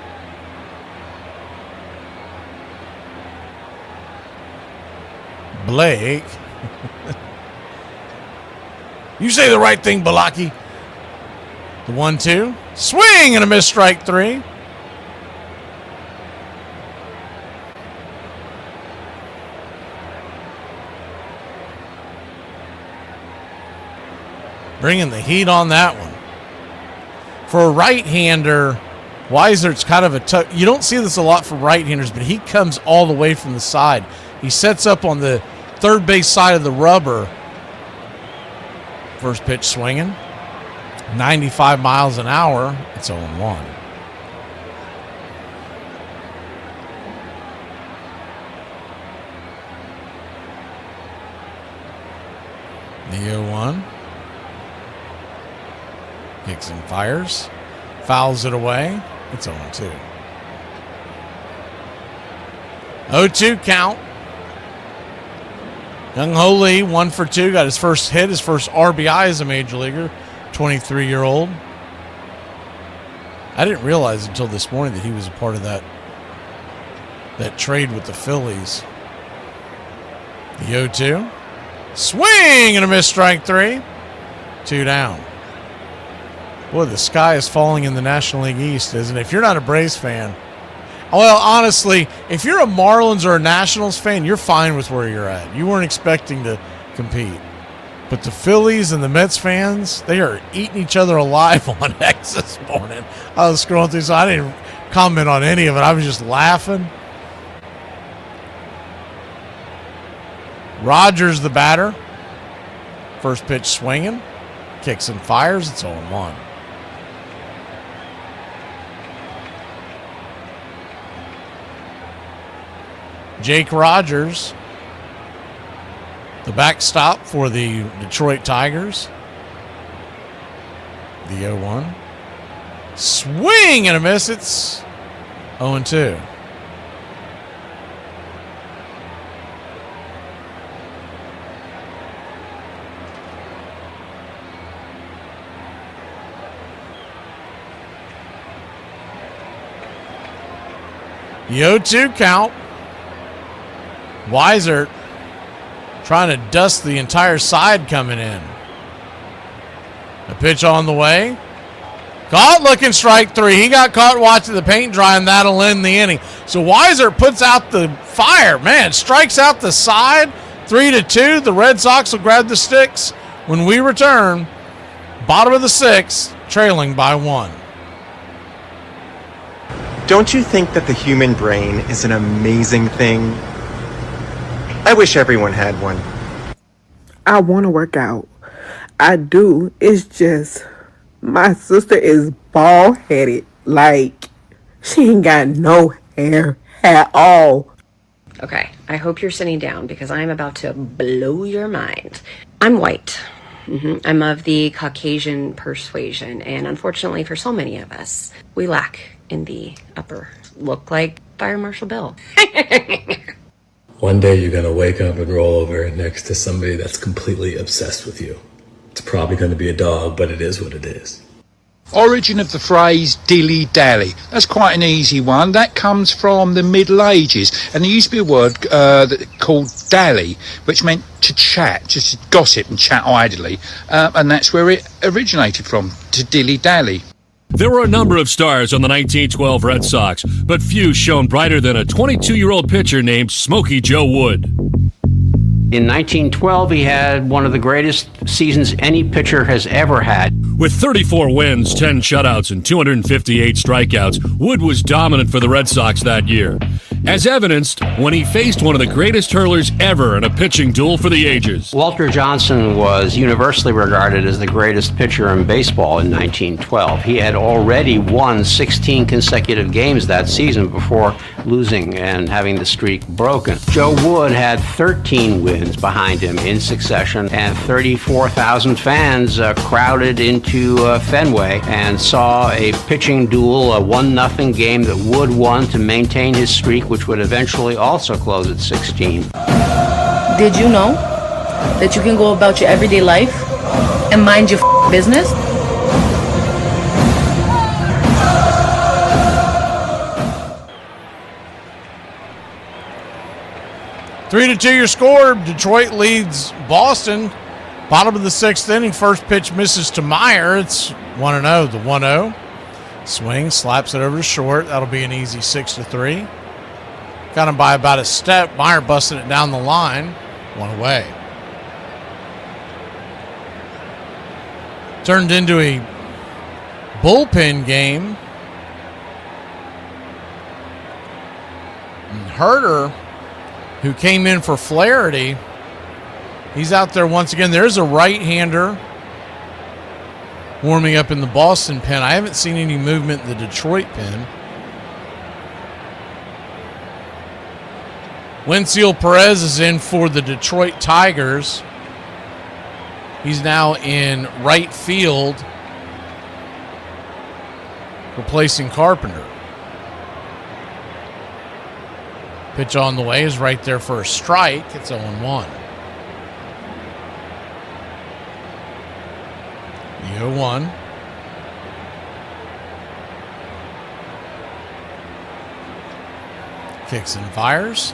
Blake. You say the right thing, Balaki. The 1-2. Swing and a miss, strike 3. Bringing the heat on that one. For a right-hander, Weisert's kind of a tough. You don't see this a lot for right-handers, but he comes all the way from the side. He sets up on the third base side of the rubber. First pitch swinging. 95 miles an hour. It's 0-1. The 0-1. Kicks and fires. Fouls it away. It's 0-2. 0-2 count. Young Ho Lee, 1 for 2, got his first hit, his first RBI as a major leaguer, 23-year-old. I didn't realize until this morning that he was a part of that trade with the Phillies. The 0-2. Swing and a miss, strike 3. 2 down. Boy, the sky is falling in the National League East, isn't it? If you're not a Braves fan, well, honestly, if you're a Marlins or a Nationals fan, you're fine with where you're at. You weren't expecting to compete. But the Phillies and the Mets fans, they are eating each other alive on X this morning. I was scrolling through, so I didn't comment on any of it. I was just laughing. Rogers, the batter. First pitch swinging. Kicks and fires. It's 0-1. Jake Rogers, the backstop for the Detroit Tigers. The 0-1. Swing and a miss. It's 0-2. The 0-2 count. Weiser trying to dust the entire side coming in. A pitch on the way. Caught looking, strike 3. He got caught watching the paint dry, and that'll end the inning. So Weiser puts out the fire. Man, strikes out the side. 3-2. The Red Sox will grab the sticks when we return. Bottom of the 6th, trailing by 1. Don't you think that the human brain is an amazing thing? I wish everyone had one. I want to work out. I do. It's just my sister is bald-headed. Like, she ain't got no hair at all. Okay, I hope you're sitting down because I'm about to blow your mind. I'm white. I'm of the Caucasian persuasion, and unfortunately for so many of us, we lack in the upper. Look like Fire Marshal Bill. One day you're going to wake up and roll over next to somebody that's completely obsessed with you. It's probably going to be a dog, but it is what it is. Origin of the phrase dilly-dally. That's quite an easy one. That comes from the Middle Ages. And there used to be a word called dally, which meant to chat, just to gossip and chat idly. And that's where it originated from, to dilly-dally. There were a number of stars on the 1912 Red Sox, but few shone brighter than a 22-year-old pitcher named Smokey Joe Wood. In 1912, he had one of the greatest seasons any pitcher has ever had. With 34 wins, 10 shutouts, and 258 strikeouts, Wood was dominant for the Red Sox that year, as evidenced when he faced one of the greatest hurlers ever in a pitching duel for the ages. Walter Johnson was universally regarded as the greatest pitcher in baseball in 1912. He had already won 16 consecutive games that season before losing and having the streak broken. Joe Wood had 13 wins behind him in succession, and 34,000 fans crowded into Fenway and saw a pitching duel, a 1-0 game that Wood won to maintain his streak, which would eventually also close at 16. Did you know that you can go about your everyday life and mind your business? Three to 2 your score. Detroit leads Boston. Bottom of the 6th inning. First pitch misses to Meyer. It's 1-0. The 1-0. Swing, slaps it over to short. That'll be an easy 6-3. Got him by about a step. Meyer busting it down the line. 1 away. Turned into a bullpen game. And Herter, who came in for Flaherty, he's out there once again. There's a right-hander warming up in the Boston pen. I haven't seen any movement in the Detroit pen. Wenceel Perez is in for the Detroit Tigers. He's now in right field, replacing Carpenter. Pitch on the way is right there for a strike. It's 0-1. The 0-1. Kicks and fires.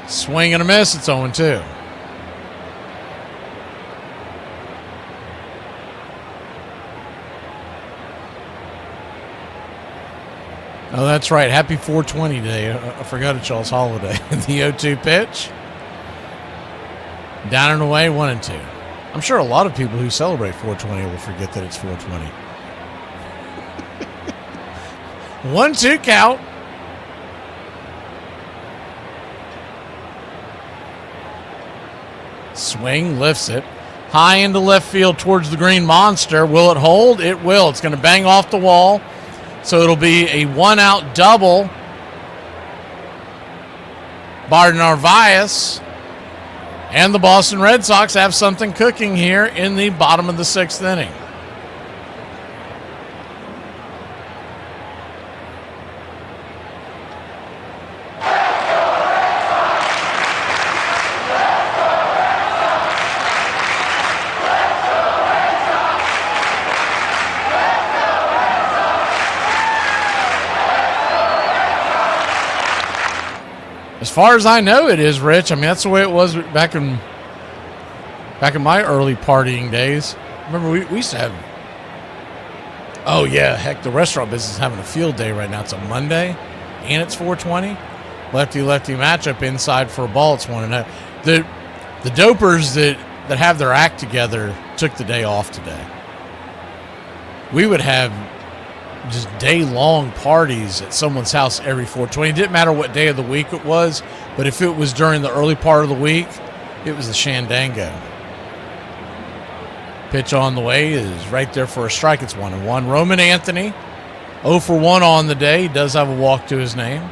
Swing and a miss. It's 0-2. Oh, that's right. Happy 420 today. I forgot it's y'all's holiday. The 0-2 pitch. Down and away, 1-2. I'm sure a lot of people who celebrate 420 will forget that it's 420. 1-2 count. Swing, lifts it. High into left field towards the green monster. Will it hold? It will. It's going to bang off the wall. So it'll be a one-out double. Bard Narvaez and the Boston Red Sox have something cooking here in the bottom of the 6th inning. As far as I know, it is, Rich. I mean, that's the way it was back in my early partying days. Remember, we used to have. Oh yeah, heck, the restaurant business is having a field day right now. It's a Monday, and it's 420. Lefty matchup inside for a ball. It's 1-0. The dopers that have their act together took the day off today. We would have just day-long parties at someone's house every 420. It didn't matter what day of the week it was, but if it was during the early part of the week, it was the Shandango. Pitch on the way is right there for a strike. It's 1-1. Roman Anthony, 0 for 1 on the day. He does have a walk to his name.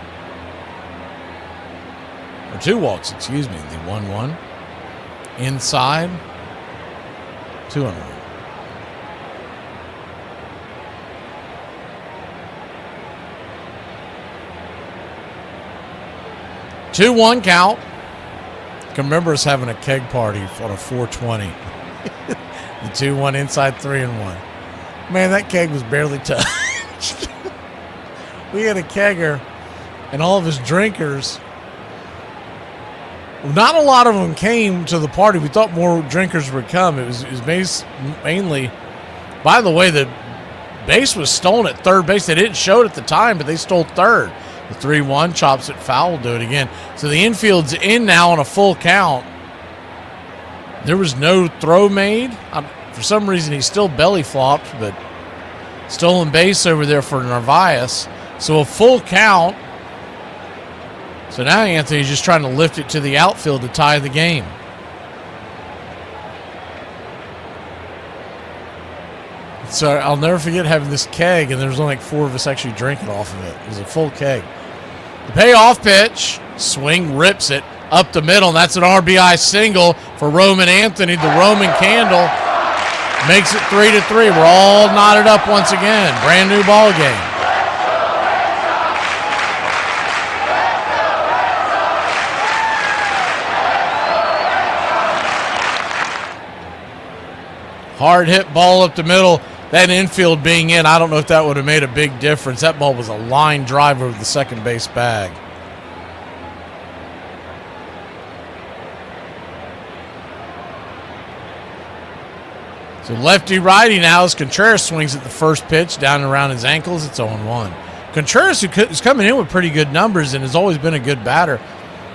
Or 2 walks, excuse me. The 1-1. Inside. 2-1. 2-1 count. I can remember us having a keg party on a 420. The 2-1 inside 3-1. Man, that keg was barely touched. We had a kegger, and all of his drinkers. Not a lot of them came to the party. We thought more drinkers would come. It was mainly. By the way, the base was stolen at third base. They didn't show it at the time, but they stole third. The 3-1 chops it foul. We'll do it again. So the infield's in now on a full count. There was no throw made. For some reason, he still belly flopped, but stolen base over there for Narvaez. So a full count. So now Anthony's just trying to lift it to the outfield to tie the game. So I'll never forget having this keg, and there's only like 4 of us actually drinking off of it. It was a full keg. The payoff pitch, swing, rips it up the middle, and that's an RBI single for Roman Anthony. The Roman candle makes it 3-3. We're all knotted up once again. Brand new ball game. Hard hit ball up the middle. That infield being in, I don't know if that would have made a big difference. That ball was a line drive over the second base bag. So lefty-righty now as Contreras swings at the first pitch down and around his ankles. It's 0-1. Contreras, who is coming in with pretty good numbers and has always been a good batter,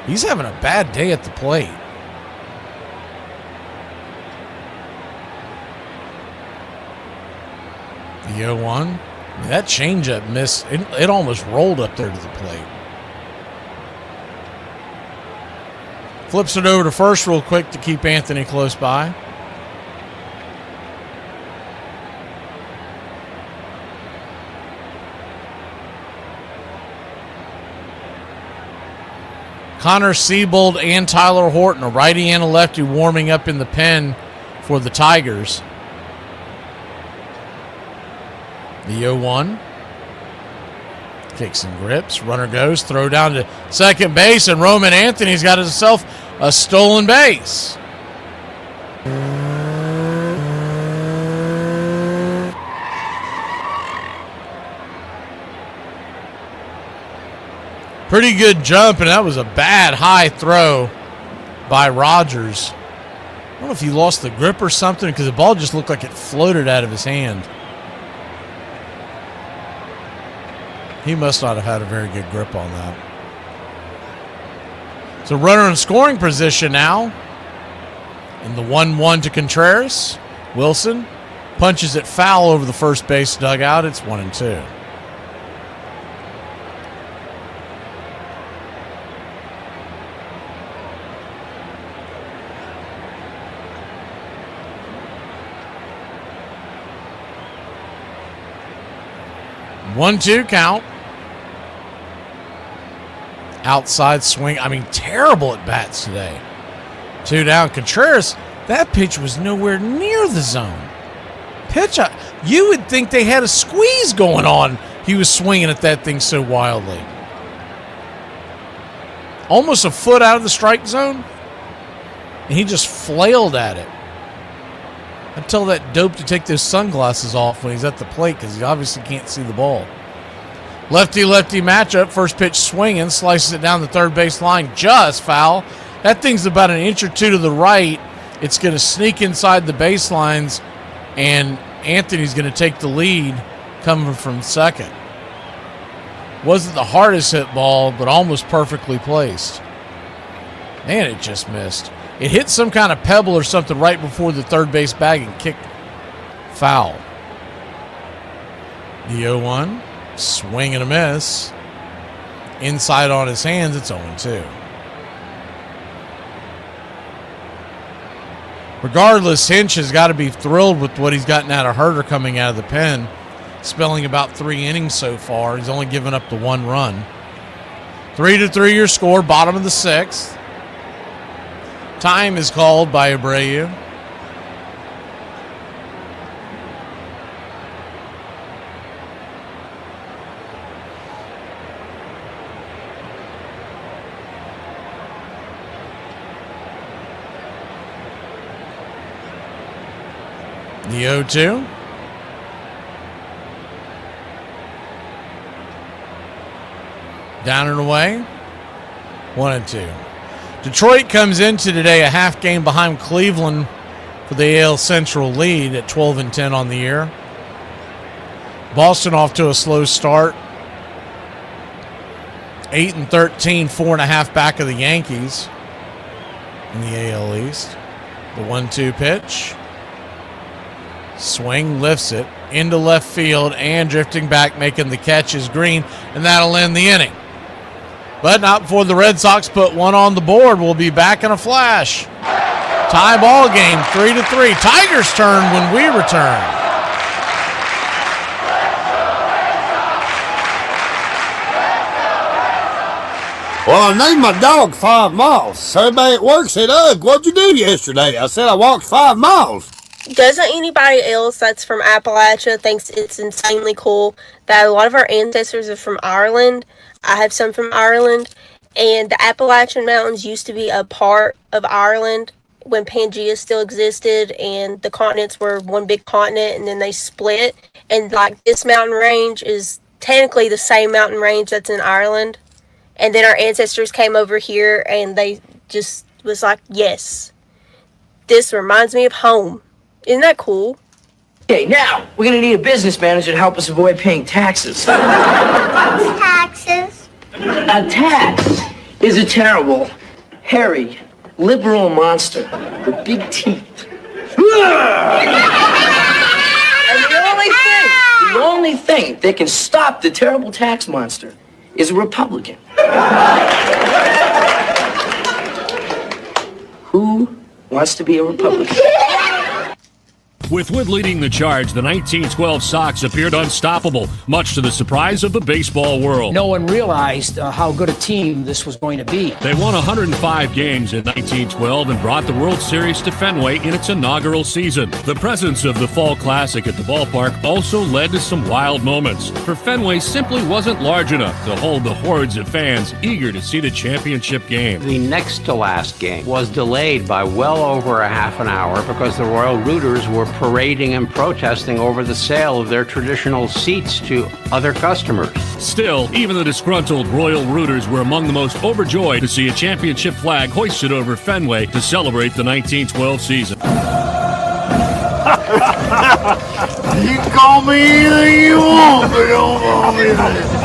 he's having a bad day at the plate. The 0-1. That changeup missed. It almost rolled up there to the plate. Flips it over to first real quick to keep Anthony close by. Connor Siebold and Tyler Horton, a righty and a lefty, warming up in the pen for the Tigers. The 0-1. Kicks and grips. Runner goes. Throw down to second base, and Roman Anthony's got himself a stolen base. Pretty good jump, and that was a bad high throw by Rogers. I don't know if he lost the grip or something because the ball just looked like it floated out of his hand. He must not have had a very good grip on that. So runner in scoring position now. In the 1-1 to Contreras. Wilson punches it foul over the first base dugout. It's 1-2. One-two count. Outside swing. I mean, terrible at bats today. 2 down. Contreras, that pitch was nowhere near the zone. You would think they had a squeeze going on. He was swinging at that thing so wildly. Almost a foot out of the strike zone. And he just flailed at it. I tell that dope to take those sunglasses off when he's at the plate because he obviously can't see the ball. Lefty-lefty matchup. First pitch swinging. Slices it down the third base line. Just foul. That thing's about an inch or two to the right. It's going to sneak inside the baselines, and Anthony's going to take the lead coming from second. Wasn't the hardest hit ball, but almost perfectly placed. Man, it just missed. It hit some kind of pebble or something right before the third base bag and kicked foul. The 0-1. Swing and a miss. Inside on his hands, it's 0-2. Regardless, Hinch has got to be thrilled with what he's gotten out of Herter coming out of the pen. Spelling about 3 innings so far. He's only given up the 1 run. 3-3 your score, bottom of the 6th. Time is called by Abreu. The 0-2. Down and away. 1-2. Detroit comes into today a half game behind Cleveland for the AL Central lead at 12-10 on the year. Boston off to a slow start. 8-13, 4.5 back of the Yankees in the AL East. The 1-2 pitch. Swing, lifts it into left field, and drifting back, making the catch is Green, and that'll end the inning. But not before the Red Sox put one on the board. We'll be back in a flash. Tie ball game, 3-3. Tigers' turn when we return. Well, I named my dog 5 miles. Everybody at work said, "Ugh, what'd you do yesterday?" I said, "I walked 5 miles. Doesn't anybody else that's from Appalachia thinks it's insanely cool that a lot of our ancestors are from Ireland? I have some from Ireland, and the Appalachian Mountains used to be a part of Ireland when Pangea still existed, and the continents were one big continent, and then they split. And like this mountain range is technically the same mountain range that's in Ireland. And then our ancestors came over here, and they just was like, yes, this reminds me of home. Isn't that cool? Okay, now, we're gonna need a business manager to help us avoid paying taxes. Taxes? A tax is a terrible, hairy, liberal monster with big teeth. And the only thing that can stop the terrible tax monster is a Republican. Who wants to be a Republican? With Wood leading the charge, the 1912 Sox appeared unstoppable, much to the surprise of the baseball world. No one realized how good a team this was going to be. They won 105 games in 1912 and brought the World Series to Fenway in its inaugural season. The presence of the Fall Classic at the ballpark also led to some wild moments, for Fenway simply wasn't large enough to hold the hordes of fans eager to see the championship game. The next to last game was delayed by well over a half an hour because the Royal Rooters were parading and protesting over the sale of their traditional seats to other customers. Still, even the disgruntled Royal Rooters were among the most overjoyed to see a championship flag hoisted over Fenway to celebrate the 1912 season. You call me anything you want, but don't call me that.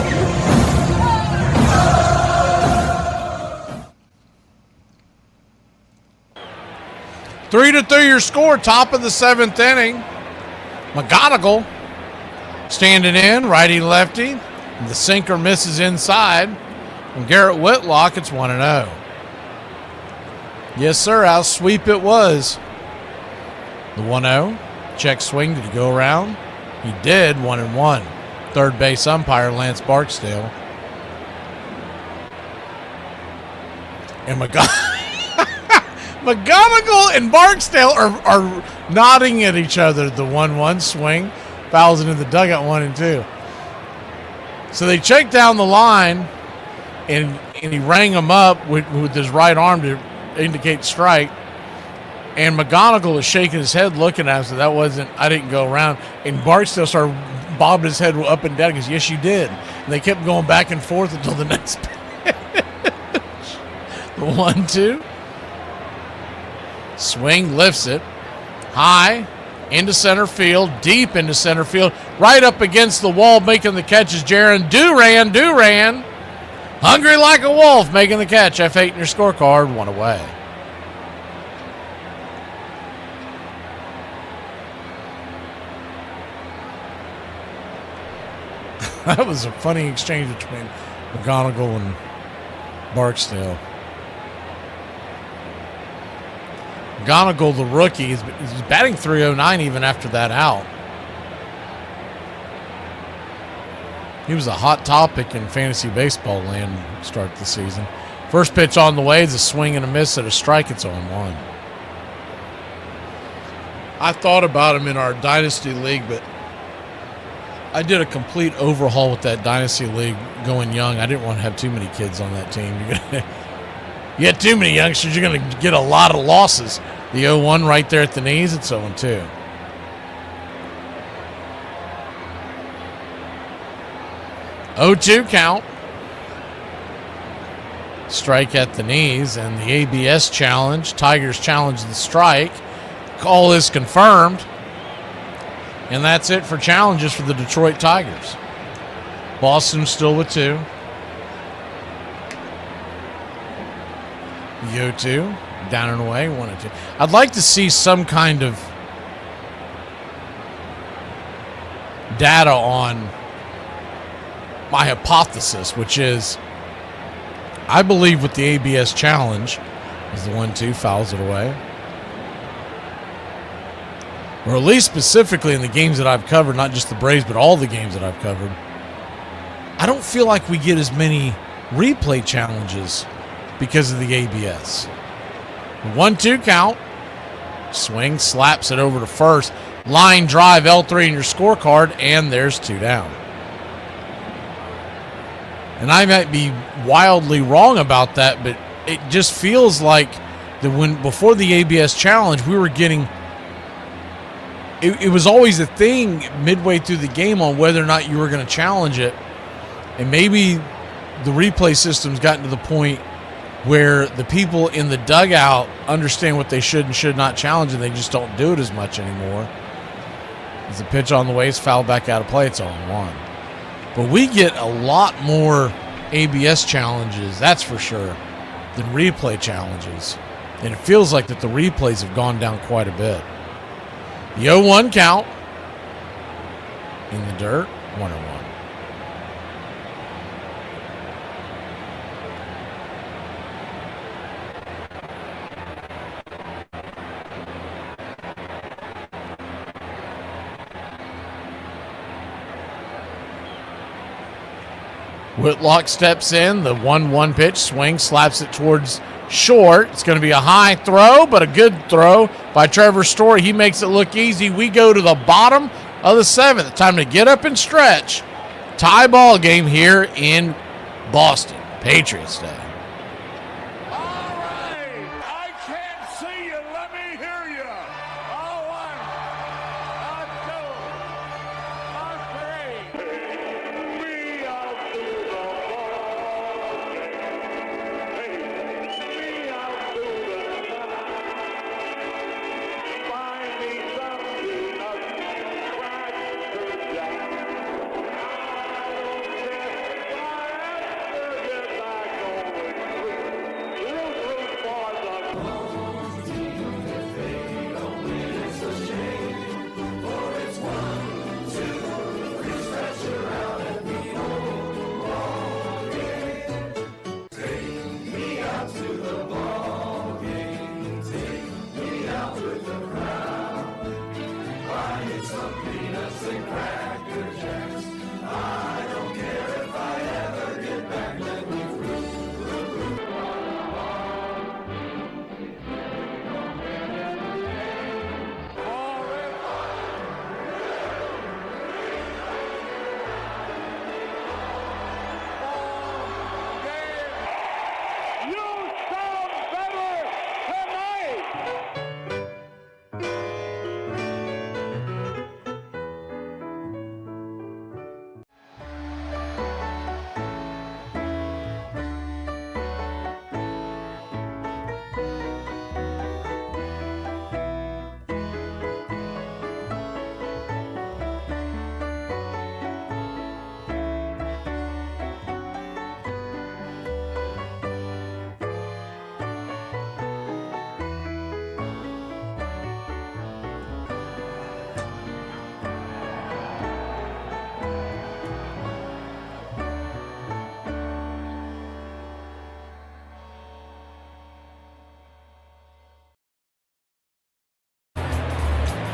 3-3 your score, top of the 7th inning. McGonigal standing in, righty-lefty. The sinker misses inside. From Garrett Whitlock, it's 1-0. Yes, sir, how sweep it was. The 1-0. Check swing, did he go around? He did, 1-1. Third base umpire, Lance Barksdale. And McGonigal and Barksdale are nodding at each other. The 1-1 swing fouls into the dugout 1-2. So they checked down the line, and he rang him up with his right arm to indicate strike. And McGonigal is shaking his head, looking at him. So I didn't go around. And Barksdale started bobbing his head up and down. He goes, yes, you did. And they kept going back and forth until the next pitch. The 1-2. Swing, lifts it high into center field, deep into center field, right up against the wall, making the catch is Jaron Duran, hungry like a wolf, making the catch. F8 in your scorecard, 1 away. That was a funny exchange between McGonigal and Barksdale. McGonigal, the rookie, is batting .309 even after that out. He was a hot topic in fantasy baseball land to start the season. First pitch on the way is a swing and a miss at a strike. It's 0-1. I thought about him in our Dynasty League, but I did a complete overhaul with that Dynasty League going young. I didn't want to have too many kids on that team. You get too many youngsters, you're going to get a lot of losses. The 0-1 right there at the knees, it's 0-2. (0-2) count. Strike at the knees, and the ABS challenge. Tigers challenge the strike. Call is confirmed. And that's it for challenges for the Detroit Tigers. Boston still with 2. The 0-2, down and away, 1-2. I'd like to see some kind of data on my hypothesis, which is I believe with the ABS challenge, is the 1-2 fouls it away. Or at least specifically in the games that I've covered, not just the Braves, but all the games that I've covered, I don't feel like we get as many replay challenges because of the ABS. 1-2 count. Swing, slaps it over to first. Line drive, L3 in your scorecard, and there's 2 down. And I might be wildly wrong about that, but it just feels like that before the ABS challenge, we were getting... It was always a thing midway through the game on whether or not you were going to challenge it. And maybe the replay system's gotten to the point where the people in the dugout understand what they should and should not challenge, and they just don't do it as much anymore. As the pitch on the way is fouled back out of play, it's 0-1. But we get a lot more ABS challenges, that's for sure, than replay challenges. And it feels like that the replays have gone down quite a bit. The 0-1 count. In the dirt, 1-1. Whitlock steps in. The 1-1 pitch. Swing. Slaps it towards short. It's going to be a high throw, but a good throw by Trevor Story. He makes it look easy. We go to the bottom of the 7th. Time to get up and stretch. Tie ball game here in Boston. Patriots Day.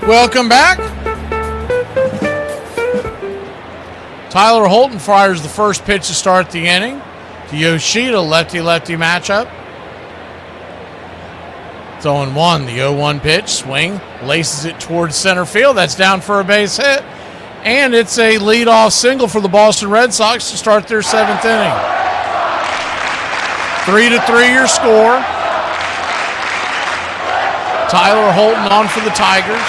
Welcome back. Tyler Holton fires the first pitch to start the inning. To Yoshida, lefty-lefty matchup. It's 0-1. The 0-1 pitch, swing, laces it towards center field. That's down for a base hit. And it's a leadoff single for the Boston Red Sox to start their 7th inning. 3-3 your score. Tyler Holton on for the Tigers.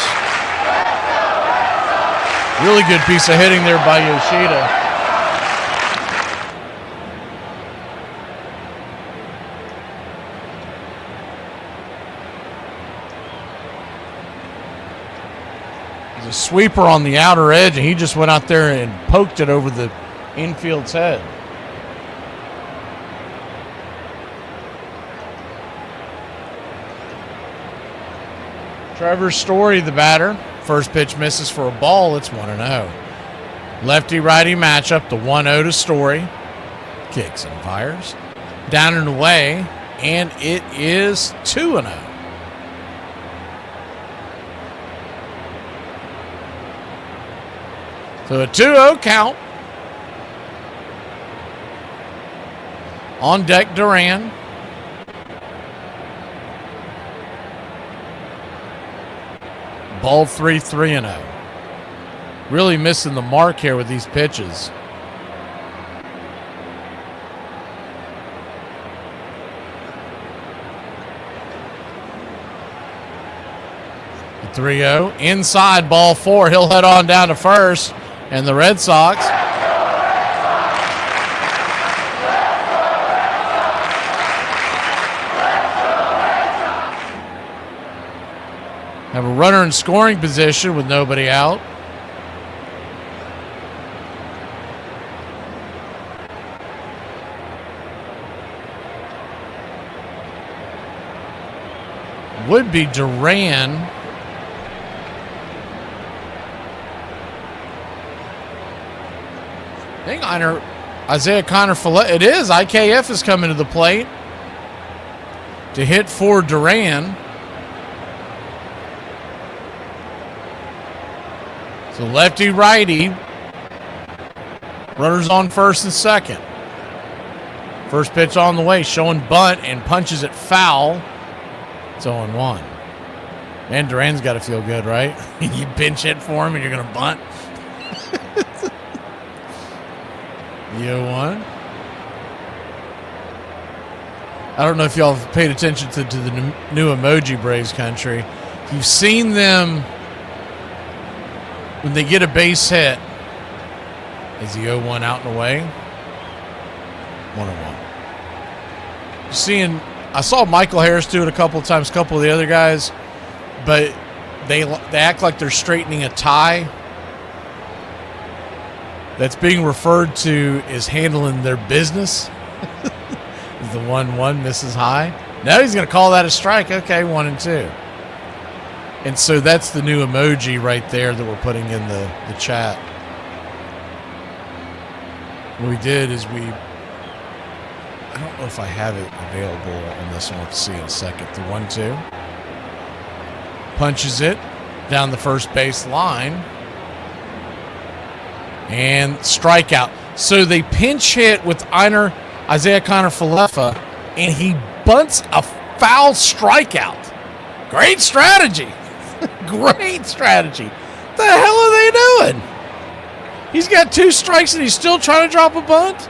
Really good piece of hitting there by Yoshida. There's a sweeper on the outer edge, and he just went out there and poked it over the infield's head. Trevor Story, the batter. First pitch misses for a ball. It's 1-0. Lefty-righty matchup. The 1-0 to Story. Kicks and fires. Down and away. And it is 2-0. So a 2-0 count. On deck, Duran. Ball 3-0. Really missing the mark here with these pitches. The 3-0. Inside, ball 4. He'll head on down to first. And the Red Sox have a runner in scoring position with nobody out. Would be Duran. I think Isaiah Connor Follett. It is. IKF is coming to the plate to hit for Duran. So lefty-righty. Runners on first and second. First pitch on the way, showing bunt and punches it foul. It's 0-1. Man, Duran's got to feel good, right? You pinch hit for him and you're going to bunt. The 0-1. I don't know if y'all have paid attention to the new emoji Braves country. You've seen them when they get a base hit. Is the 0-1 out and away? 1-1. I saw Michael Harris do it a couple of times, a couple of the other guys, but they act like they're straightening a tie. That's being referred to as handling their business. The 1-1 misses high. Now he's going to call that a strike. Okay, 1-2. And so that's the new emoji right there that we're putting in the chat. What we did is I don't know if I have it available on this one. Let's see in a second. The 1-2. Punches it down the first base line. And strikeout. So they pinch hit with Isaiah Kiner-Falefa, and he bunts a foul strikeout. Great strategy. Great strategy. What the hell are they doing? He's got 2 strikes and he's still trying to drop a bunt?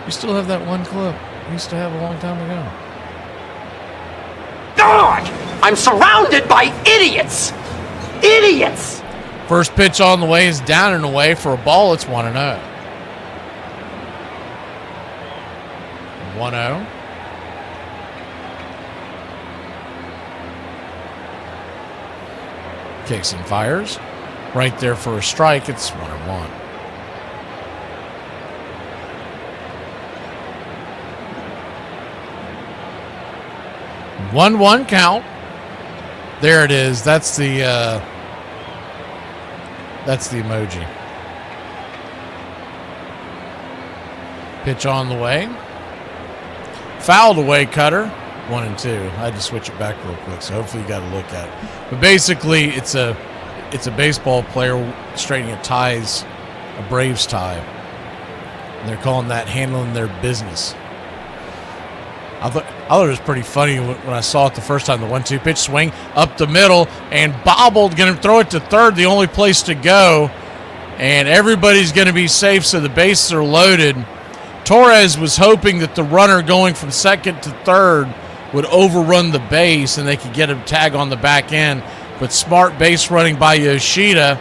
We still have that one clip we used to have a long time ago. God! I'm surrounded by idiots! Idiots! First pitch on the way is down and away for a ball. It's 1-0. 1-0. Kicks and fires. Right there for a strike. It's 1-1. One count. There it is. That's the emoji. Pitch on the way. Fouled away, cutter. 1-2. I had to switch it back real quick, so hopefully you got a look at it. But basically, it's a baseball player straightening a ties, a Braves tie. And they're calling that handling their business. I thought it was pretty funny when I saw it the first time. The 1-2 pitch swing up the middle and bobbled, going to throw it to third, the only place to go. And everybody's going to be safe, so the bases are loaded. Torres was hoping that the runner going from second to third would overrun the base and they could get a tag on the back end. But smart base running by Yoshida.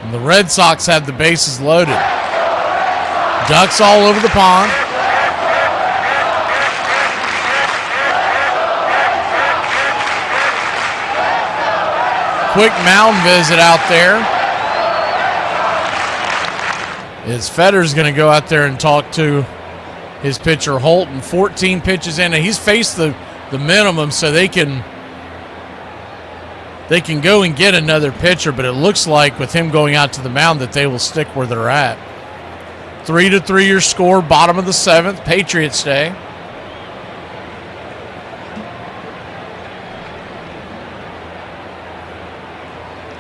And the Red Sox have the bases loaded. Ducks all over the pond. Quick mound visit out there. Is Fetter's going to go out there and talk to his pitcher Holton. 14 pitches in, and he's faced the minimum, so they can go and get another pitcher, but it looks like with him going out to the mound that they will stick where they're at. 3-3 your score, bottom of the 7th, Patriots Day.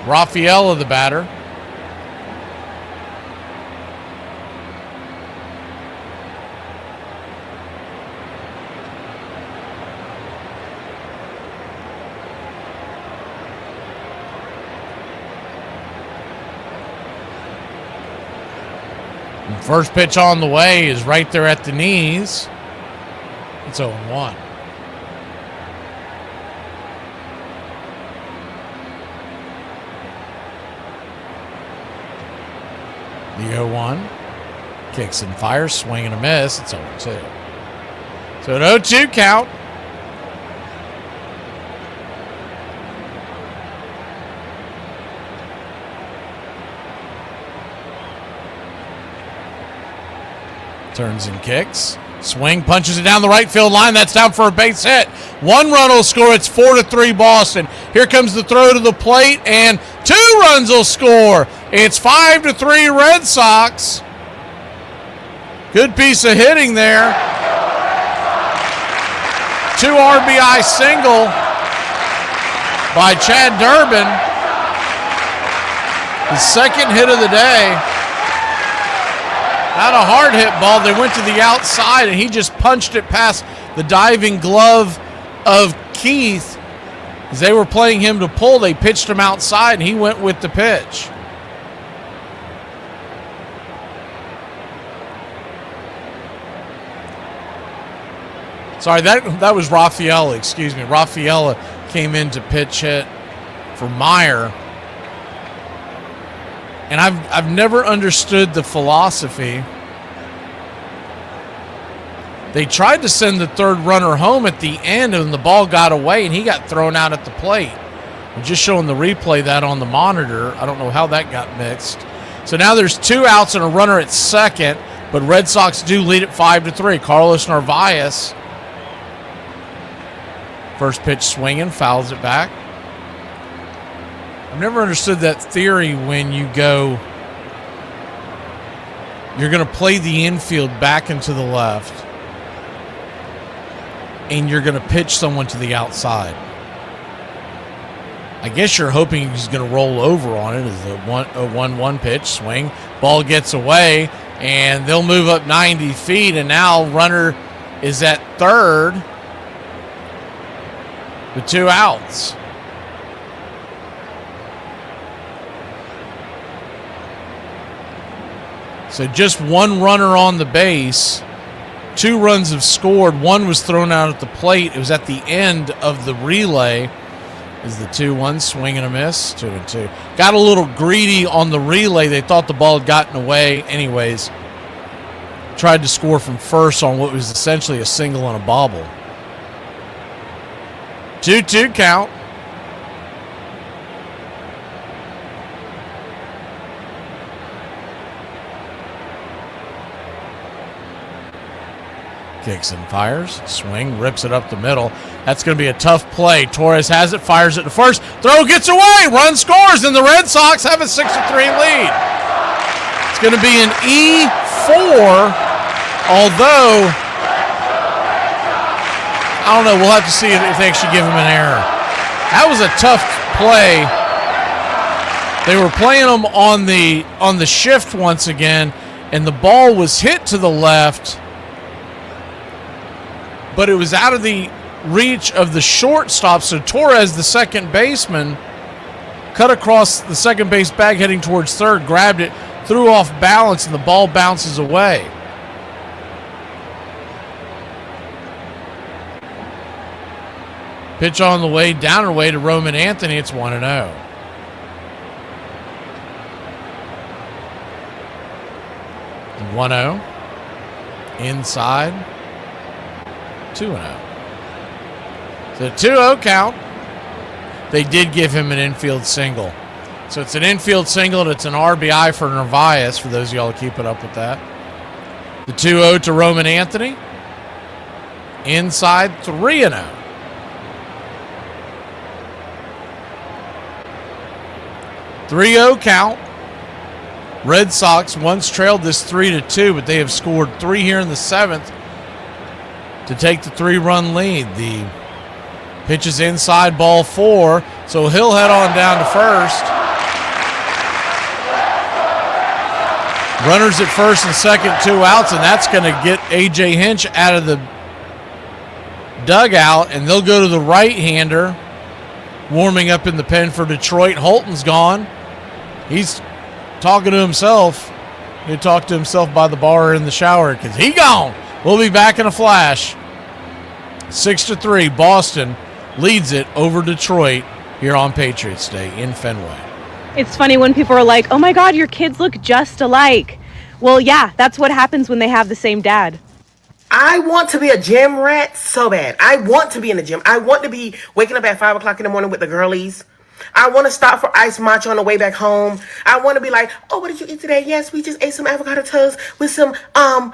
Rafaela the batter. First pitch on the way is right there at the knees. It's 0-1. The 0-1. Kicks and fires, swing and a miss. It's 0-2. So an 0-2 count. Turns and kicks. Swing, punches it down the right field line. That's down for a base hit. 1 run will score. It's 4-3 Boston. Here comes the throw to the plate, and 2 runs will score. It's 5-3 Red Sox. Good piece of hitting there. 2 RBI single. by Chad Durbin. His second hit of the day. Not a hard hit ball. They went to the outside, and he just punched it past the diving glove of Keith. As they were playing him to pull, they pitched him outside, and he went with the pitch. Sorry, that was Rafaela, excuse me. Rafaela came in to pitch hit for Meyer. And I've never understood the philosophy. They tried to send the third runner home at the end, and the ball got away, and he got thrown out at the plate. I'm just showing the replay that on the monitor. I don't know how that got mixed. So now there's 2 outs and a runner at second, but Red Sox do lead it 5-3. Carlos Narvaez. First pitch swinging, fouls it back. I've never understood that theory when you go, you're going to play the infield back into the left, and you're going to pitch someone to the outside. I guess you're hoping he's going to roll over on it as the 1-1 pitch, swing, ball gets away, and they'll move up 90 feet, and now runner is at third with 2 outs. So just 1 runner on the base. 2 runs have scored. 1 was thrown out at the plate. It was at the end of the relay. Is the 2-1 swing and a miss? 2-2. Got a little greedy on the relay. They thought the ball had gotten away. Anyways, tried to score from first on what was essentially a single and a bobble. 2-2 count. Kicks and fires. Swing, rips it up the middle. That's going to be a tough play. Torres has it, fires it to first. Throw gets away. Run scores, and the Red Sox have a 6-3 lead. It's going to be an E4, although I don't know. We'll have to see if they actually give him an error. That was a tough play. They were playing them on the shift once again, and the ball was hit to the left, but it was out of the reach of the shortstop. So Torres, the second baseman, cut across the second base bag heading towards third, grabbed it, threw off balance, and the ball bounces away. Pitch on the way, down and away to Roman Anthony. It's 1-0. 1-0. Inside. 2-0. So 2-0 count. They did give him an infield single. So it's an infield single, and it's an RBI for Narvaez, for those of y'all who keep it up with that. The 2-0 to Roman Anthony. Inside, 3-0. 3-0 count. Red Sox once trailed this 3-2, but they have scored 3 here in the 7th to take the 3-run lead. The pitch is inside, ball 4, so he'll head on down to first. Runners at first and second, 2 outs, and that's going to get A.J. Hinch out of the dugout, and they'll go to the right-hander warming up in the pen for Detroit. Holton's gone. He's talking to himself. He talked to himself by the bar or in the shower because he gone. We'll be back in a flash. 6-3, Boston leads it over Detroit here on Patriots Day in Fenway. It's funny when people are like, oh my God, your kids look just alike. Well, yeah, that's what happens when they have the same dad. I want to be a gym rat so bad. I want to be in the gym. I want to be waking up at 5 o'clock in the morning with the girlies. I want to stop for iced matcha on the way back home. I want to be like, oh, what did you eat today? Yes, we just ate some avocado toast with some, I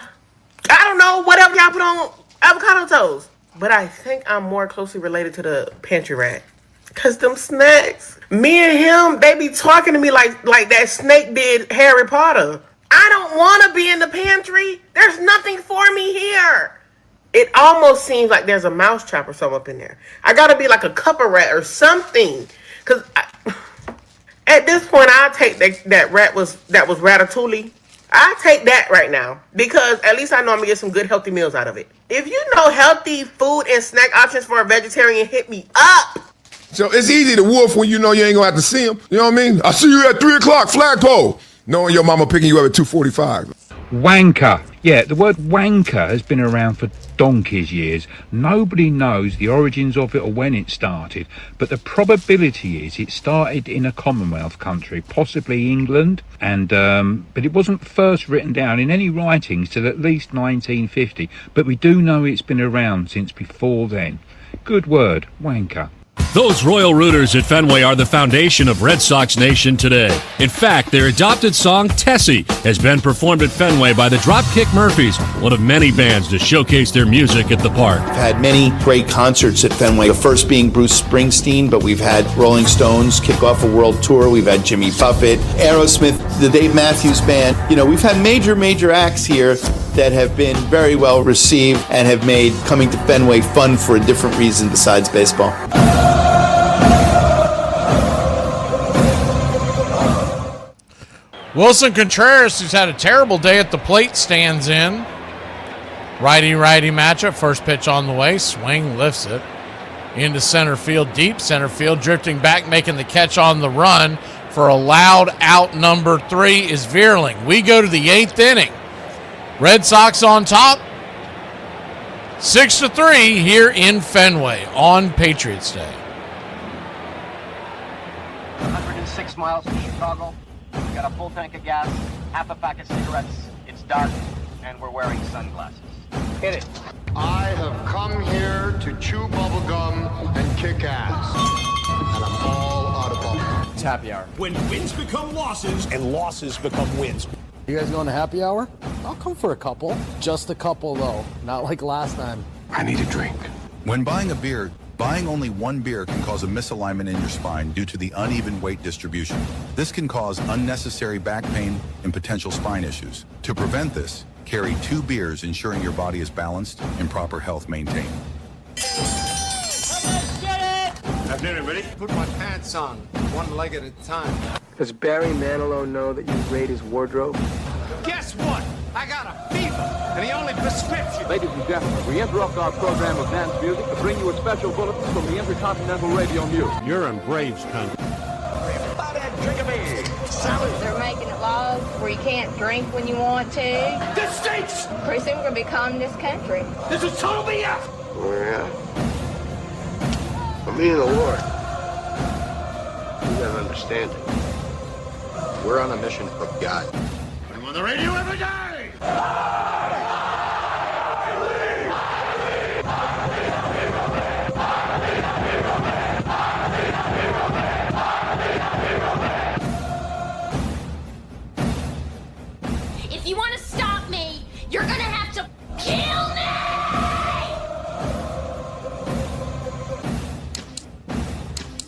don't know, whatever y'all put on avocado toast. But I think I'm more closely related to the pantry rat. Because them snacks, me and him, they be talking to me like that snake did Harry Potter. I don't want to be in the pantry. There's nothing for me here. It almost seems like there's a mousetrap or something up in there. I gotta be like a cup of rat or something. Cause at this point, I'll take that rat that was Ratatouille. I'll take that right now. Because at least I know I'm gonna get some good healthy meals out of it. If you know healthy food and snack options for a vegetarian, hit me up. So it's easy to woof when you know you ain't gonna have to see him. You know what I mean? I see you at 3 o'clock, flagpole. Knowing your mama picking you up at 2:45. Wanker. Yeah, the word wanker has been around for donkey's years. Nobody knows the origins of it or when it started, but the probability is it started in a Commonwealth country, possibly England, and but it wasn't first written down in any writings till at least 1950, but we do know it's been around since before then. Good word, wanker. Those Royal Rooters at Fenway are the foundation of Red Sox Nation today. In fact, their adopted song, Tessie, has been performed at Fenway by the Dropkick Murphys, one of many bands to showcase their music at the park. We've had many great concerts at Fenway, the first being Bruce Springsteen, but we've had Rolling Stones kick off a world tour. We've had Jimmy Buffett, Aerosmith, the Dave Matthews Band. You know, we've had major acts here that have been very well received and have made coming to Fenway fun for a different reason besides baseball. Wilson Contreras, who's had a terrible day at the plate, stands in. Righty-righty matchup. First pitch on the way. Swing, lifts it. Into center field, deep center field. Drifting back, making the catch on the run for a loud out. Number 3 is Veerling. We go to the 8th inning. Red Sox on top. 6-3 here in Fenway on Patriots Day. 106 miles from Chicago. We've got a full tank of gas, half a pack of cigarettes. It's dark, and we're wearing sunglasses. Hit it. I have come here to chew bubblegum and kick ass. And I'm all out of bubblegum. It's happy hour. When wins become losses and losses become wins. You guys going to happy hour? I'll come for a couple. Just a couple, though. Not like last time. I need a drink. When buying a beer, buying only one beer can cause a misalignment in your spine due to the uneven weight distribution. This can cause unnecessary back pain and potential spine issues. To prevent this, carry 2 beers, ensuring your body is balanced and proper health maintained. Afternoon, everybody. Put my pants on, one leg at a time. Does Barry Manilow know that you raid his wardrobe? Guess what? I got a fever, and the only prescription. Ladies and gentlemen, we interrupt our program of dance music to bring you a special bulletin from the Intercontinental Radio News. You're in Braves country. They're making it laws where you can't drink when you want to. This stinks! Pretty soon we're going to be communist country. This is total BS! Yeah. I'm in the Lord. You gotta understand it. We're on a mission from God. I'm on the radio every day! If you want to stop me, you're gonna have to kill me!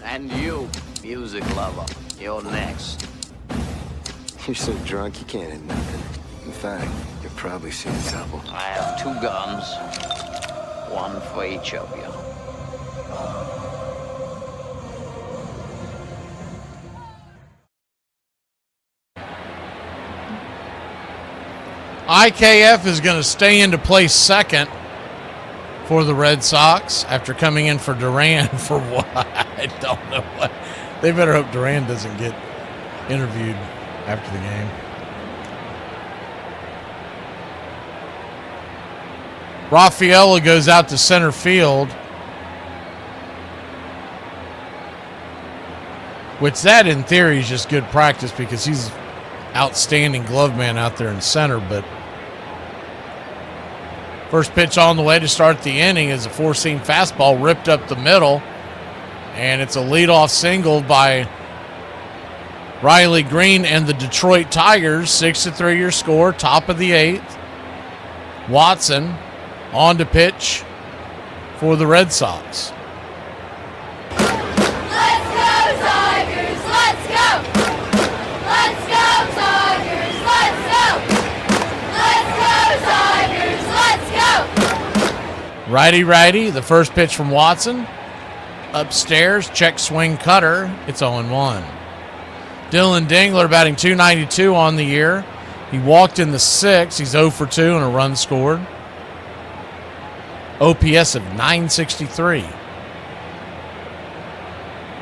And you, music lover, you're next. You're so drunk you can't hit nothing. In fact, you're probably seeing double. I have 2 guns, one for each of you. IKF is going to stay into place second for the Red Sox after coming in for Duran for what? I don't know what. They better hope Duran doesn't get interviewed after the game. Rafaela goes out to center field, which that in theory is just good practice because he's outstanding glove man out there in center. But first pitch on the way to start the inning is a 4-seam fastball ripped up the middle, and it's a leadoff single by Riley Green and the Detroit Tigers. 6-3 your score, top of the 8th. Watson on to pitch for the Red Sox. Let's go, Tigers! Let's go! Let's go, Tigers! Let's go! Let's go, Tigers! Let's go! Righty, the first pitch from Watson. Upstairs, check swing cutter. It's 0-1. Dylan Dingler batting .292 on the year. He walked in the 6th. He's 0 for 2 and a run scored. OPS of .963.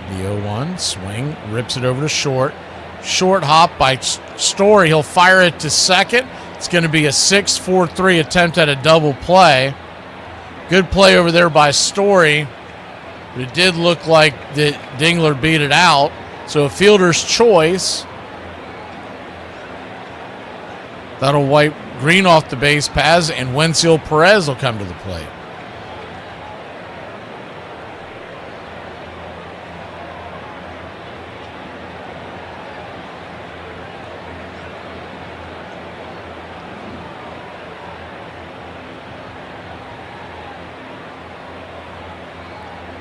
The 0-1 swing, rips it over to short. Short hop by Story. He'll fire it to second. It's going to be a 6-4-3 attempt at a double play. Good play over there by Story. But it did look like that Dingler beat it out. So a fielder's choice. That'll wipe Green off the base paths, and Wenceel Perez will come to the plate.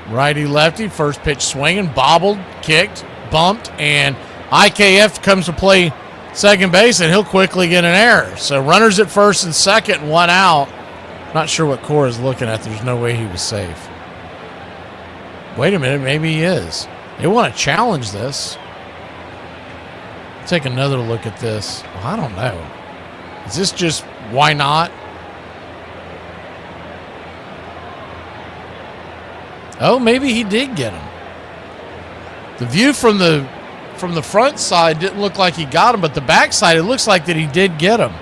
Righty-lefty, first pitch swinging, bobbled, kicked, bumped, and IKF comes to play second base, and he'll quickly get an error. So runners at first and second, 1 out. Not sure what Cora is looking at. There's no way he was safe. Wait a minute, maybe he is. They want to challenge this. Take another look at this. Well, I don't know. Is this just why not? Oh, maybe he did get him. The view from the front side didn't look like he got him, but the back side, it looks like that he did get him.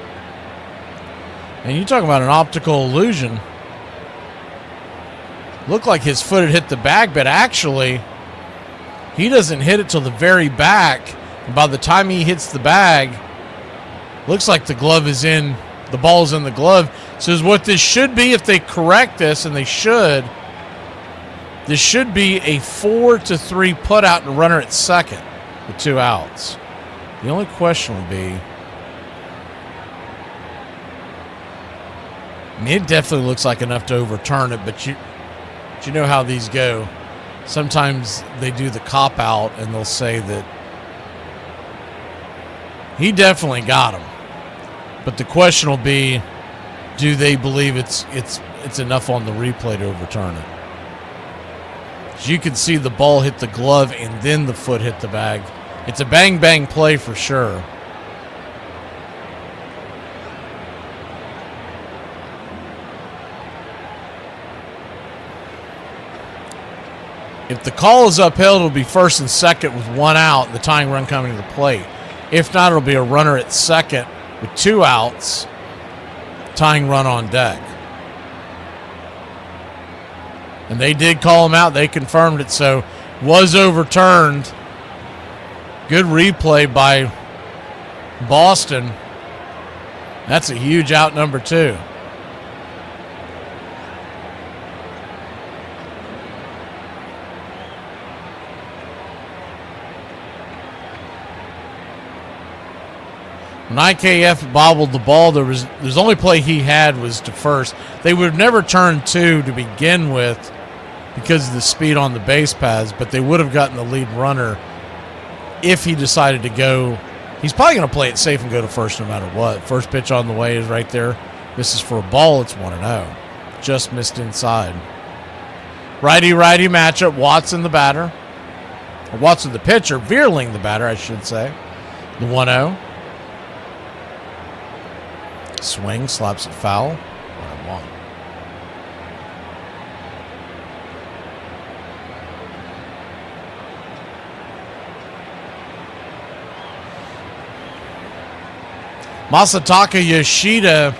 And you talk about an optical illusion. Looked like his foot had hit the bag, but actually, he doesn't hit it till the very back. And by the time he hits the bag, looks like the glove is in, the ball's in the glove. So what this should be, if they correct this, and they should, this should be a 4-3 put out and runner at second with 2 outs. The only question will be, I mean, it definitely looks like enough to overturn it, but you know how these go. Sometimes they do the cop out and they'll say that he definitely got him. But the question will be, do they believe it's enough on the replay to overturn it? You can see the ball hit the glove and then the foot hit the bag. It's a bang-bang play for sure. If the call is upheld, it'll be first and second with 1 out, the tying run coming to the plate. If not, it'll be a runner at second with 2 outs, tying run on deck. And they did call him out. They confirmed it, so was overturned. Good replay by Boston. That's a huge out, number 2. When IKF bobbled the ball, there's only play he had was to first. They would have never turned 2 to begin with because of the speed on the base paths, but they would have gotten the lead runner if he decided to go. He's probably going to play it safe and go to first no matter what. First pitch on the way is right there. This is for a ball. It's 1-0. Just missed inside. Righty-righty matchup. Watson the batter. Or Watson the pitcher. Veerling the batter, I should say. The 1-0. Swing, slaps it foul. 1-1. Masataka Yoshida,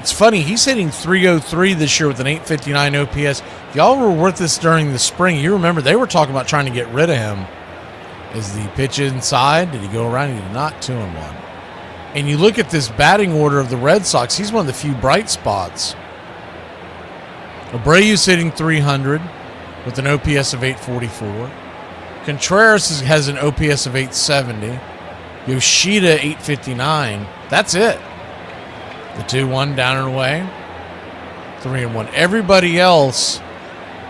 it's funny, he's hitting .303 this year with an .859 OPS. If y'all were with this during the spring, you remember they were talking about trying to get rid of him. Is the pitch inside? Did he go around? He did not. 2-1. And you look at this batting order of the Red Sox, he's one of the few bright spots. Abreu's hitting .300 with an OPS of .844. Contreras has an OPS of .870. Yoshida, .859. That's it. The 2-1 down and away. 3-1. Everybody else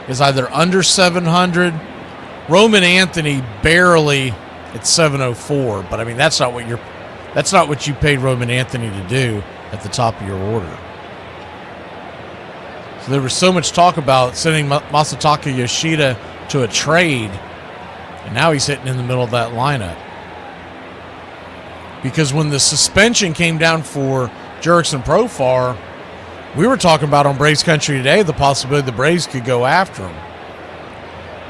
is either under 700. Roman Anthony barely at 704. But I mean, that's not what you paid Roman Anthony to do at the top of your order. So there was so much talk about sending Masataka Yoshida to a trade, and now he's hitting in the middle of that lineup. Because when the suspension came down for Jurickson Profar, we were talking about on Braves Country today the possibility the Braves could go after him.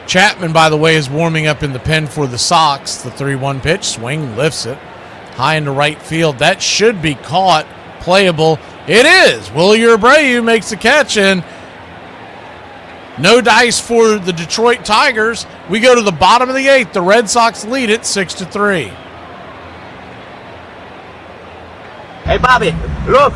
Chapman, by the way, is warming up in the pen for the Sox. The 3-1 pitch, swing, lifts it. High into right field. That should be caught, playable. It is. Willie Abreu makes the catch, and no dice for the Detroit Tigers. We go to the bottom of the 8th. The Red Sox lead it 6-3. Hey, Bobby, look,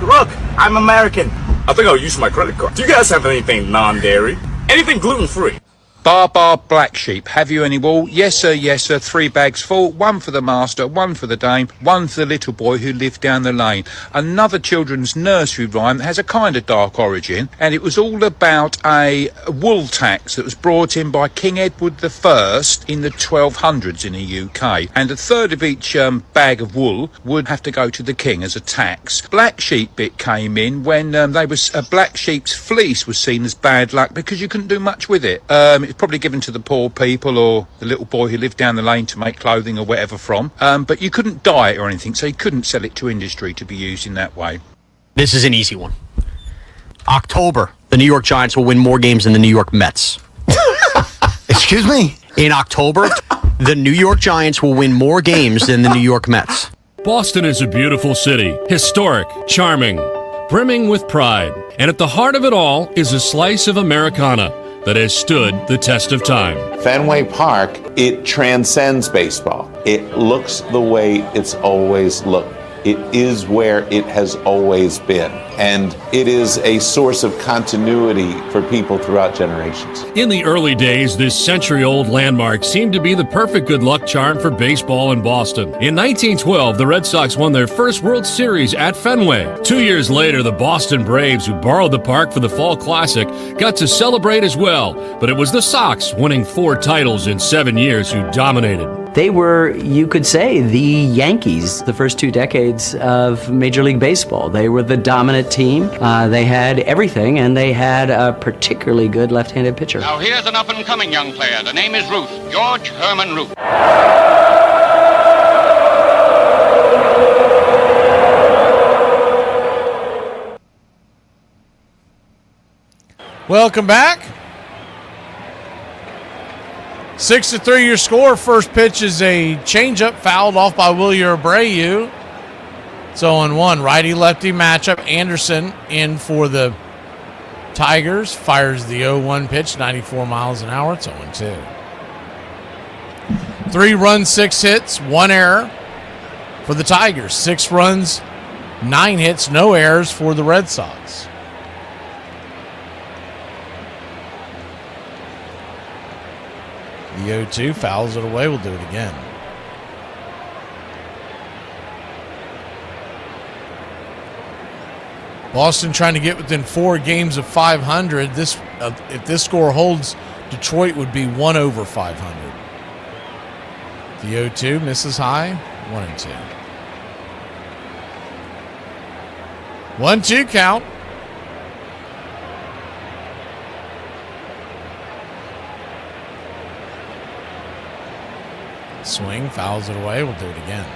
I'm American. I think I'll use my credit card. Do you guys have anything non-dairy? Anything gluten-free? Bar, black sheep, have you any wool? Yes, sir, 3 bags full, 1 for the master, 1 for the dame, 1 for the little boy who lived down the lane. Another children's nursery rhyme that has a kind of dark origin, and it was all about a wool tax that was brought in by King Edward I in the 1200s in the UK, and a third of each bag of wool would have to go to the king as a tax. Black sheep bit came in when black sheep's fleece was seen as bad luck because you couldn't do much with it. It's probably given to the poor people or the little boy who lived down the lane to make clothing or whatever from. But you couldn't dye it or anything, so you couldn't sell it to industry to be used in that way. This is an easy one. October, the New York Giants will win more games than the New York Mets. Excuse me? In October, the New York Giants will win more games than the New York Mets. Boston is a beautiful city, historic, charming, brimming with pride. And at the heart of it all is a slice of Americana that has stood the test of time. Fenway Park, it transcends baseball. It looks the way it's always looked. It is where it has always been. And it is a source of continuity for people throughout generations. In the early days, this century-old landmark seemed to be the perfect good luck charm for baseball in Boston. In 1912, the Red Sox won their first World Series at Fenway. 2 years later, the Boston Braves, who borrowed the park for the Fall Classic, got to celebrate as well. But it was the Sox, winning 4 titles in 7 years, who dominated. They were, you could say, the Yankees the first 2 decades of Major League Baseball. They were the dominant team. They had everything, and they had a particularly good left-handed pitcher. Now here's an up-and-coming young player. The name is Ruth, George Herman Ruth. Welcome back. 6-3 your score. First pitch is a changeup fouled off by Willie Abreu. It's 0-1. Righty-lefty matchup. Anderson in for the Tigers. Fires the 0-1 pitch, 94 miles an hour. It's 0-2. 3 runs, 6 hits, 1 error for the Tigers. 6 runs, 9 hits, no errors for the Red Sox. The 0-2 fouls it away. We'll do it again. Boston trying to get within 4 games of 500. If this score holds, Detroit would be 1 over 500. The 0-2 misses high. 1-2. 1-2 count. Swing, fouls it away. We'll do it again.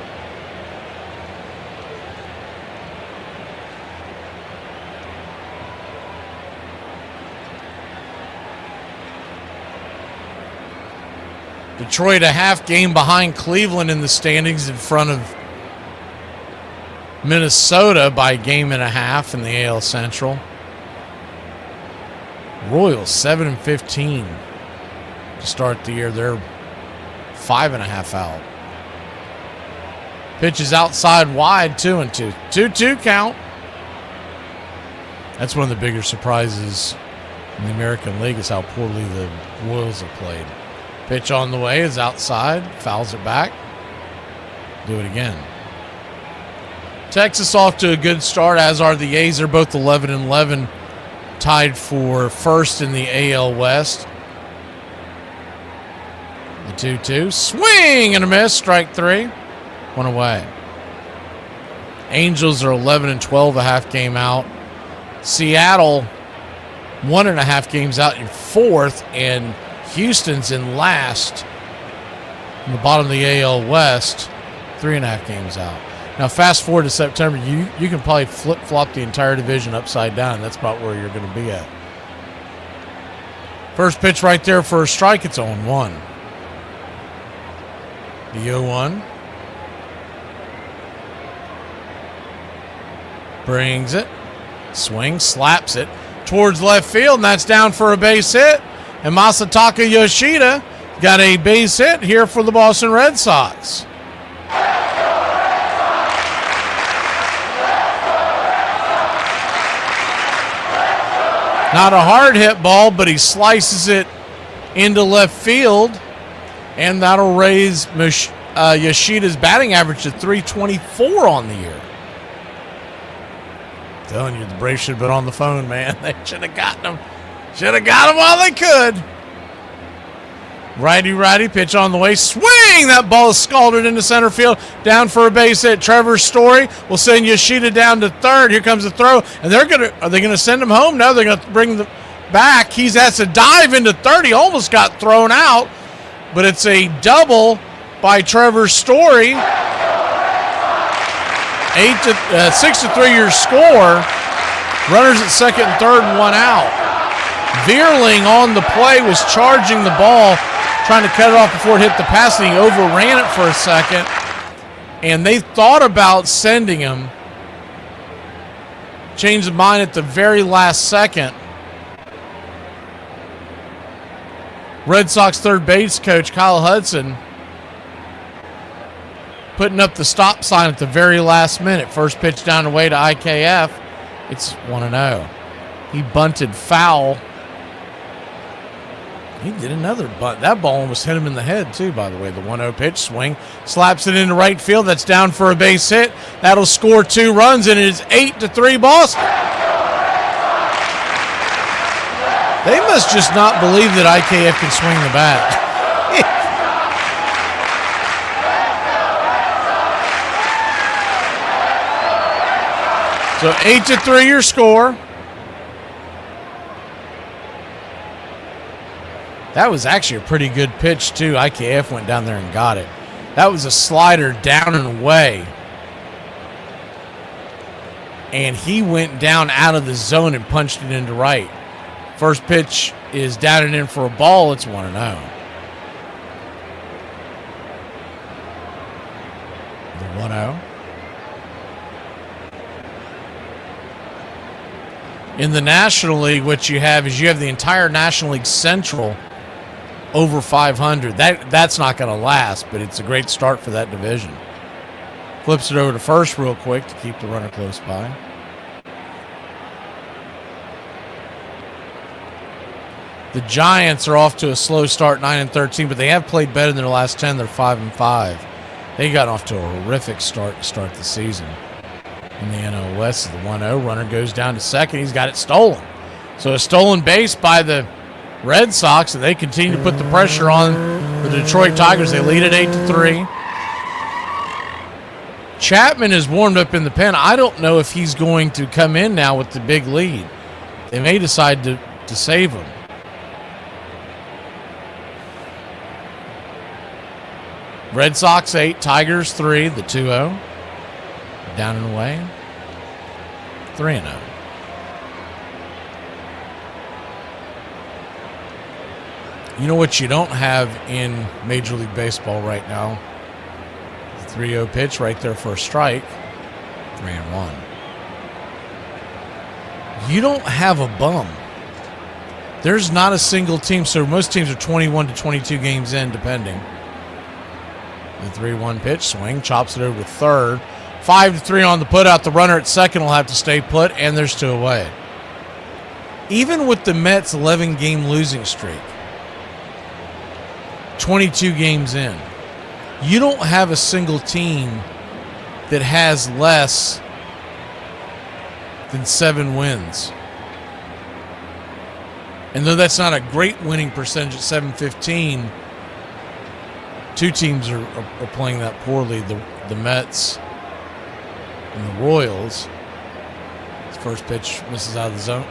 Detroit a half game behind Cleveland in the standings, in front of Minnesota by a game and a half in the AL Central. Royals 7-15 to start the year. They're 5.5 out. Pitch is outside wide, 2-2. 2-2 count. That's one of the bigger surprises in the American League is how poorly the Royals have played. Pitch on the way is outside, fouls it back. Do it again. Texas off to a good start, as are the A's. They're both 11-11, tied for first in the AL West. The 2-2, swing and a miss, strike 3, 1 away. Angels are 11-12, a half game out. Seattle 1.5 games out in fourth, and Houston's in last in the bottom of the AL West, 3.5 games out. Now, fast forward to September, you can probably flip-flop the entire division upside down. That's about where you're going to be at. First pitch right there for a strike. It's 0-1. The 0-1. Brings it. Swings, slaps it towards left field, and that's down for a base hit. And Masataka Yoshida got a base hit here for the Boston Red Sox. Not a hard hit ball, but he slices it into left field, and that'll raise Yoshida's batting average to .324 on the year. I'm telling you, the Braves should have been on the phone, man. They should have gotten him. Should have got him while they could. Righty pitch on the way. Swing! That ball is scalded into center field. Down for a base hit. Trevor Story will send Yoshida down to third. Here comes the throw. And are they gonna send him home? No, they're gonna bring the back. He has to dive into third. He almost got thrown out. But it's a double by Trevor Story. 6-3 your score. Runners at second and third, one out. Vierling on the play was charging the ball, trying to cut it off before it hit the pass, and he overran it for a second. And they thought about sending him. Changed their mind at the very last second. Red Sox third base coach Kyle Hudson putting up the stop sign at the very last minute. First pitch down the way to IKF. It's 1-0. He bunted foul. He did another bunt. That ball almost hit him in the head, too, by the way. The 1-0 pitch swing. Slaps it into right field. That's down for a base hit. That'll score 2 runs, and it is 8-3 Boston. They must just not believe that IKF can swing the bat. So 8-3 your score. That was actually a pretty good pitch, too. IKF went down there and got it. That was a slider down and away. And he went down out of the zone and punched it into right. First pitch is down and in for a ball. It's 1-0. The 1-0. In the National League, what you have is you have the entire National League Central over 500. That's not going to last, but it's a great start for that division. Flips it over to first real quick to keep the runner close by. The Giants are off to a slow start, 9-13, but they have played better than their last 10. They're 5-5. They got off to a horrific start to start the season. In the NL West, the 1-0 runner goes down to second. He's got it stolen. So a stolen base by the Red Sox, and they continue to put the pressure on the Detroit Tigers. They lead at 8-3. Chapman is warmed up in the pen. I don't know if he's going to come in now with the big lead. They may decide to save him. Red Sox 8, Tigers 3, the 2-0. Down and away. 3-0. You know what you don't have in Major League Baseball right now? The 3-0 pitch right there for a strike. 3-1. You don't have a bum. There's not a single team, so most teams are 21 to 22 games in, depending. The 3-1 pitch, swing, chops it over to third. 5-3 on the putout. The runner at second will have to stay put, and there's 2 away. Even with the Mets' 11-game losing streak, 22 games in, you don't have a single team that has less than 7 wins. And though that's not a great winning percentage at 715, 2 teams are playing that poorly. The Mets and the Royals. His first pitch misses out of the zone.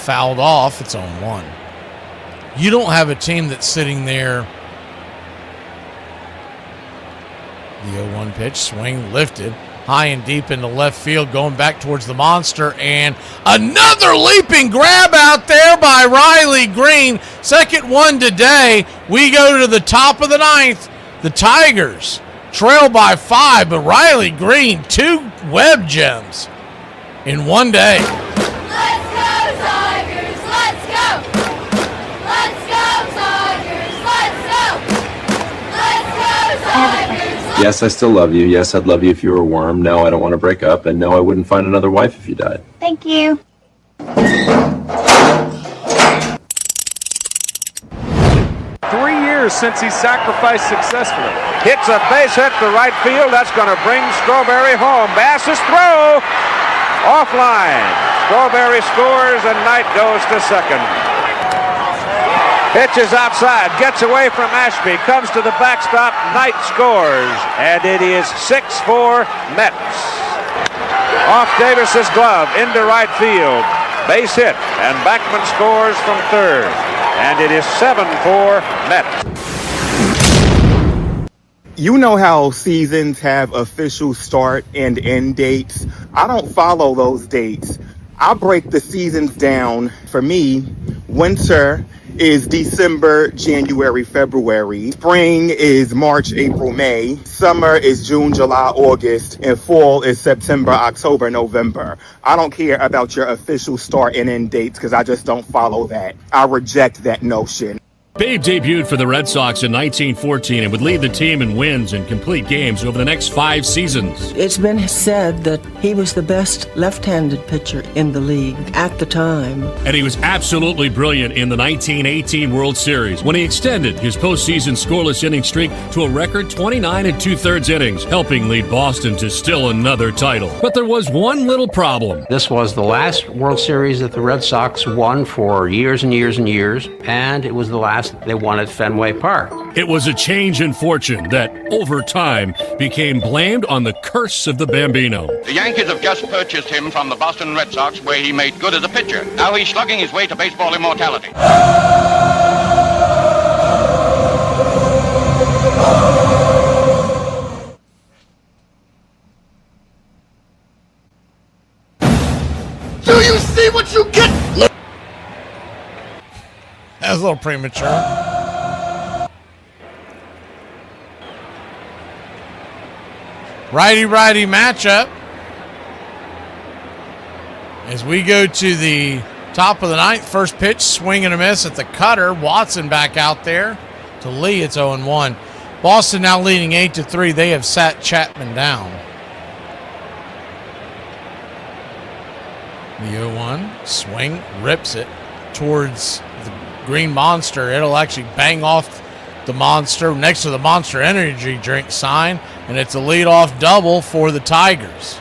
fouled off. It's 0-1. You don't have a team that's sitting there. The 0-1 pitch, swing lifted, high and deep into left field, going back towards the monster, and another leaping grab out there by Riley Green. Second one today. We go to the top of the ninth. The Tigers trail by 5, but Riley Green, 2 web gems in one day. Let's go, Tigers! Let's go! Let's go, Tigers! Let's go! Let's go, Tigers! Yes, I still love you. Yes, I'd love you if you were a worm. No, I don't want to break up. And no, I wouldn't find another wife if you died. Thank you. 3 years since he sacrificed successfully. Hits a base hit to right field. That's going to bring Strawberry home. Bass's throw offline. Strawberry scores and Knight goes to second. Pitches outside, gets away from Ashby, comes to the backstop, Knight scores, and it is 6-4 Mets. Off Davis's glove, into right field, base hit, and Backman scores from third, and it is 7-4 Mets. You know how seasons have official start and end dates. I don't follow those dates. I break the seasons down. For me, winter is December, January, February. Spring is March, April, May. Summer is June, July, August. And fall is September, October, November. I don't care about your official start and end dates because I just don't follow that. I reject that notion. Babe debuted for the Red Sox in 1914 and would lead the team in wins and complete games over the next 5 seasons. It's been said that he was the best left-handed pitcher in the league at the time. And he was absolutely brilliant in the 1918 World Series when he extended his postseason scoreless inning streak to a record 29 2/3 innings, helping lead Boston to still another title. But there was one little problem. This was the last World Series that the Red Sox won for years and years and years, and it was the last they won at Fenway Park. It was a change in fortune that, over time, became blamed on the curse of the Bambino. The Yankees have just purchased him from the Boston Red Sox, where he made good as a pitcher. Now he's slugging his way to baseball immortality. Do you see what you get? That was a little premature. Righty-righty matchup. As we go to the top of the ninth, first pitch, swing and a miss at the cutter. Watson back out there to Lee. It's 0-1. Boston now leading 8-3. They have sat Chapman down. The 0-1 swing, rips it towards the Green Monster. It'll actually bang off the Monster next to the Monster Energy drink sign, and it's a leadoff double for the Tigers.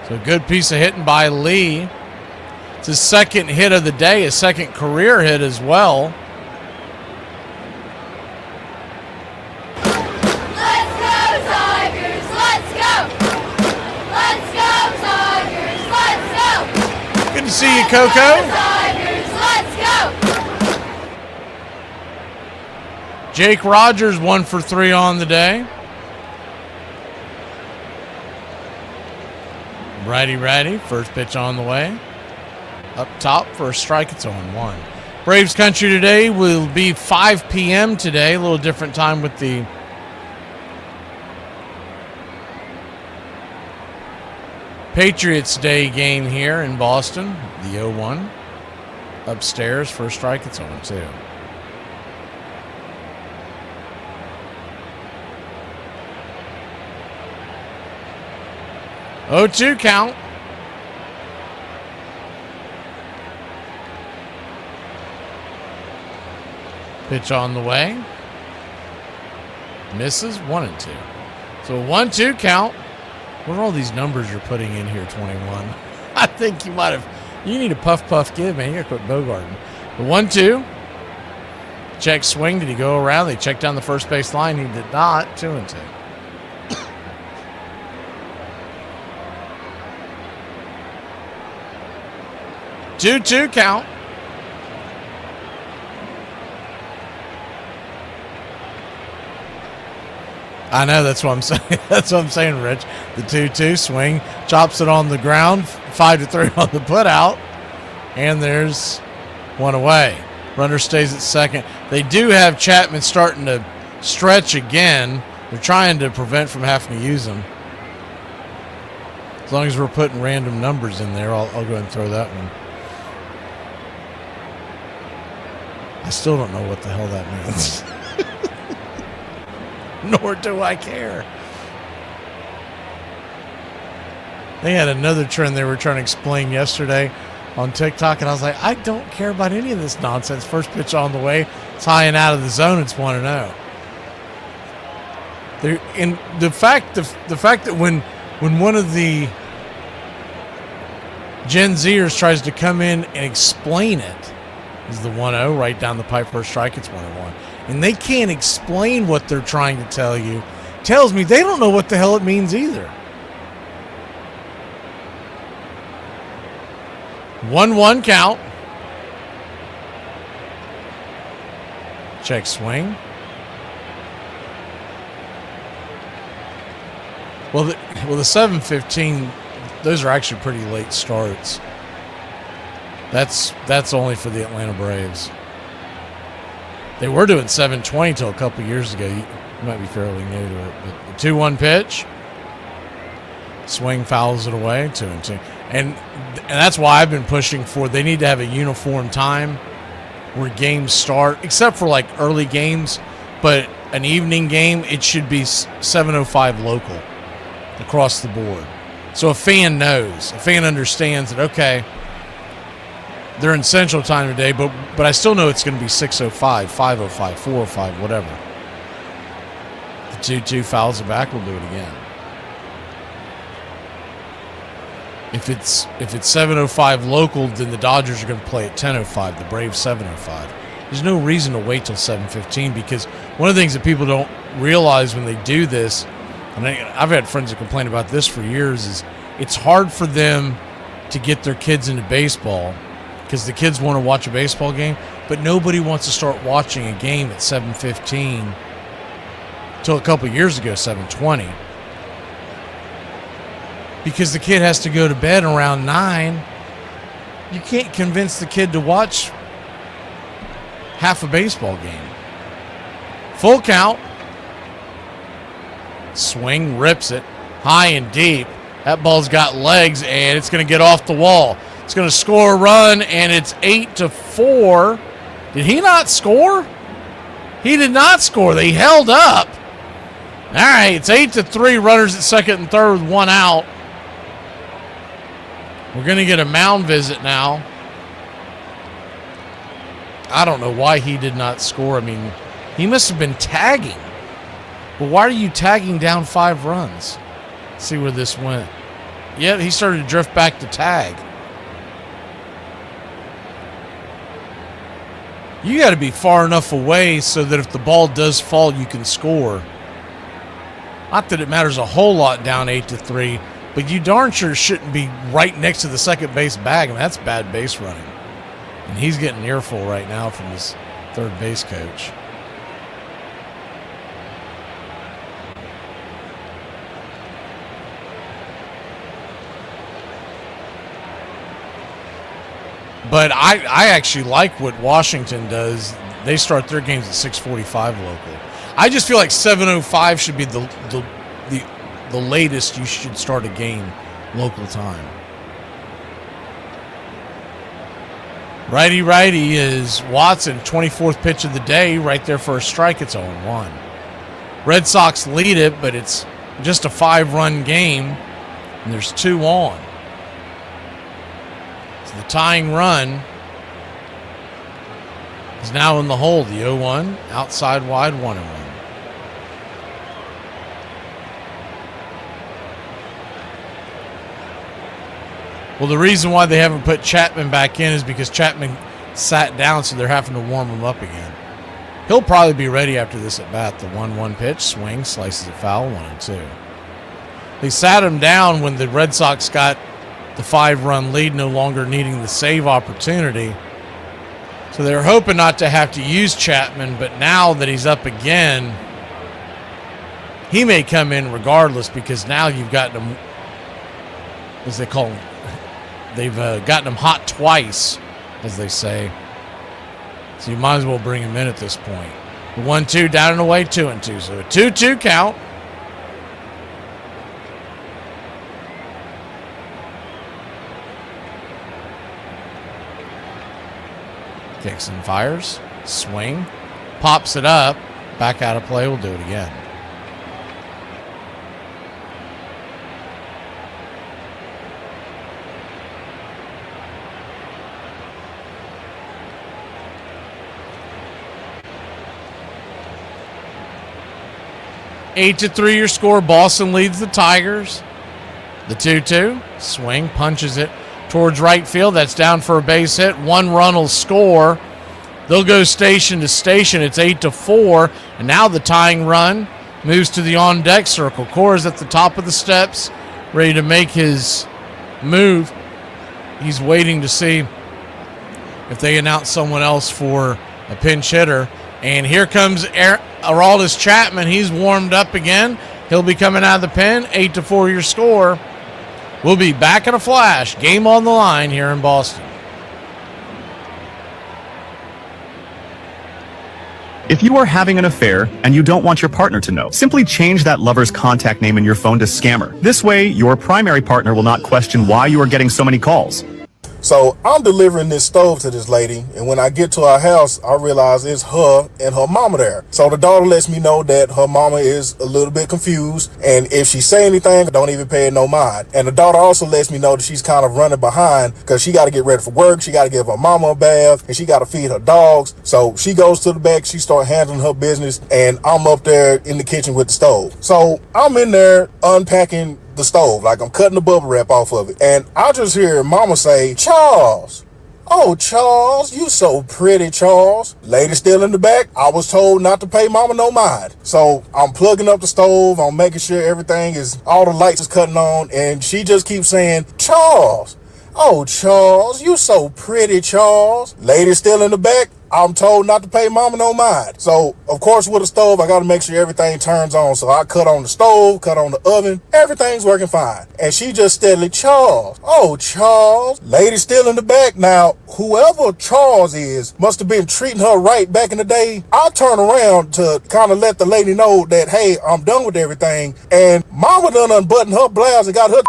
So a good piece of hitting by Lee. It's his second hit of the day, his second career hit as well. Let's go, Tigers! Let's go! Let's go, Tigers! Let's go! Good to see you, Coco. Tigers! Let's go! Jake Rogers 1 for 3 on the day. Righty, first pitch on the way. Up top for a strike, it's 0-1. Braves country today will be 5 p.m. today, a little different time with the Patriots Day game here in Boston. The 0-1. Upstairs for a strike, it's 0-2. Oh, 2 count. Pitch on the way. Misses 1-2. So 1-2 count. What are all these numbers you're putting in here, 21? I think you might have. You need a puff give, man. You gotta quit bogarting. The 1-2. Check swing. Did he go around? They checked down the first base line. He did not. 2-2. 2-2 count. I know, that's what I'm saying. That's what I'm saying, Rich. The 2-2 swing, chops it on the ground, 5-3 on the putout, and there's one away. Runner stays at second. They do have Chapman starting to stretch again. They're trying to prevent from having to use them. As long as we're putting random numbers in there, I'll go ahead and throw that one. I still don't know what the hell that means. Nor do I care. They had another trend they were trying to explain yesterday on TikTok, and I was like, I don't care about any of this nonsense. First pitch on the way, it's high and out of the zone, it's 1-0. And the fact that when one of the Gen Zers tries to come in and explain it, is the 1-0 right down the pipe for a strike, it's 1-1. And they can't explain what they're trying to tell you. Tells me they don't know what the hell it means either. 1-1 count. Check swing. Well, the 7:15, those are actually pretty late starts. That's only for the Atlanta Braves. They were doing 7:20 till a couple years ago. You might be fairly new to it. But the 2-1 pitch. Swing, fouls it away, 2-2. And that's why I've been pushing for, they need to have a uniform time where games start, except for like early games, but an evening game, it should be 7:05 local across the board. So a fan knows, a fan understands that, okay, they're in Central Time today, but I still know it's going to be 6:05, 5:05, 4:05, whatever. The 2-2 fouls it back, we'll do it again. If it's 7:05 local, then the Dodgers are going to play at 10:05, the Braves 7:05. There's no reason to wait till 7:15, because one of the things that people don't realize when they do this, and I've had friends that complain about this for years, is it's hard for them to get their kids into baseball because the kids want to watch a baseball game, but nobody wants to start watching a game at 7:15 till a couple years ago, 7:20. Because the kid has to go to bed around 9. You can't convince the kid to watch half a baseball game. Full count. Swing, rips it. High and deep. That ball's got legs, and it's going to get off the wall. It's going to score a run, and it's 8-4. Did he not score? He did not score. They held up. All right, it's 8-3. Runners at second and third with one out. We're going to get a mound visit now. I don't know why he did not score. I mean, he must have been tagging. But why are you tagging down 5 runs? Let's see where this went. Yeah, he started to drift back to tag. You got to be far enough away so that if the ball does fall, you can score. Not that it matters a whole lot down 8-3, but you darn sure shouldn't be right next to the second base bag. I mean, that's bad base running. And he's getting an earful right now from his third base coach. But I actually like what Washington does. They start their games at 6:45 local. I just feel like 7:05 should be the latest you should start a game local time. Righty is Watson, 24th pitch of the day, right there for a strike. It's 0-1. Red Sox lead it, but it's just a 5-run game, and there's 2 on. So the tying run is now in the hole. The 0-1, outside wide, 1-1. Well, the reason why they haven't put Chapman back in is because Chapman sat down, so they're having to warm him up again. He'll probably be ready after this at bat. The 1-1 pitch, swing, slices it foul, 1-2. They sat him down when the Red Sox got the 5-run lead, no longer needing the save opportunity. So they're hoping not to have to use Chapman, but now that he's up again, he may come in regardless, because now you've gotten him, as they call him, they've gotten him hot twice, as they say. So you might as well bring him in at this point. 1-2 down and away, 2-2. So a 2-2 count. Kicks and fires. Swing. Pops it up. Back out of play. We'll do it again. Eight to 3 your score. Boston leads the Tigers. The 2-2. Swing. Punches it towards right field. That's down for a base hit. 1 run will score. They'll go station to station. It's 8-4. And now the tying run moves to the on-deck circle. Cora's at the top of the steps, ready to make his move. He's waiting to see if they announce someone else for a pinch hitter. And here comes Aroldis Chapman. He's warmed up again. He'll be coming out of the pen. 8-4 your score. We'll be back in a flash. Game on the line here in Boston. If you are having an affair and you don't want your partner to know, simply change that lover's contact name in your phone to Scammer. This way, your primary partner will not question why you are getting so many calls. So I'm delivering this stove to this lady, and when I get to her house, I realize it's her and her mama there. So the daughter lets me know that her mama is a little bit confused, and if she say anything, don't even pay it no mind. And the daughter also lets me know that she's kind of running behind because she got to get ready for work, she got to give her mama a bath, and she got to feed her dogs. So she goes to the back, she starts handling her business, and I'm up there in the kitchen with the stove. So I'm in there unpacking the stove, like I'm cutting the bubble wrap off of it, and I just hear mama say, "Charles, oh Charles, you so pretty, Charles." Lady still in the back. I was told not to pay mama no mind. So I'm plugging up the stove, I'm making sure everything is, all the lights is cutting on, and she just keeps saying, "Charles, oh Charles, you so pretty, Charles." Lady still in the back. I'm told not to pay mama no mind. So, of course, with a stove, I got to make sure everything turns on. So I cut on the stove, cut on the oven. Everything's working fine. And she just steadily, "Charles, oh, Charles." Lady still in the back. Now, whoever Charles is must have been treating her right back in the day. I turn around to kind of let the lady know that, hey, I'm done with everything. And mama done unbuttoned her blouse and got her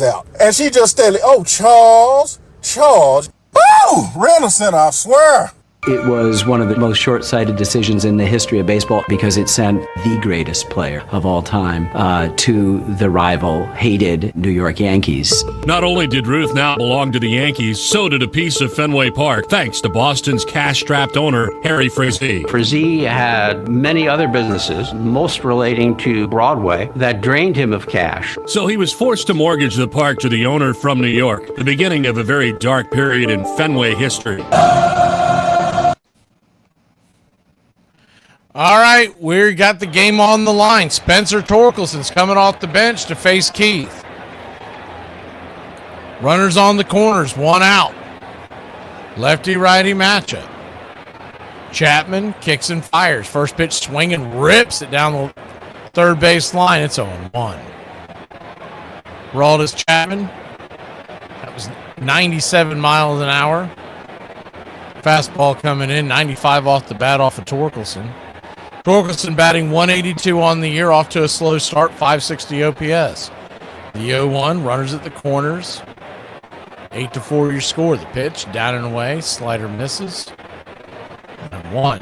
out. And she just steadily, "Oh, Charles, Charles." Woo! Ran the center, I swear. It was one of the most short-sighted decisions in the history of baseball because it sent the greatest player of all time to the rival, hated New York Yankees. Not only did Ruth now belong to the Yankees, so did a piece of Fenway Park, thanks to Boston's cash-strapped owner, Harry Frazee. Frazee had many other businesses, most relating to Broadway, that drained him of cash. So he was forced to mortgage the park to the owner from New York, the beginning of a very dark period in Fenway history. All right, we got the game on the line. Spencer Torkelson's coming off the bench to face Keith. Runners on the corners, 1 out. Lefty-righty matchup. Chapman kicks and fires. First pitch swinging, rips it down the third base line. It's 0-1. Aroldis Chapman. That was 97 miles an hour. Fastball coming in, 95 off the bat off of Torkelson. Torkelson batting 182 on the year, off to a slow start, 560 OPS. The 0-1, runners at the corners. 8-4 your score. The pitch, down and away, slider misses. And 1.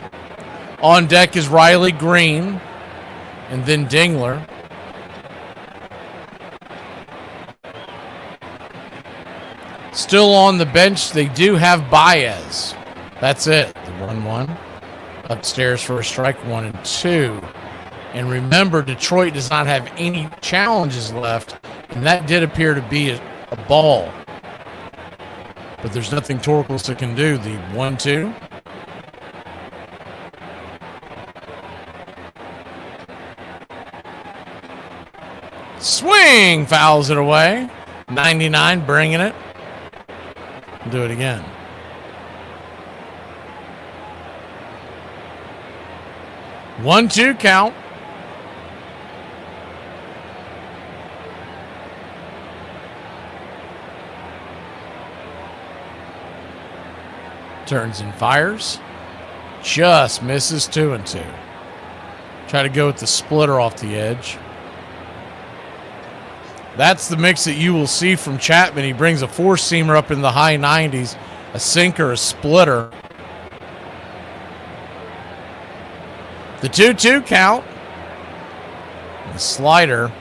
On deck is Riley Green, and then Dingler. Still on the bench, they do have Baez. That's it, the 1-1. Upstairs for a strike, 1 and 2. And remember, Detroit does not have any challenges left, and that did appear to be a ball. But there's nothing Torkelson can do. The 1-2. Swing, fouls it away. 99, bringing it. Do it again. One, two count. Turns and fires. Just misses 2-2. Try to go with the splitter off the edge. That's the mix that you will see from Chapman. He brings a four-seamer up in the high 90s, a sinker, a splitter. The 2-2 count. The slider.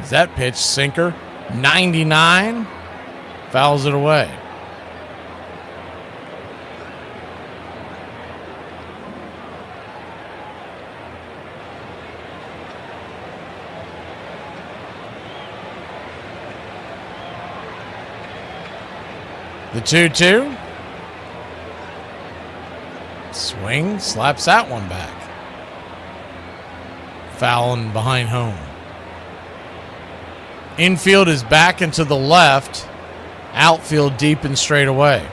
Is that pitch? Sinker. 99. Fouls it away. The 2-2. Swing, slaps that one back. Fouling behind home. Infield is back and to the left. Outfield deep and straight away.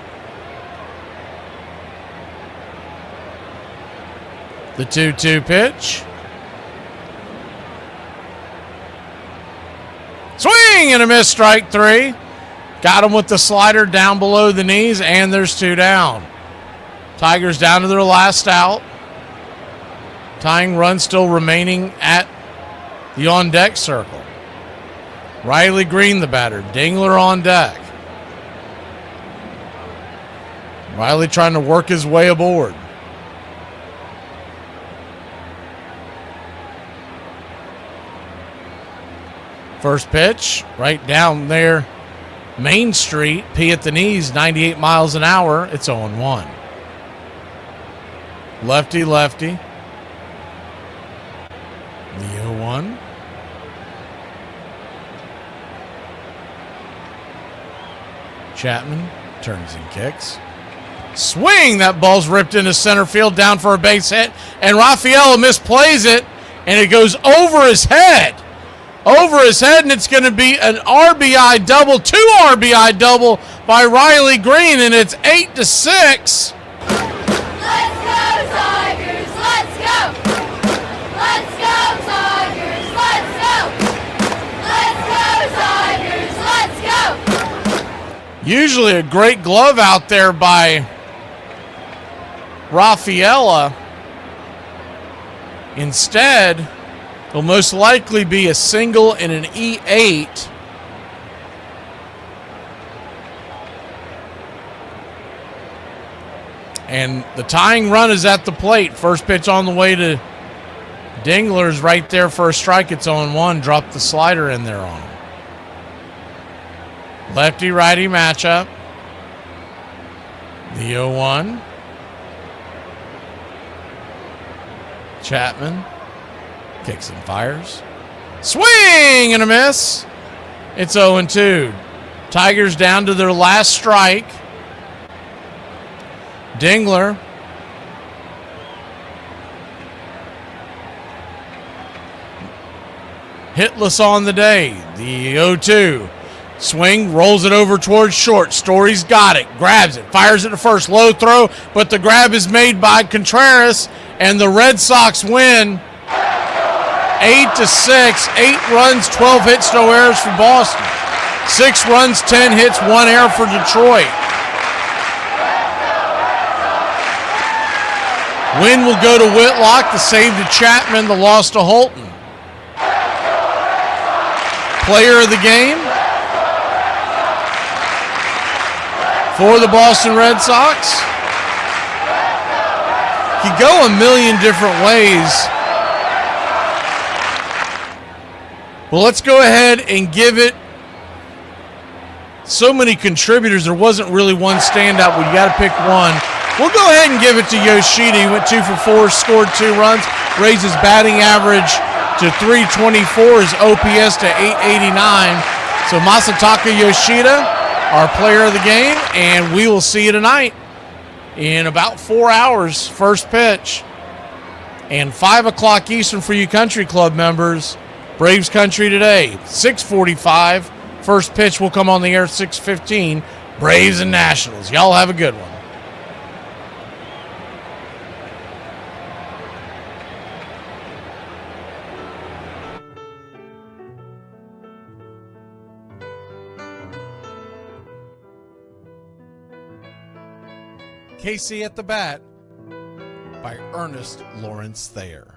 The 2-2 pitch. Swing and a miss, strike three. Got him with the slider down below the knees, and there's two down. Tigers down to their last out. Tying run still remaining at the on-deck circle. Riley Green, the batter. Dingler on deck. Riley trying to work his way aboard. First pitch, right down there. Main Street, P at the knees, 98 miles an hour. It's 0-1. Lefty, lefty. The 0-1. Chapman turns and kicks. Swing! That ball's ripped into center field, down for a base hit. And Rafaela misplays it, and it goes over his head. Over his head, and it's going to be an RBI double, 2 RBI double by Riley Green, and it's 8-6. Let's go, Tigers! Let's go! Let's go, Tigers! Let's go! Let's go, Tigers! Let's go! Usually a great glove out there by Rafaela. Instead, it'll most likely be a single and an E8. And the tying run is at the plate. First pitch on the way to Dingler's right there for a strike. It's 0-1. Drop the slider in there on him. Lefty-righty matchup. The 0-1. Chapman. Kicks and fires. Swing and a miss. It's 0-2. Tigers down to their last strike. Dingler. Hitless on the day. The 0-2. Swing, rolls it over towards short. Story's got it. Grabs it. Fires it to first. Low throw, but the grab is made by Contreras, and the Red Sox win 8-6. 8 runs, 12 hits, no errors for Boston. 6 runs, 10 hits, 1 error for Detroit. Win will go to Whitlock. The save to Chapman. The loss to Holton. Player of the game for the Boston Red Sox. You go a million different ways. Well, let's go ahead and give it. So many contributors, there wasn't really one standout, but you got to pick one. We'll go ahead and give it to Yoshida. He went 2 for 4, scored 2 runs, raised his batting average to 324, his OPS to 889. So Masataka Yoshida, our player of the game, and we will see you tonight in about 4 hours, first pitch. And 5 o'clock Eastern for you Country Club members. Braves Country today, 6:45 First pitch will come on the air at 6:15. Braves and Nationals. Y'all have a good one. Casey at the Bat by Ernest Lawrence Thayer.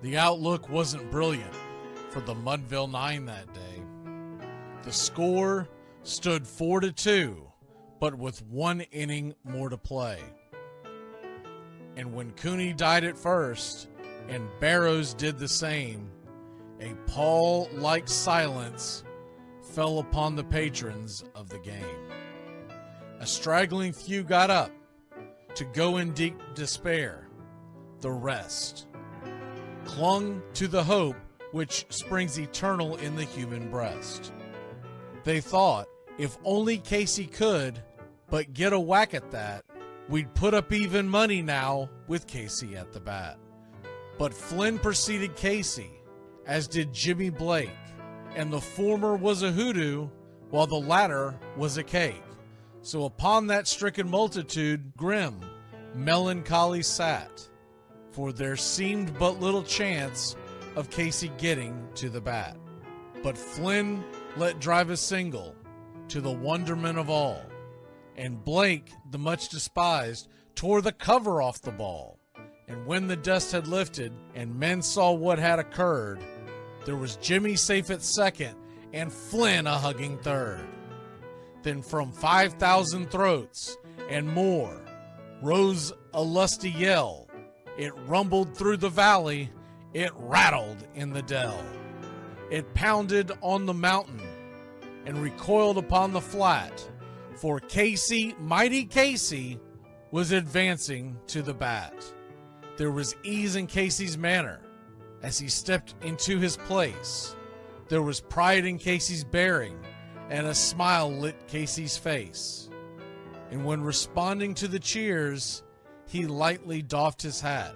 The outlook wasn't brilliant for the Mudville Nine that day. The score stood 4-2, but with one inning more to play. And when Cooney died at first and Barrows did the same, a pall-like silence fell upon the patrons of the game. A straggling few got up to go in deep despair. The rest clung to the hope which springs eternal in the human breast. They thought, if only Casey could but get a whack at that, we'd put up even money now with Casey at the bat. But Flynn preceded Casey, as did Jimmy Blake, and the former was a hoodoo, while the latter was a cake. So upon that stricken multitude, grim, melancholy sat, for there seemed but little chance of Casey getting to the bat. But Flynn let drive a single, to the wonderment of all, and Blake, the much despised, tore the cover off the ball. And when the dust had lifted, and men saw what had occurred, there was Jimmy safe at second, and Flynn a hugging third. Then from 5,000 throats and more rose a lusty yell. It rumbled through the valley, it rattled in the dell. It pounded on the mountain and recoiled upon the flat, for Casey, mighty Casey, was advancing to the bat. There was ease in Casey's manner as he stepped into his place. There was pride in Casey's bearing, and a smile lit Casey's face. And when responding to the cheers, he lightly doffed his hat.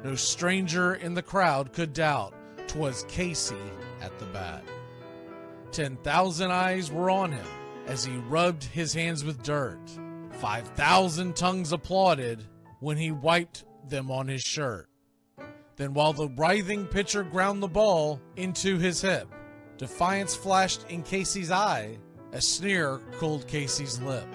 No stranger in the crowd could doubt 'twas Casey at the bat. 10,000 eyes were on him as he rubbed his hands with dirt. 5,000 tongues applauded when he wiped them on his shirt. Then while the writhing pitcher ground the ball into his hip, defiance flashed in Casey's eye, a sneer cooled Casey's lip.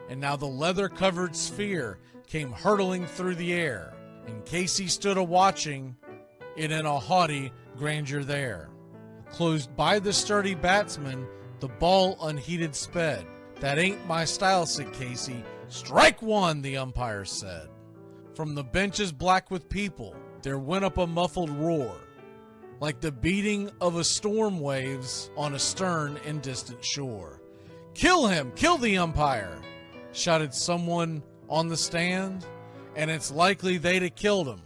And now the leather-covered sphere came hurtling through the air, and Casey stood a-watching it in a haughty grandeur there. Closed by the sturdy batsman, the ball unheeded sped. "That ain't my style," said Casey. "Strike one," the umpire said. From the benches black with people, there went up a muffled roar, like the beating of a storm waves on a stern and distant shore. "Kill him! Kill the umpire!" shouted someone on the stand, and it's likely they'd have killed him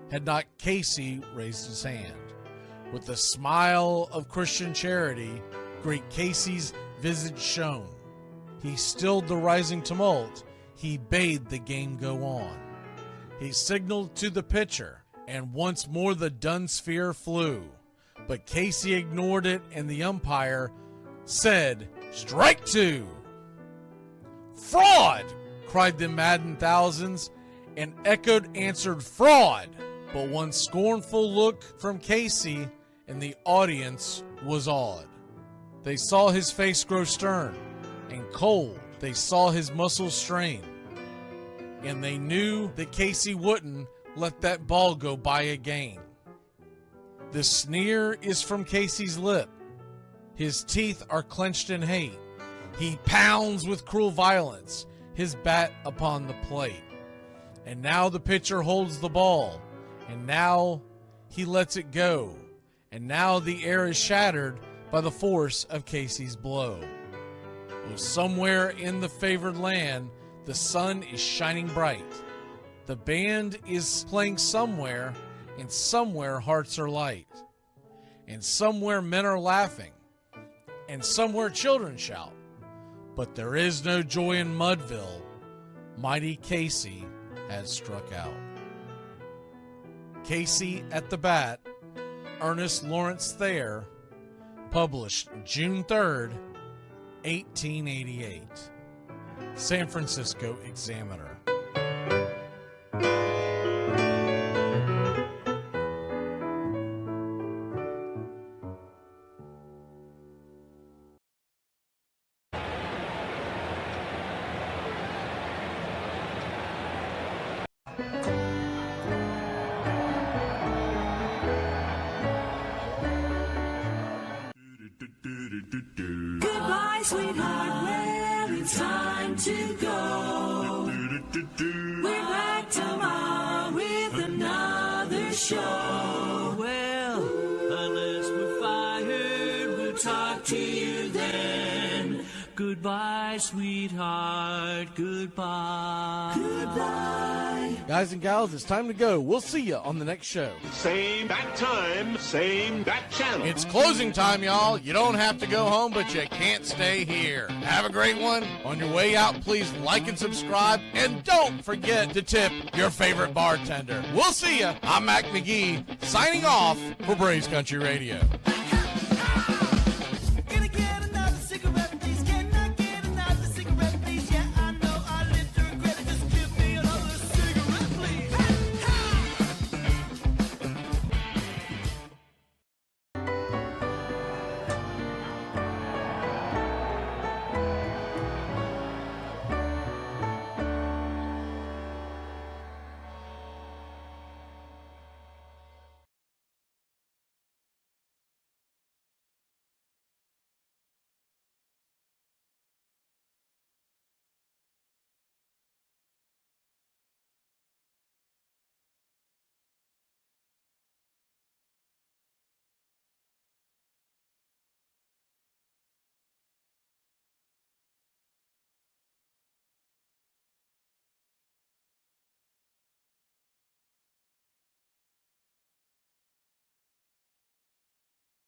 had not Casey raised his hand. With the smile of Christian charity, great Casey's visage shone. He stilled the rising tumult, he bade the game go on. He signaled to the pitcher, and once more the dun sphere flew. But Casey ignored it, and the umpire said, "Strike two!" "Fraud!" cried the maddened thousands, and echoed answered, "Fraud!" But one scornful look from Casey, and the audience was awed. They saw his face grow stern and cold. They saw his muscles strain. And they knew that Casey wouldn't let that ball go by again. The sneer is from Casey's lip. His teeth are clenched in hate. He pounds with cruel violence his bat upon the plate. And now the pitcher holds the ball, and now he lets it go. And now the air is shattered by the force of Casey's blow. Oh, somewhere in the favored land, the sun is shining bright. The band is playing somewhere, and somewhere hearts are light. And somewhere men are laughing, and somewhere children shout. But there is no joy in Mudville, mighty Casey has struck out. Casey at the bat, Ernest Lawrence Thayer, published June 3rd, 1888. San Francisco Examiner. Goodbye, sweetheart. Well, it's time to go. We're back tomorrow with another show. Well, unless we're fired, we'll talk to you then. Goodbye, sweetheart. Goodbye. Goodbye. Guys and gals, it's time to go. We'll see you on the next show. Same bat time, same bat channel. It's closing time, y'all. You don't have to go home, but you can't stay here. Have a great one. On your way out, please like and subscribe. And don't forget to tip your favorite bartender. We'll see you. I'm Mac McGee, signing off for Braves Country Radio.